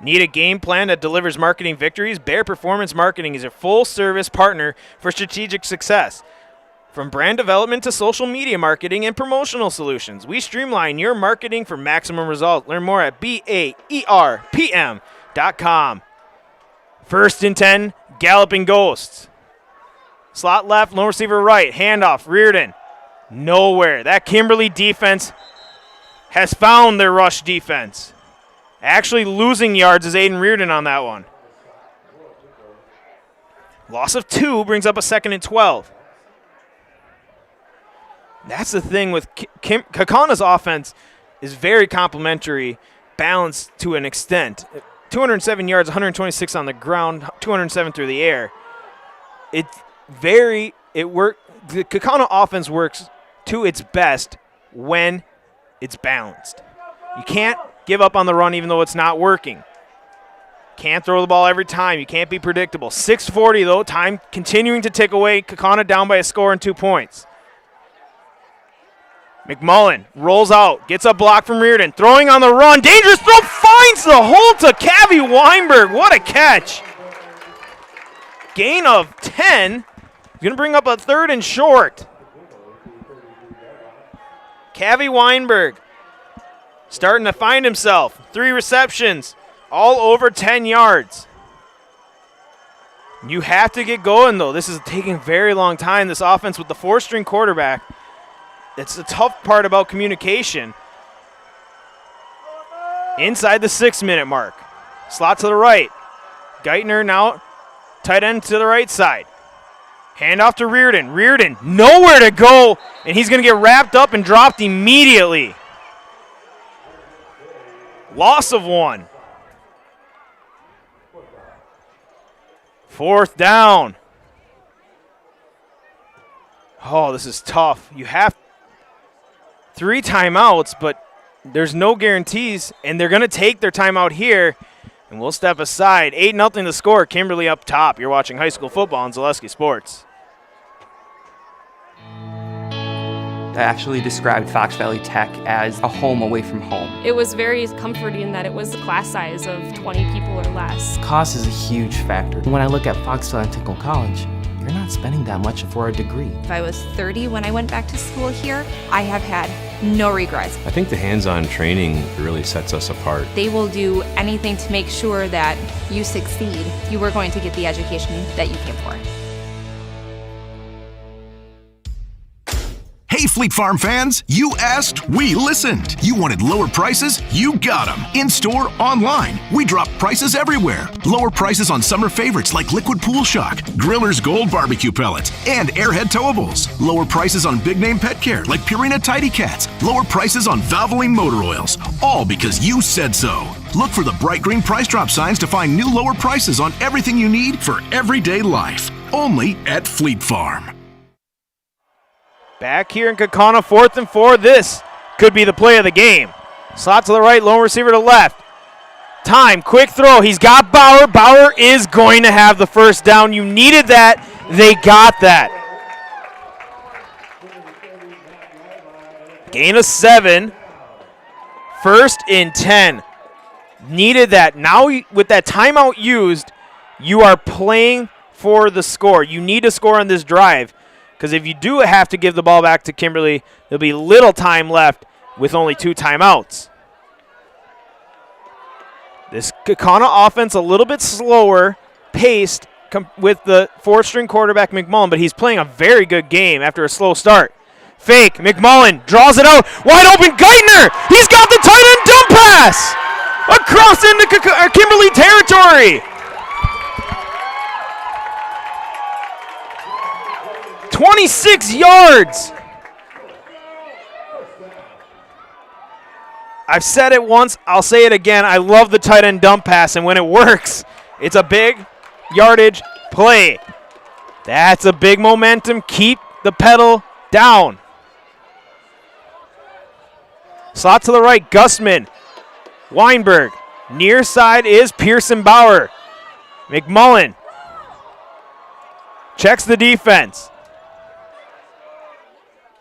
Need a game plan that delivers marketing victories? Bear Performance Marketing is a full-service partner for strategic success. From brand development to social media marketing and promotional solutions, we streamline your marketing for maximum results. Learn more at BAERPM.com. 1st and 10, Galloping Ghosts. Slot left, lone receiver right, handoff, Reardon. Nowhere. That Kimberly defense has found their rush defense. Actually losing yards is Aiden Reardon on that one. Loss of 2 brings up a 2nd and 12. That's the thing with Kaukauna's offense is very complementary, balanced to an extent. 207 yards, 126 on the ground, 207 through the air. The Kaukauna offense works to its best when it's balanced. You can't give up on the run even though it's not working. Can't throw the ball every time. You can't be predictable. 6:40 though, time continuing to tick away. Kaukauna down by a score and 2 points. McMullen rolls out, gets a block from Reardon, throwing on the run. Dangerous throw, finds the hole to Cavi Weinberg. What a catch. Gain of 10. He's going to bring up a 3rd and short. Cavi Weinberg starting to find himself. 3 receptions, all over 10 yards. You have to get going, though. This is taking a very long time. This offense with the 4-string quarterback. It's the tough part about communication. Inside the 6-minute mark. Slot to the right. Geithner now tight end to the right side. Hand off to Reardon. Reardon nowhere to go, and he's going to get wrapped up and dropped immediately. Loss of 1. 4th down. Oh, this is tough. You have 3 timeouts, but there's no guarantees, and they're going to take their timeout here, and we'll step aside. 8-0 the score. Kimberly up top. You're watching high school football on Zaleski Sports. I actually described Fox Valley Tech as a home away from home. It was very comforting that it was a class size of 20 people or less. Cost is a huge factor. When I look at Fox Valley Technical College, you're not spending that much for a degree. If I was 30 when I went back to school here, I have had no regrets. I think the hands-on training really sets us apart. They will do anything to make sure that you succeed. You are going to get the education that you came for. Hey, Fleet Farm fans, you asked, we listened. You wanted lower prices? You got them. In-store, online. We drop prices everywhere. Lower prices on summer favorites like Liquid Pool Shock, Griller's Gold Barbecue Pellets, and Airhead Towables. Lower prices on big-name pet care like Purina Tidy Cats. Lower prices on Valvoline motor oils. All because you said so. Look for the bright green price drop signs to find new lower prices on everything you need for everyday life. only at Fleet Farm. Back here in Kaukauna, 4th and 4. This could be the play of the game. Slot to the right, lone receiver to left. Time, quick throw. He's got Bauer. Bauer is going to have the first down. You needed that. They got that. Gain of 7. 1st and 10. Needed that. Now with that timeout used, you are playing for the score. You need to score on this drive, because if you do have to give the ball back to Kimberly, there'll be little time left with only 2 timeouts. This Kaukauna offense a little bit slower paced with the 4th-string quarterback McMullen, but he's playing a very good game after a slow start. Fake, McMullen draws it out, wide open, Geithner! He's got the tight end dump pass! Across into Kimberly territory! 26 yards! I've said it once, I'll say it again. I love the tight end dump pass, and when it works, it's a big yardage play. That's a big momentum. Keep the pedal down. Slot to the right, Gustman. Weinberg. Near side is Pearson Bauer. McMullen checks the defense.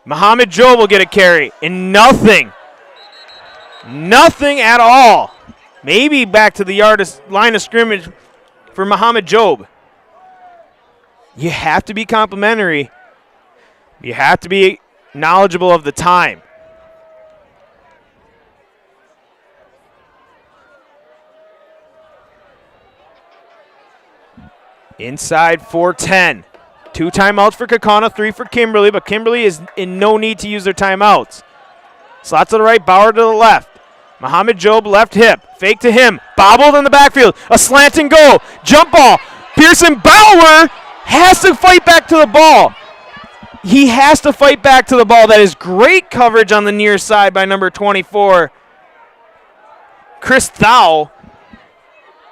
Muhammad Job will get a carry, and nothing at all. Maybe back to the line of scrimmage for Muhammad Job. You have to be complimentary. You have to be knowledgeable of the time. Inside 4:10. 2 timeouts for Kaukauna, 3 for Kimberly, but Kimberly is in no need to use their timeouts. Slot to the right, Bauer to the left. Muhammad Job left hip, fake to him, bobbled in the backfield, a slant and go, jump ball. Pearson Bauer has to fight back to the ball. He has to fight back to the ball. That is great coverage on the near side by number 24, Chris Thau.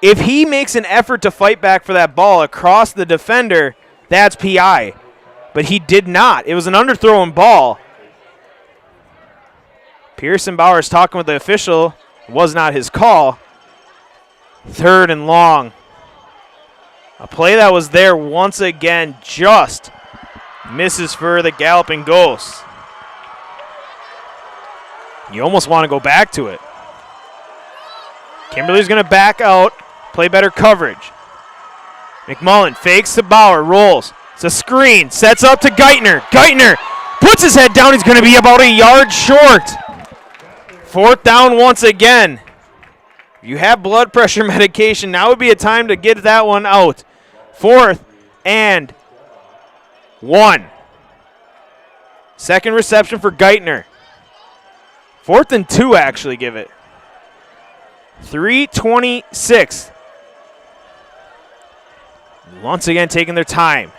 If he makes an effort to fight back for that ball across the defender, that's PI. But he did not. It was an underthrown ball. Pearson Bauer is talking with the official. It was not his call. 3rd and long. A play that was there once again just misses for the Galloping Ghosts. You almost want to go back to it. Kimberly's going to back out, play better coverage. McMullen fakes to Bauer, rolls. It's a screen, sets up to Geithner. Geithner puts his head down. He's going to be about a yard short. 4th down once again. You have blood pressure medication. Now would be a time to get that one out. 4th and 1. Second reception for Geithner. 4th and 2, actually, give it. 3:26. Once again, taking their time.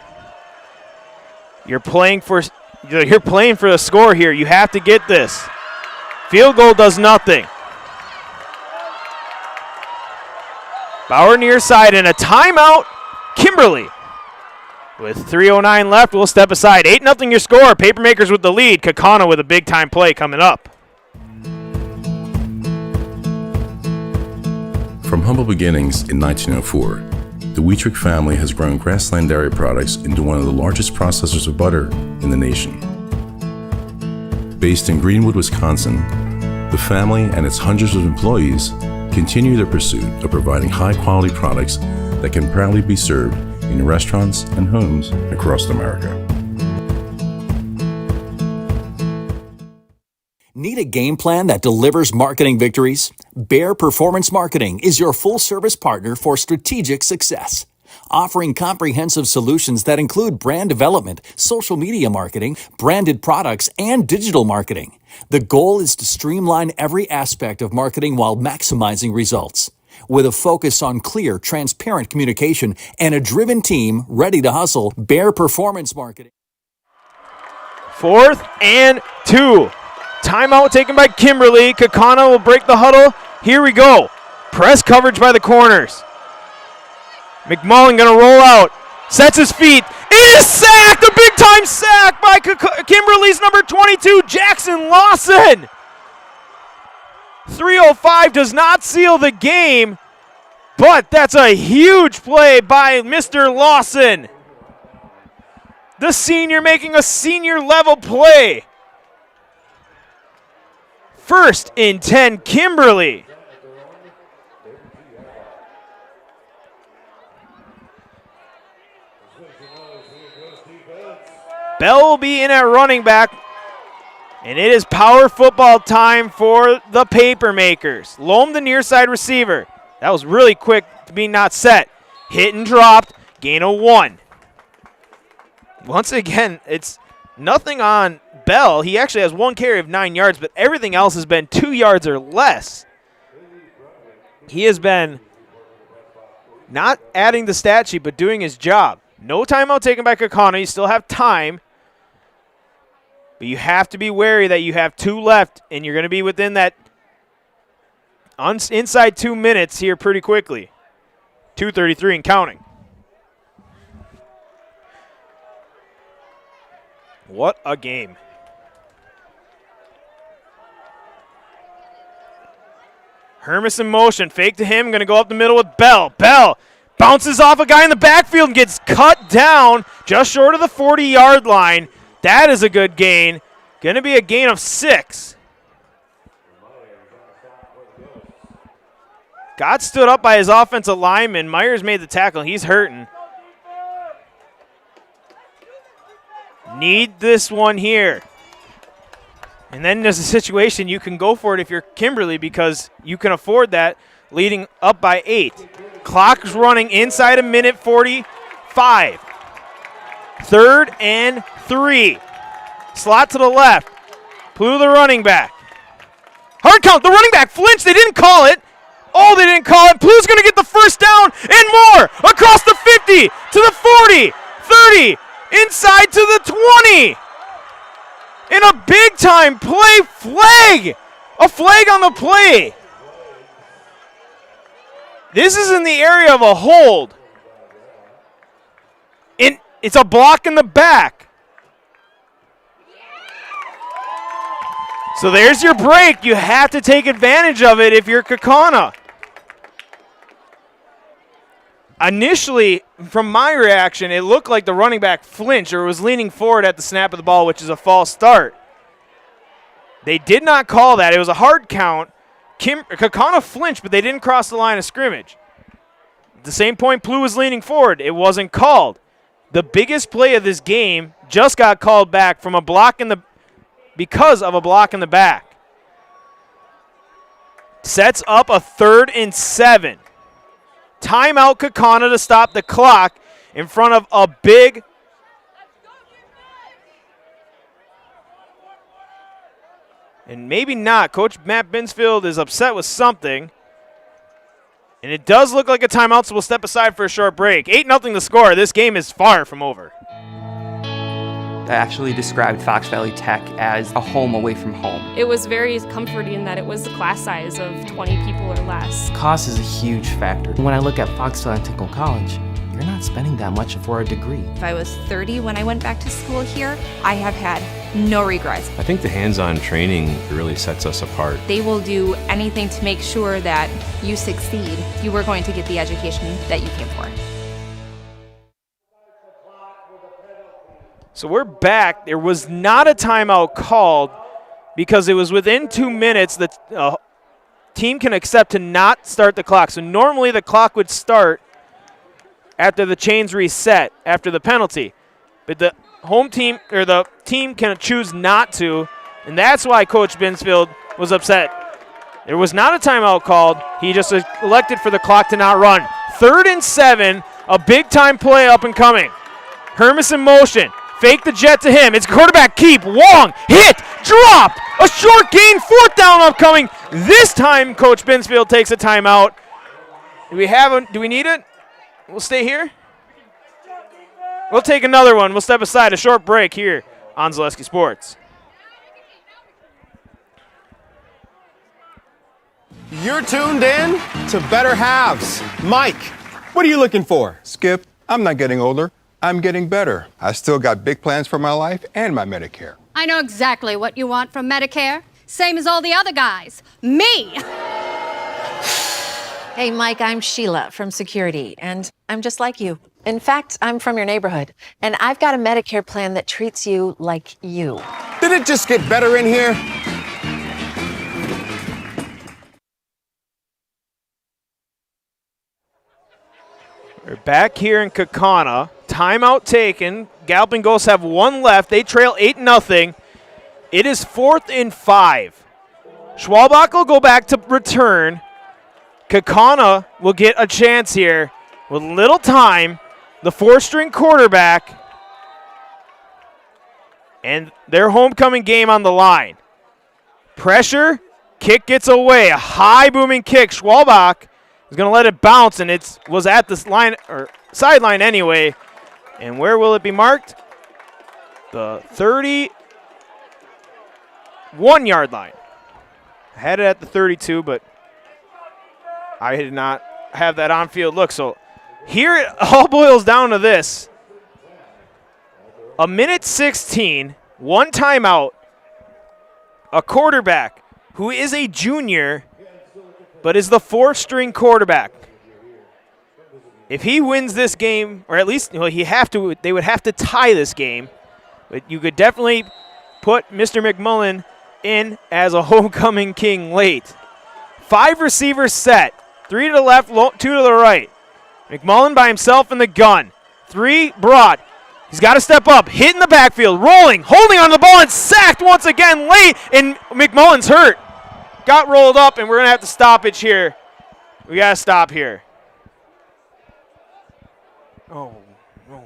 You're playing for the score here. You have to get this. Field goal does nothing. Bauer near side and a timeout. Kimberly. With 3:09 left, we'll step aside. 8-0 your score. Papermakers with the lead. Kaukauna with a big-time play coming up. From humble beginnings in 1904, the Wheatrick family has grown Grassland Dairy Products into one of the largest processors of butter in the nation. Based in Greenwood, Wisconsin, the family and its hundreds of employees continue their pursuit of providing high-quality products that can proudly be served in restaurants and homes across America. Need a game plan that delivers marketing victories? Bear Performance Marketing is your full-service partner for strategic success. Offering comprehensive solutions that include brand development, social media marketing, branded products, and digital marketing. The goal is to streamline every aspect of marketing while maximizing results. With a focus on clear, transparent communication and a driven team ready to hustle, Bear Performance Marketing. 4th and 2. Timeout taken by Kimberly. Kaukauna will break the huddle. Here we go. Press coverage by the corners. McMullen going to roll out. Sets his feet. is sacked! A big-time sack by Kimberly's number 22, Jackson Lawson. 3:05 does not seal the game, but that's a huge play by Mr. Lawson. The senior making a senior-level play. 1st and 10, Kimberly. Bell will be in at running back, and it is power football time for the Papermakers. Loam, the near side receiver. That was really quick to be not set. Hit and dropped, gain of 1. Once again, it's nothing on Bell. He actually has 1 carry of 9 yards, but everything else has been 2 yards or less. He has been not adding the stat sheet, but doing his job. No timeout taken by Kaukauna. You still have time. But you have to be wary that you have 2 left, and you're going to be within that inside 2 minutes here pretty quickly. 2:33 and counting. What a game. Hermes in motion. Fake to him. Going to go up the middle with Bell. Bell bounces off a guy in the backfield and gets cut down just short of the 40-yard line. That is a good gain. Going to be a gain of 6. Got stood up by his offensive lineman. Myers made the tackle. He's hurting. Need this one here. And then there's a situation you can go for it if you're Kimberly because you can afford that leading up by 8. Clock's running inside a minute 45. 3rd and 3. Slot to the left. Plew the running back. Hard count. The running back flinched. They didn't call it. Oh, they didn't call it. Plew's going to get the first down and more. Across the 50 to the 40, 30, inside to the 20. In a big-time play flag. A flag on the play. This is in the area of a hold. And it's a block in the back. So there's your break. You have to take advantage of it if you're Kaukauna. Initially, from my reaction, it looked like the running back flinched or was leaning forward at the snap of the ball, which is a false start. They did not call that. It was a hard count. Kaukauna flinched, but they didn't cross the line of scrimmage. At the same point, Plew was leaning forward. It wasn't called. The biggest play of this game just got called back from a block in the because of a block in the back. Sets up a 3rd and 7. Timeout Kaukauna to stop the clock in front of a big and maybe not. Coach Matt Binsfield is upset with something. And it does look like a timeout, so we'll step aside for a short break. 8-0 the score. This game is far from over. I actually described Fox Valley Tech as a home away from home. It was very comforting that it was a class size of 20 people or less. Cost is a huge factor. When I look at Fox Valley Technical College, you're not spending that much for a degree. If I was 30 when I went back to school here, I have had no regrets. I think the hands-on training really sets us apart. They will do anything to make sure that you succeed. You are going to get the education that you came for. So we're back. There was not a timeout called because it was within 2 minutes that team can accept to not start the clock. So normally the clock would start after the chains reset, after the penalty. But the home team or the team can choose not to, and that's why Coach Binsfield was upset. There was not a timeout called. He just elected for the clock to not run. 3rd and 7, a big-time play up and coming. Hermes in motion. Fake the jet to him. It's quarterback keep. Wong. Hit. Dropped. A short gain. 4th down upcoming. This time, Coach Binsfield takes a timeout. Do we need it? We'll stay here. We'll take another one. We'll step aside. A short break here on Zaleski Sports. You're tuned in to Better Halves. Mike, what are you looking for? Skip, I'm not getting older. I'm getting better. I still got big plans for my life and my Medicare. I know exactly what you want from Medicare. Same as all the other guys. Me! Hey, Mike, I'm Sheila from Security, and I'm just like you. In fact, I'm from your neighborhood, and I've got a Medicare plan that treats you like you. Did it just get better in here? We're back here in Kaukauna. Timeout taken. Galloping Ghosts have one left. They trail 8-0. It is 4th and 5. Schwalbach will go back to return. Kaukauna will get a chance here with little time. The 4-string quarterback. And their homecoming game on the line. Pressure. Kick gets away. A high booming kick. Schwalbach is going to let it bounce, and it was at this line or sideline anyway. And where will it be marked? The 31-yard line. I had it at the 32, but I did not have that on-field look. So here it all boils down to this. A minute 16, one timeout, a quarterback who is a junior but is the 4th-string quarterback. If he wins this game, or at least they would have to tie this game, but you could definitely put Mr. McMullen in as a homecoming king late. 5 receivers set, 3 to the left, 2 to the right. McMullen by himself in the gun. 3 broad. He's got to step up, hit in the backfield, rolling, holding on to the ball, and sacked once again late, and McMullen's hurt. Got rolled up, and we're going to have to stoppage here. We got to stop here. Oh, no.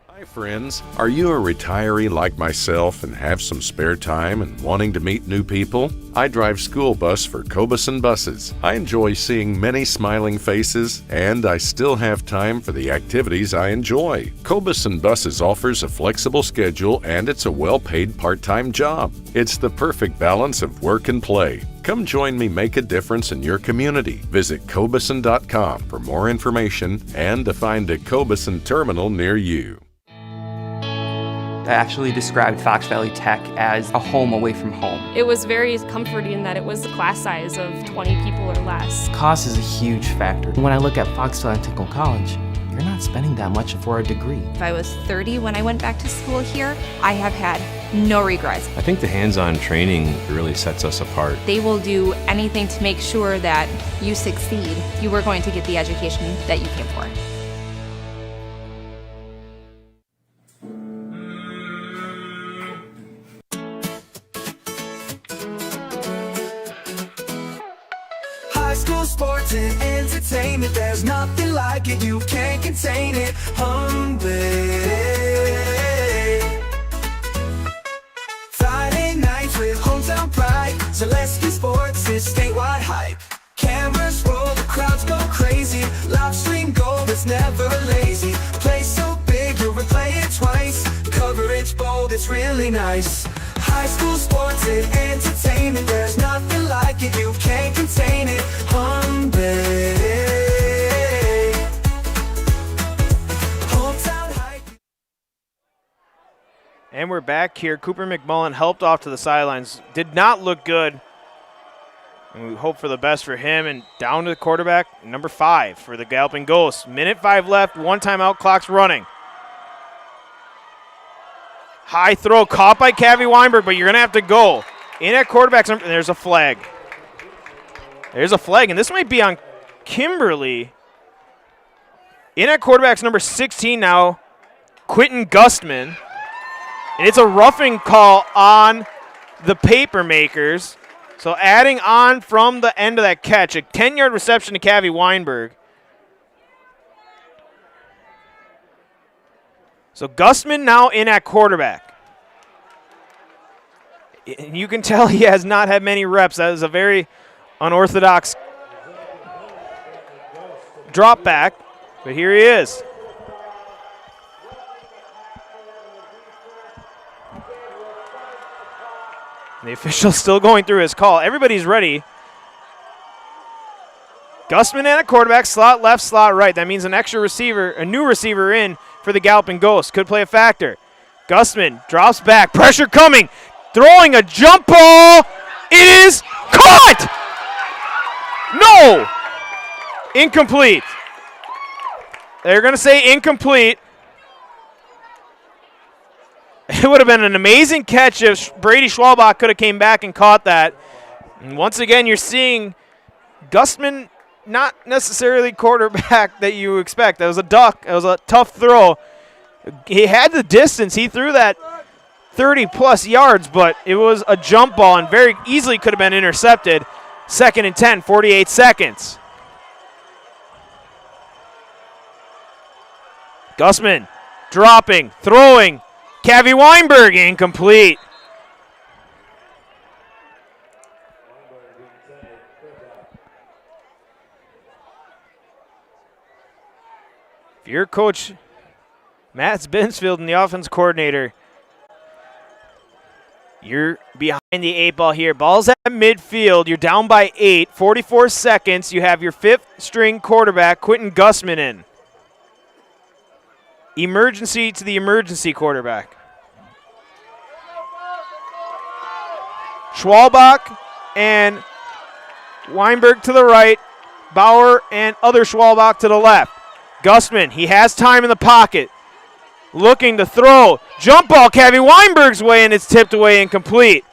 Hi, friends. Are you a retiree like myself and have some spare time and wanting to meet new people? I drive school bus for Kaukauna buses. I enjoy seeing many smiling faces, and I still have time for the activities I enjoy. Kaukauna buses offers a flexible schedule, and it's a well-paid part-time job. It's the perfect balance of work and play. Come join me make a difference in your community. Visit Kaukauna.com for more information and to find a Kaukauna terminal near you. I actually described Fox Valley Tech as a home away from home. It was very comforting that it was a class size of 20 people or less. Cost is a huge factor. When I look at Fox Valley Technical College, you're not spending that much for a degree. If I was 30 when I went back to school here, I have had no regrets. I think the hands-on training really sets us apart. They will do anything to make sure that you succeed. You are going to get the education that you came for. Sports and entertainment, there's nothing like it, you can't contain it. Friday nights with hometown pride, Zaleski Sports is statewide hype. Cameras roll, the crowds go crazy, live stream gold, it's never lazy. Play so big, you'll replay it twice, coverage bold, it's really nice. High school sports and entertainment, there's nothing like it, you can't contain it. And we're back here. Cooper McMullen helped off to the sidelines. Did not look good. And we hope for the best for him. And down to the quarterback, number 5 for the Galloping Ghosts. Minute 5 left, one timeout, clock's running. High throw caught by Cavi Weinberg, but you're going to have to go. In at quarterback, and there's a flag. There's a flag, and this might be on Kimberly. In at quarterback's number 16 now, Quentin Gustman. And it's a roughing call on the Papermakers. So adding on from the end of that catch, a 10-yard reception to Cavi Weinberg. So Gustman now in at quarterback. And you can tell he has not had many reps. That is a very unorthodox drop back, but here he is. The official's still going through his call. Everybody's ready. Gussman and a quarterback, slot left, slot right. That means an extra receiver, a new receiver in for the Galloping Ghosts. Could play a factor. Gussman drops back, pressure coming, throwing a jump ball. It is caught! No! Incomplete. They're going to say incomplete. It would have been an amazing catch if Brady Schwalbach could have came back and caught that. And once again, you're seeing Gussman, not necessarily quarterback that you expect. That was a duck. That was a tough throw. He had the distance. He threw that 30-plus yards, but it was a jump ball and very easily could have been intercepted. 2nd and 10, 48 seconds. Gussman dropping, throwing. Cavi Weinberg incomplete. If you're Coach Matt Binsfield and the offense coordinator, you're behind the 8 ball here. Ball's at midfield. You're down by 8, 44 seconds. You have your 5th string quarterback, Quentin Gussman, in. Emergency to the emergency quarterback. Schwalbach and Weinberg to the right. Bauer and other Schwalbach to the left. Gussman, he has time in the pocket. Looking to throw. Jump ball, Cavi Weinberg's way, and it's tipped away incomplete.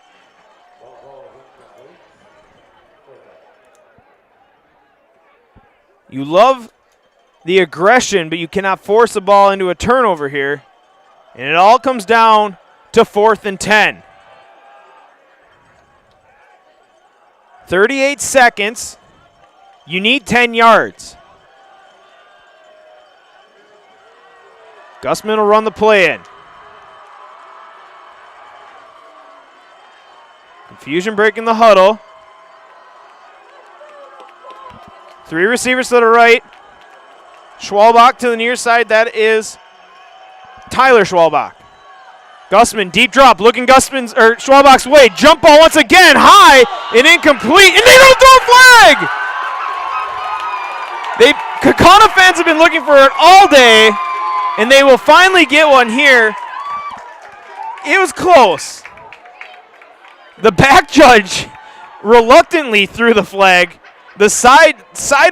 You love the aggression, but you cannot force the ball into a turnover here. And it all comes down to 4th and 10. 38 seconds. You need 10 yards. Gussman will run the play in. Confusion breaking the huddle. 3 receivers to the right. Schwalbach to the near side. That is Tyler Schwalbach. Gussman, deep drop, looking Schwalbach's way. Jump ball once again, high and incomplete, and they don't throw a flag! Kaukauna fans have been looking for it all day, and they will finally get one here. It was close. The back judge reluctantly threw the flag. The side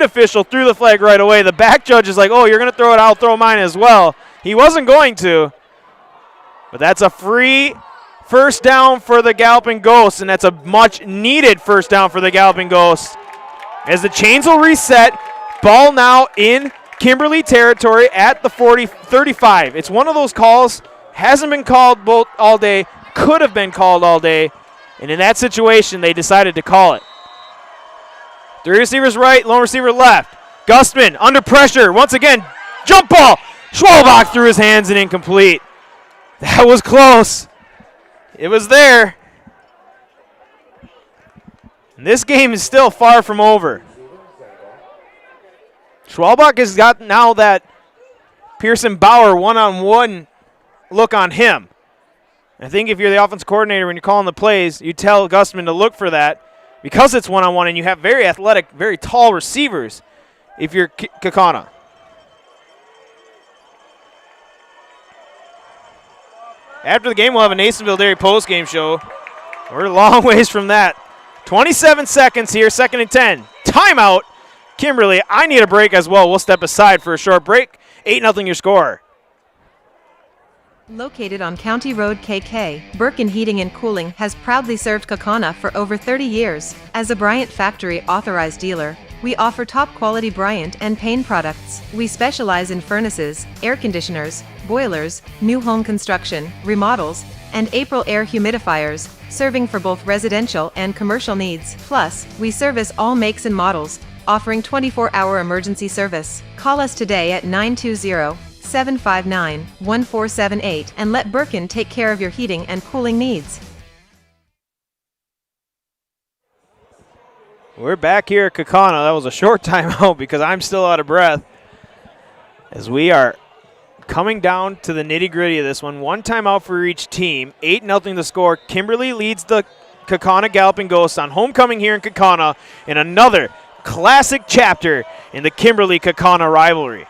official threw the flag right away. The back judge is like, oh, you're going to throw it, I'll throw mine as well. He wasn't going to. But that's a free first down for the Galloping Ghosts, and that's a much-needed first down for the Galloping Ghosts. As the chains will reset, ball now in Kimberly territory at the 35. It's one of those calls, hasn't been called both all day, could have been called all day, and in that situation, they decided to call it. 3 receivers right, lone receiver left. Gussman under pressure. Once again, jump ball. Schwalbach through his hands and incomplete. That was close. It was there. And this game is still far from over. Schwalbach has got now that Pearson Bauer one-on-one look on him. I think if you're the offensive coordinator, when you're calling the plays, you tell Gussman to look for that. Because it's one-on-one and you have very athletic, very tall receivers if you're Kaukauna. After the game, we'll have a Nasonville Dairy postgame show. We're a long ways from that. 27 seconds here, 2nd and 10. Timeout. Kimberly, I need a break as well. We'll step aside for a short break. 8-0 your score. Located on County Road KK, Birkin Heating and Cooling has proudly served Kaukauna for over 30 years. As a Bryant Factory authorized dealer, we offer top-quality Bryant and Payne products. We specialize in furnaces, air conditioners, boilers, new home construction, remodels, and April air humidifiers, serving for both residential and commercial needs. Plus, we service all makes and models, offering 24-hour emergency service. Call us today at 920-759-1478 and let Birkin take care of your heating and cooling needs. We're back here at Kaukauna. That was a short timeout because I'm still out of breath. As we are coming down to the nitty-gritty of this one. One timeout for each team. 8-0 the score. Kimberly leads the Kaukauna Galloping Ghosts on homecoming here in Kaukauna in another classic chapter in the Kimberly-Kaukauna rivalry.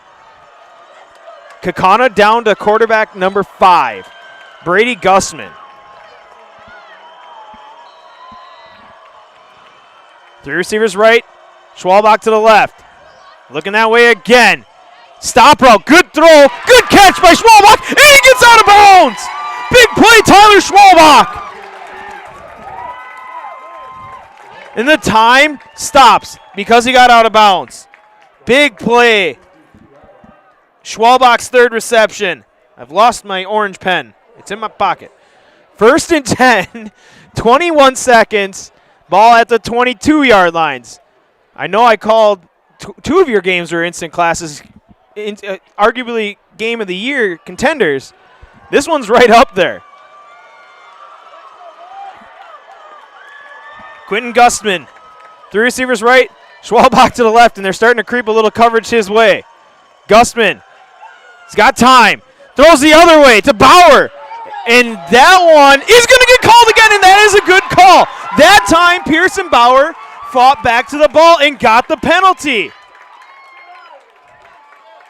Kaukauna down to quarterback number 5, Brady Gustman. 3 receivers right, Schwalbach to the left. Looking that way again. Stop route, good throw, good catch by Schwalbach, and he gets out of bounds! Big play, Tyler Schwalbach! And the time stops because he got out of bounds. Big play. Schwalbach's 3rd reception. I've lost my orange pen. It's in my pocket. 1st and 10, 21 seconds, ball at the 22-yard lines. I know I called 2 of your games were instant classes, arguably game of the year contenders. This one's right up there. Quentin Gustman, 3 receivers right, Schwalbach to the left, and they're starting to creep a little coverage his way. Gustman, he's got time, throws the other way to Bauer, and that one is going to get called again, and that is a good call. That time, Pearson Bauer fought back to the ball and got the penalty.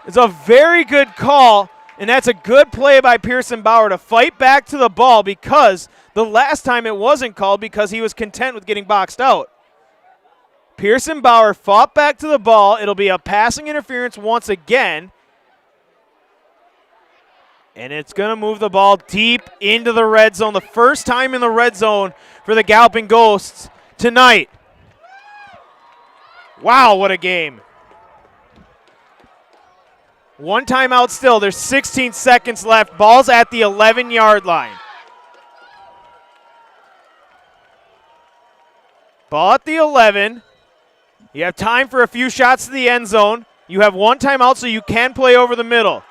It's a very good call, and that's a good play by Pearson Bauer to fight back to the ball, because the last time it wasn't called because he was content with getting boxed out. Pearson Bauer fought back to the ball. It'll be a passing interference once again. And it's going to move the ball deep into the red zone. The first time in the red zone for the Galloping Ghosts tonight. Wow, what a game. 1 timeout still. There's 16 seconds left. Ball's at the 11-yard line. Ball at the 11. You have time for a few shots to the end zone. You have 1 timeout, so you can play over the middle.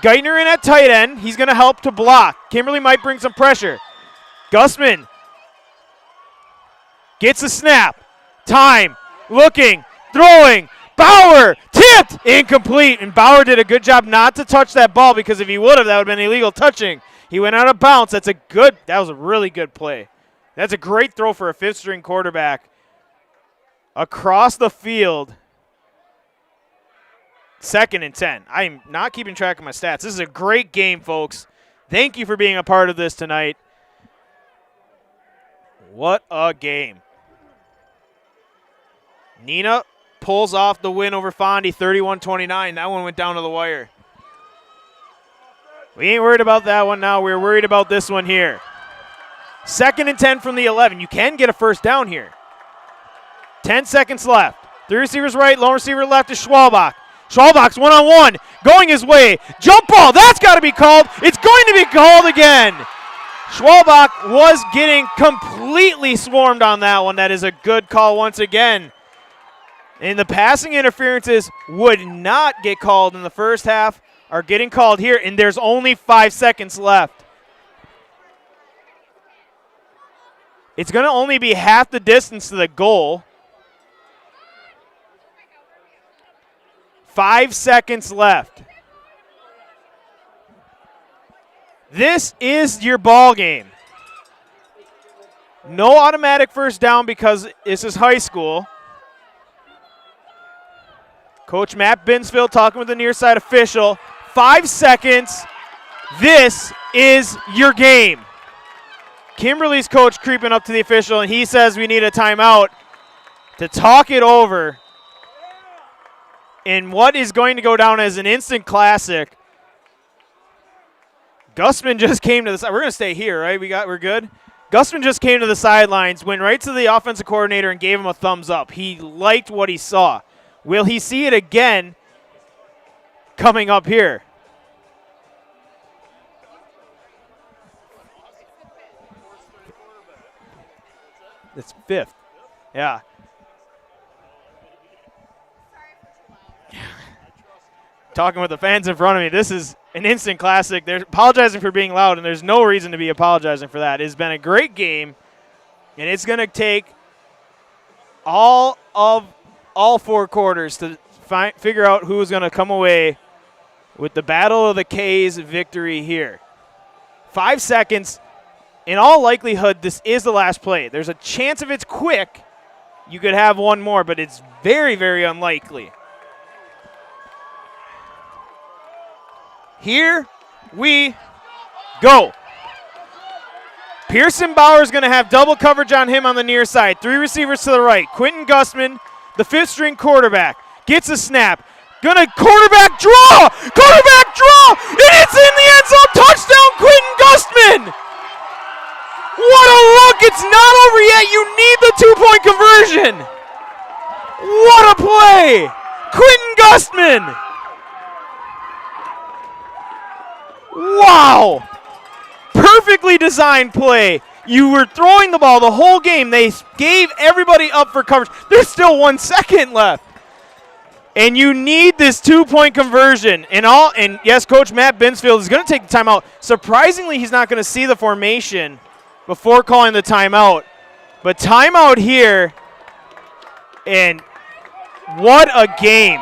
Geithner in at tight end. He's going to help to block. Kimberly might bring some pressure. Gustman gets a snap. Time. Looking. Throwing. Bauer. Tipped. Incomplete. And Bauer did a good job not to touch that ball, because if he would have, that would have been illegal touching. He went out of bounds. That was a really good play. That's a great throw for a 5th-string quarterback. Across the field. 2nd and 10. I'm not keeping track of my stats. This is a great game, folks. Thank you for being a part of this tonight. What a game. Nina pulls off the win over Fondy, 31-29. That one went down to the wire. We ain't worried about that one now. We're worried about this one here. 2nd and 10 from the 11. You can get a first down here. 10 seconds left. 3 receivers right, lone receiver left is Schwalbach. Schwalbach's 1-on-1, going his way. Jump ball, that's got to be called. It's going to be called again. Schwalbach was getting completely swarmed on that one. That is a good call once again. And the passing interferences would not get called in the first half are getting called here, and there's only 5 seconds left. It's going to only be half the distance to the goal. 5 seconds left. This is your ball game. No automatic first down because this is high school. Coach Matt Binsfield talking with the near side official. 5 seconds. This is your game. Kimberly's coach creeping up to the official, and he says we need a timeout to talk it over. In what is going to go down as an instant classic. Gustman just came to the side. We're going to stay here, right? We're good? Gustman just came to the sidelines, went right to the offensive coordinator and gave him a thumbs up. He liked what he saw. Will he see it again coming up here? It's 5th. Yeah. Talking with the fans in front of me, this is an instant classic. They're apologizing for being loud, and there's no reason to be apologizing for that. It's been a great game, and it's going to take all 4 quarters to figure out who's going to come away with the Battle of the K's victory here. 5 seconds. In all likelihood, this is the last play. There's a chance if it's quick, you could have one more, but it's very, very unlikely. Here we go. Pearson Bauer's going to have double coverage on him on the near side. 3 receivers to the right. Quentin Gustman, the 5th-string quarterback, gets a snap. Gonna quarterback draw! Quarterback draw! And it's in the end zone! Touchdown, Quentin Gustman! What a look! It's not over yet. You need the 2-point conversion. What a play! Quentin Gustman! Wow! Perfectly designed play. You were throwing the ball the whole game. They gave everybody up for coverage. There's still 1 second left. And you need this 2-point conversion. And yes, Coach Matt Binsfield is going to take the timeout. Surprisingly, he's not going to see the formation before calling the timeout. But timeout here. And what a game.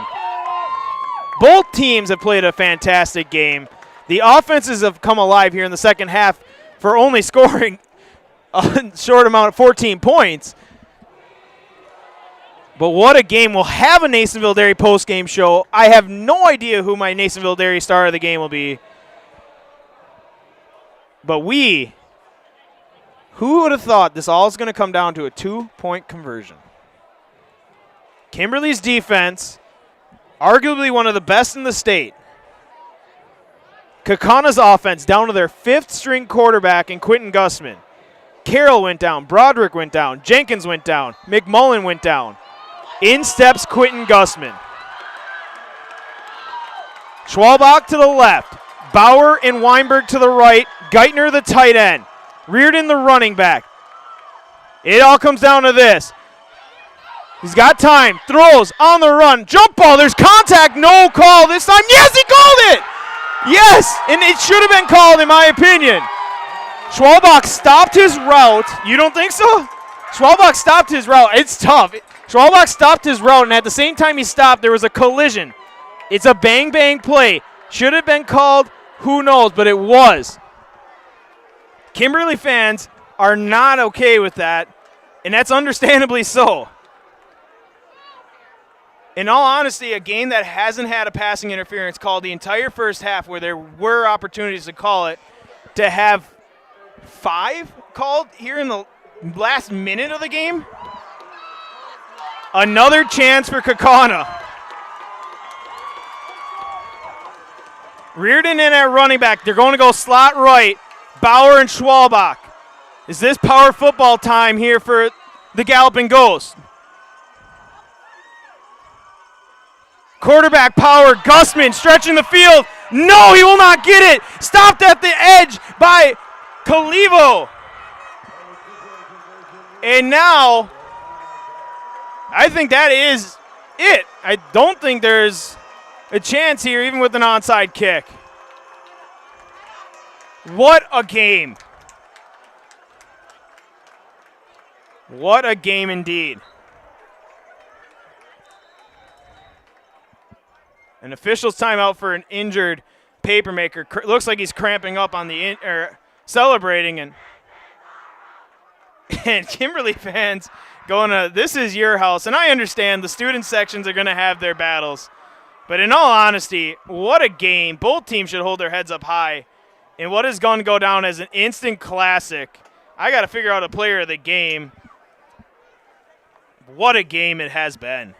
Both teams have played a fantastic game. The offenses have come alive here in the second half for only scoring a short amount of 14 points. But what a game. We'll have a Nasonville Dairy post-game show. I have no idea who my Nasonville Dairy star of the game will be. But who would have thought this all is going to come down to a 2-point conversion? Kimberly's defense, arguably one of the best in the state. Kaukauna's offense down to their 5th-string quarterback in Quentin Gustman. Carroll went down. Broderick went down. Jenkins went down. McMullen went down. In steps Quentin Gustman. Schwalbach to the left. Bauer and Weinberg to the right. Geithner the tight end. Reardon the running back. It all comes down to this. He's got time. Throws on the run. Jump ball. There's contact. No call this time. Yes, he called it! Yes, and it should have been called in my opinion. Schwalbach stopped his route. You don't think so? Schwalbach stopped his route. It's tough. Schwalbach stopped his route, and at the same time he stopped, there was a collision. It's a bang-bang play. Should have been called. Who knows, but it was. Kimberly fans are not okay with that, and that's understandably so. In all honesty, a game that hasn't had a passing interference called the entire first half, where there were opportunities to call it, to have 5 called here in the last minute of the game. Another chance for Kaukauna. Reardon in at running back. They're going to go slot right. Bauer and Schwalbach. Is this power football time here for the Galloping Ghost? Quarterback power, Gustman stretching the field. No, he will not get it. Stopped at the edge by Calivo. And now, I think that is it. I don't think there's a chance here, even with an onside kick. What a game. What a game indeed. An official's timeout for an injured papermaker. Looks like he's cramping up on the celebrating, and Kimberly fans going to, this is your house. And I understand the student sections are going to have their battles. But in all honesty, what a game. Both teams should hold their heads up high. And what is going to go down as an instant classic. I got to figure out a player of the game. What a game it has been.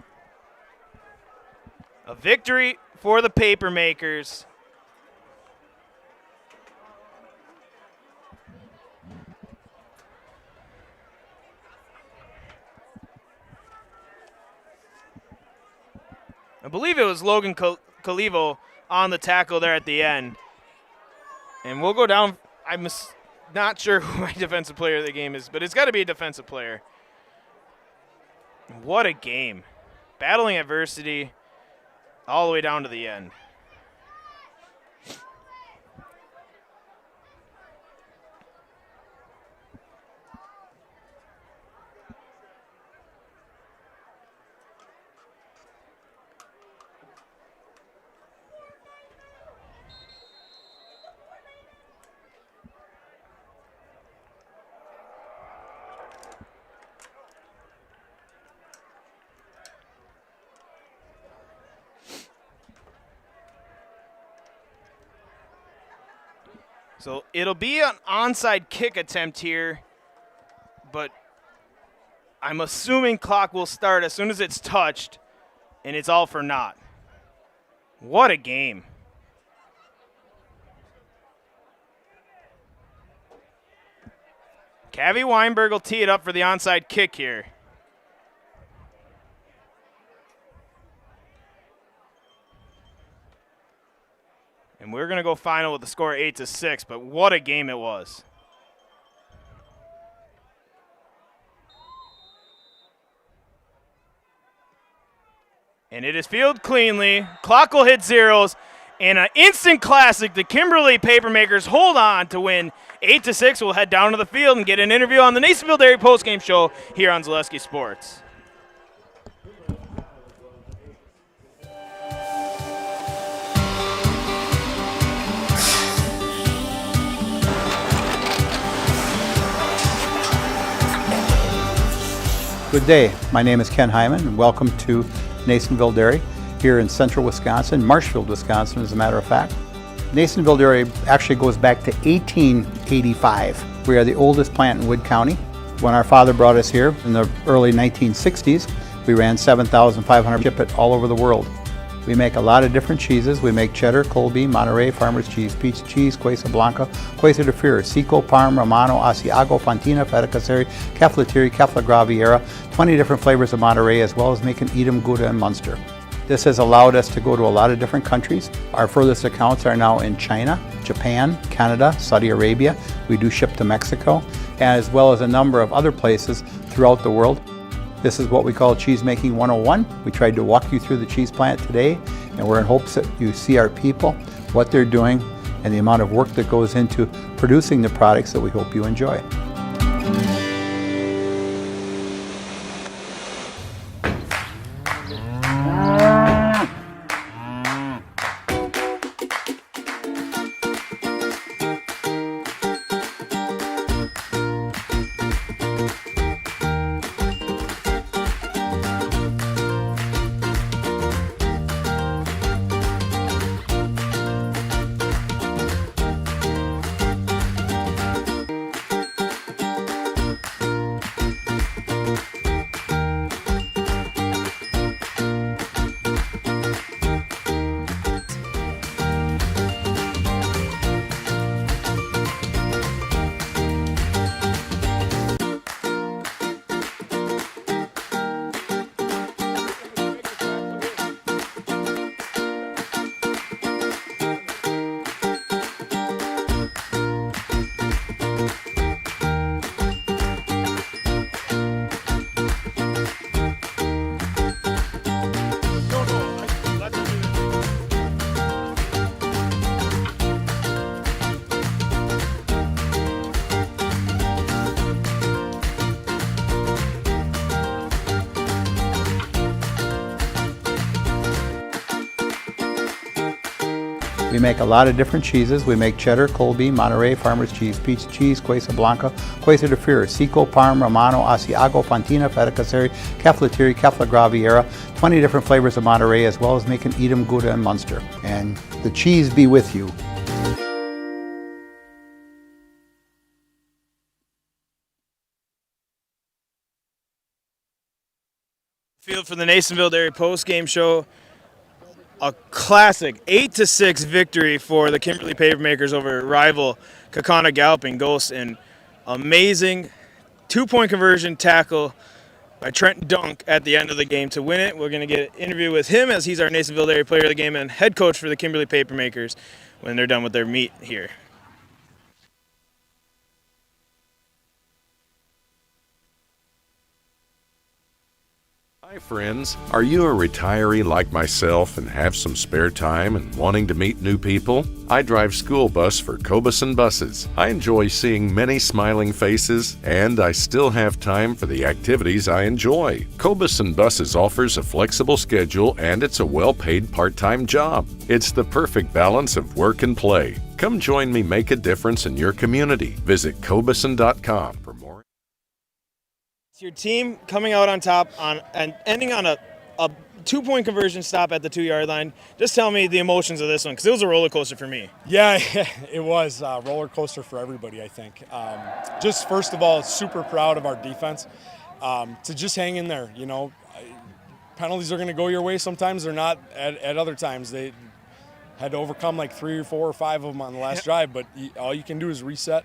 A victory for the Papermakers. I believe it was Logan Calivo on the tackle there at the end. And we'll go down. I'm not sure who my defensive player of the game is, but it's got to be a defensive player. What a game. Battling adversity all the way down to the end. So it'll be an onside kick attempt here, but I'm assuming clock will start as soon as it's touched, and it's all for naught. What a game. Cavi Weinberg will tee it up for the onside kick here. And we're going to go final with the score 8-6, but what a game it was. And it is fielded cleanly. Clock will hit zeros. And an instant classic, the Kimberly Papermakers hold on to win 8-6. We'll head down to the field and get an interview on the Nasonville Dairy postgame show here on Zaleski Sports. Good day. My name is Ken Hyman, and welcome to Nasonville Dairy here in central Wisconsin, Marshfield, Wisconsin, as a matter of fact. Nasonville Dairy actually goes back to 1885. We are the oldest plant in Wood County. When our father brought us here in the early 1960s, we ran 7,500 ship it all over the world. We make a lot of different cheeses. We make cheddar, Colby, Monterey, Farmer's Cheese, Peach Cheese, Quesa Blanca, Quesa de Fury, Seco, Parm, Romano, Asiago, Fontina, Feta Caseri, Caflatiri, Cafla Graviera, 20 different flavors of Monterey, as well as making Edam, Gouda, and Munster. This has allowed us to go to a lot of different countries. Our furthest accounts are now in China, Japan, Canada, Saudi Arabia. We do ship to Mexico, as well as a number of other places throughout the world. This is what we call Cheese Making 101. We tried to walk you through the cheese plant today, and we're in hopes that you see our people, what they're doing, and the amount of work that goes into producing the products that we hope you enjoy. We make a lot of different cheeses. We make cheddar, Colby, Monterey, Farmer's Cheese, Peach Cheese, Quesa Blanca, Quesa de Fury, Seco, Parm, Romano, Asiago, Fontina, Feta Caseri, Caflatiri, Cafla Graviera, 20 different flavors of Monterey, as well as making Edam, Gouda, and Munster. And the cheese be with you. Field for the Nasonville Dairy postgame show. A classic 8-6 victory for the Kimberly Papermakers over rival Kaukauna Galloping Ghosts. An amazing two-point conversion tackle by Trent Dunk at the end of the game to win it. We're going to get an interview with him as he's our Nasonville Dairy player of the game and head coach for the Kimberly Papermakers when they're done with their meet here. Hi friends, are you a retiree like myself and have some spare time and wanting to meet new people? I drive school bus for Kaukauna buses. I enjoy seeing many smiling faces, and I still have time for the activities I enjoy. Kaukauna buses offers a flexible schedule, and it's a well-paid part-time job. It's the perfect balance of work and play. Come join me make a difference in your community. Visit Kaukauna.com for more. It's your team coming out on top and ending on a 2-point conversion stop at the 2-yard line. Just tell me the emotions of this one, because it was a roller coaster for me. Yeah, it was a roller coaster for everybody, I think. Just first of all, super proud of our defense to just hang in there. You know, penalties are going to go your way sometimes. They're not at other times. They had to overcome like 3 or 4 or 5 of them on the last drive, but all you can do is reset,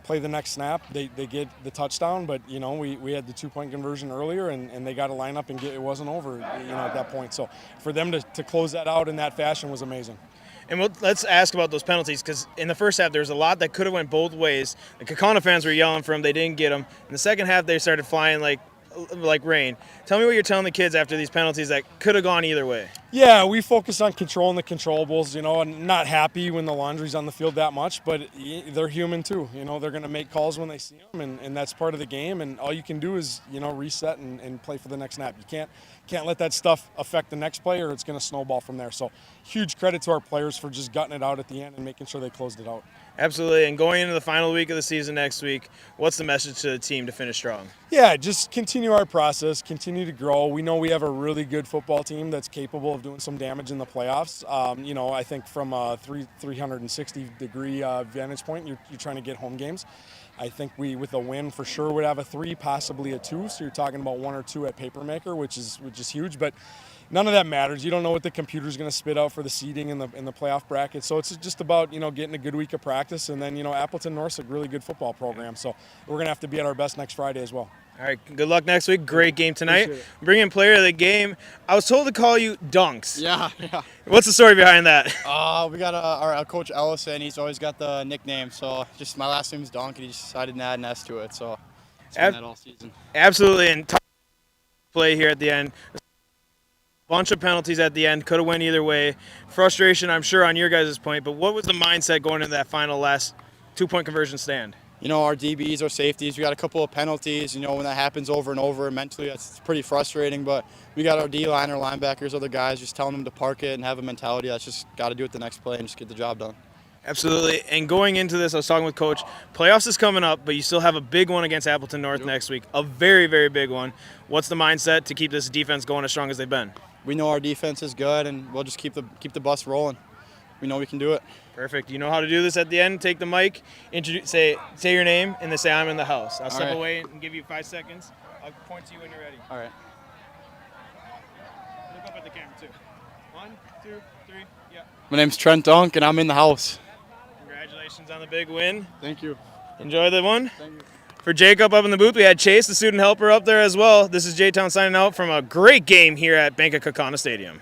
play the next snap. They get the touchdown, but you know we had the 2-point conversion earlier, and they got to line up and it wasn't over, you know, at that point. So for them to close that out in that fashion was amazing. And let's ask about those penalties, because in the first half there was a lot that could have went both ways. The Kaukauna fans were yelling for them; they didn't get them. In the second half, they started flying like rain. Tell me what you're telling the kids after these penalties that could have gone either way. Yeah, we focus on controlling the controllables, you know, and not happy when the laundry's on the field that much, but they're human too. You know, they're going to make calls when they see them, and that's part of the game, and all you can do is, you know, reset and play for the next snap. You can't let that stuff affect the next play, or it's going to snowball from there. So huge credit to our players for just gutting it out at the end and making sure they closed it out. Absolutely. And going into the final week of the season next week, what's the message to the team to finish strong? Yeah, just continue our process, continue to grow. We know we have a really good football team that's capable of doing some damage in the playoffs. You know, I think from a 360-degree vantage point, you're trying to get home games. I think we, with a win, for sure would have a 3, possibly a 2. So you're talking about 1 or 2 at Papermaker, which is huge. But none of that matters. You don't know what the computer's going to spit out for the seeding in the playoff bracket. So it's just about, you know, getting a good week of practice, and then, you know, Appleton North's a really good football program. So we're going to have to be at our best next Friday as well. All right, good luck next week. Great game tonight. Bring in player of the game. I was told to call you Dunks. Yeah. What's the story behind that? We got our coach Ellison. He's always got the nickname. So just my last name is Dunk, and he just decided to add an S to it. So it's been that all season. Absolutely, and play here at the end. Bunch of penalties at the end. Could have went either way. Frustration, I'm sure, on your guys' point. But what was the mindset going into that final last 2-point conversion stand? You know, our DBs, our safeties, we got a couple of penalties. You know, when that happens over and over, mentally, it's pretty frustrating. But we got our D-line, our linebackers, other guys, just telling them to park it and have a mentality that's just got to do it the next play and just get the job done. Absolutely. And going into this, I was talking with Coach. Playoffs is coming up, but you still have a big one against Appleton North next week. A very, very big one. What's the mindset to keep this defense going as strong as they've been? We know our defense is good, and we'll just keep the bus rolling. We know we can do it. Perfect. You know how to do this at the end. Take the mic, say your name, and then say, "I'm in the house." I'll step away and give you 5 seconds. I'll point to you when you're ready. All right. Look up at the camera, too. 1, 2, 3, yeah. My name's Trent Dunk, and I'm in the house. Congratulations on the big win. Thank you. Enjoy the one. Thank you. For Jacob up in the booth, we had Chase, the student helper, up there as well. This is J-Town signing out from a great game here at Bank of Kaukauna Stadium.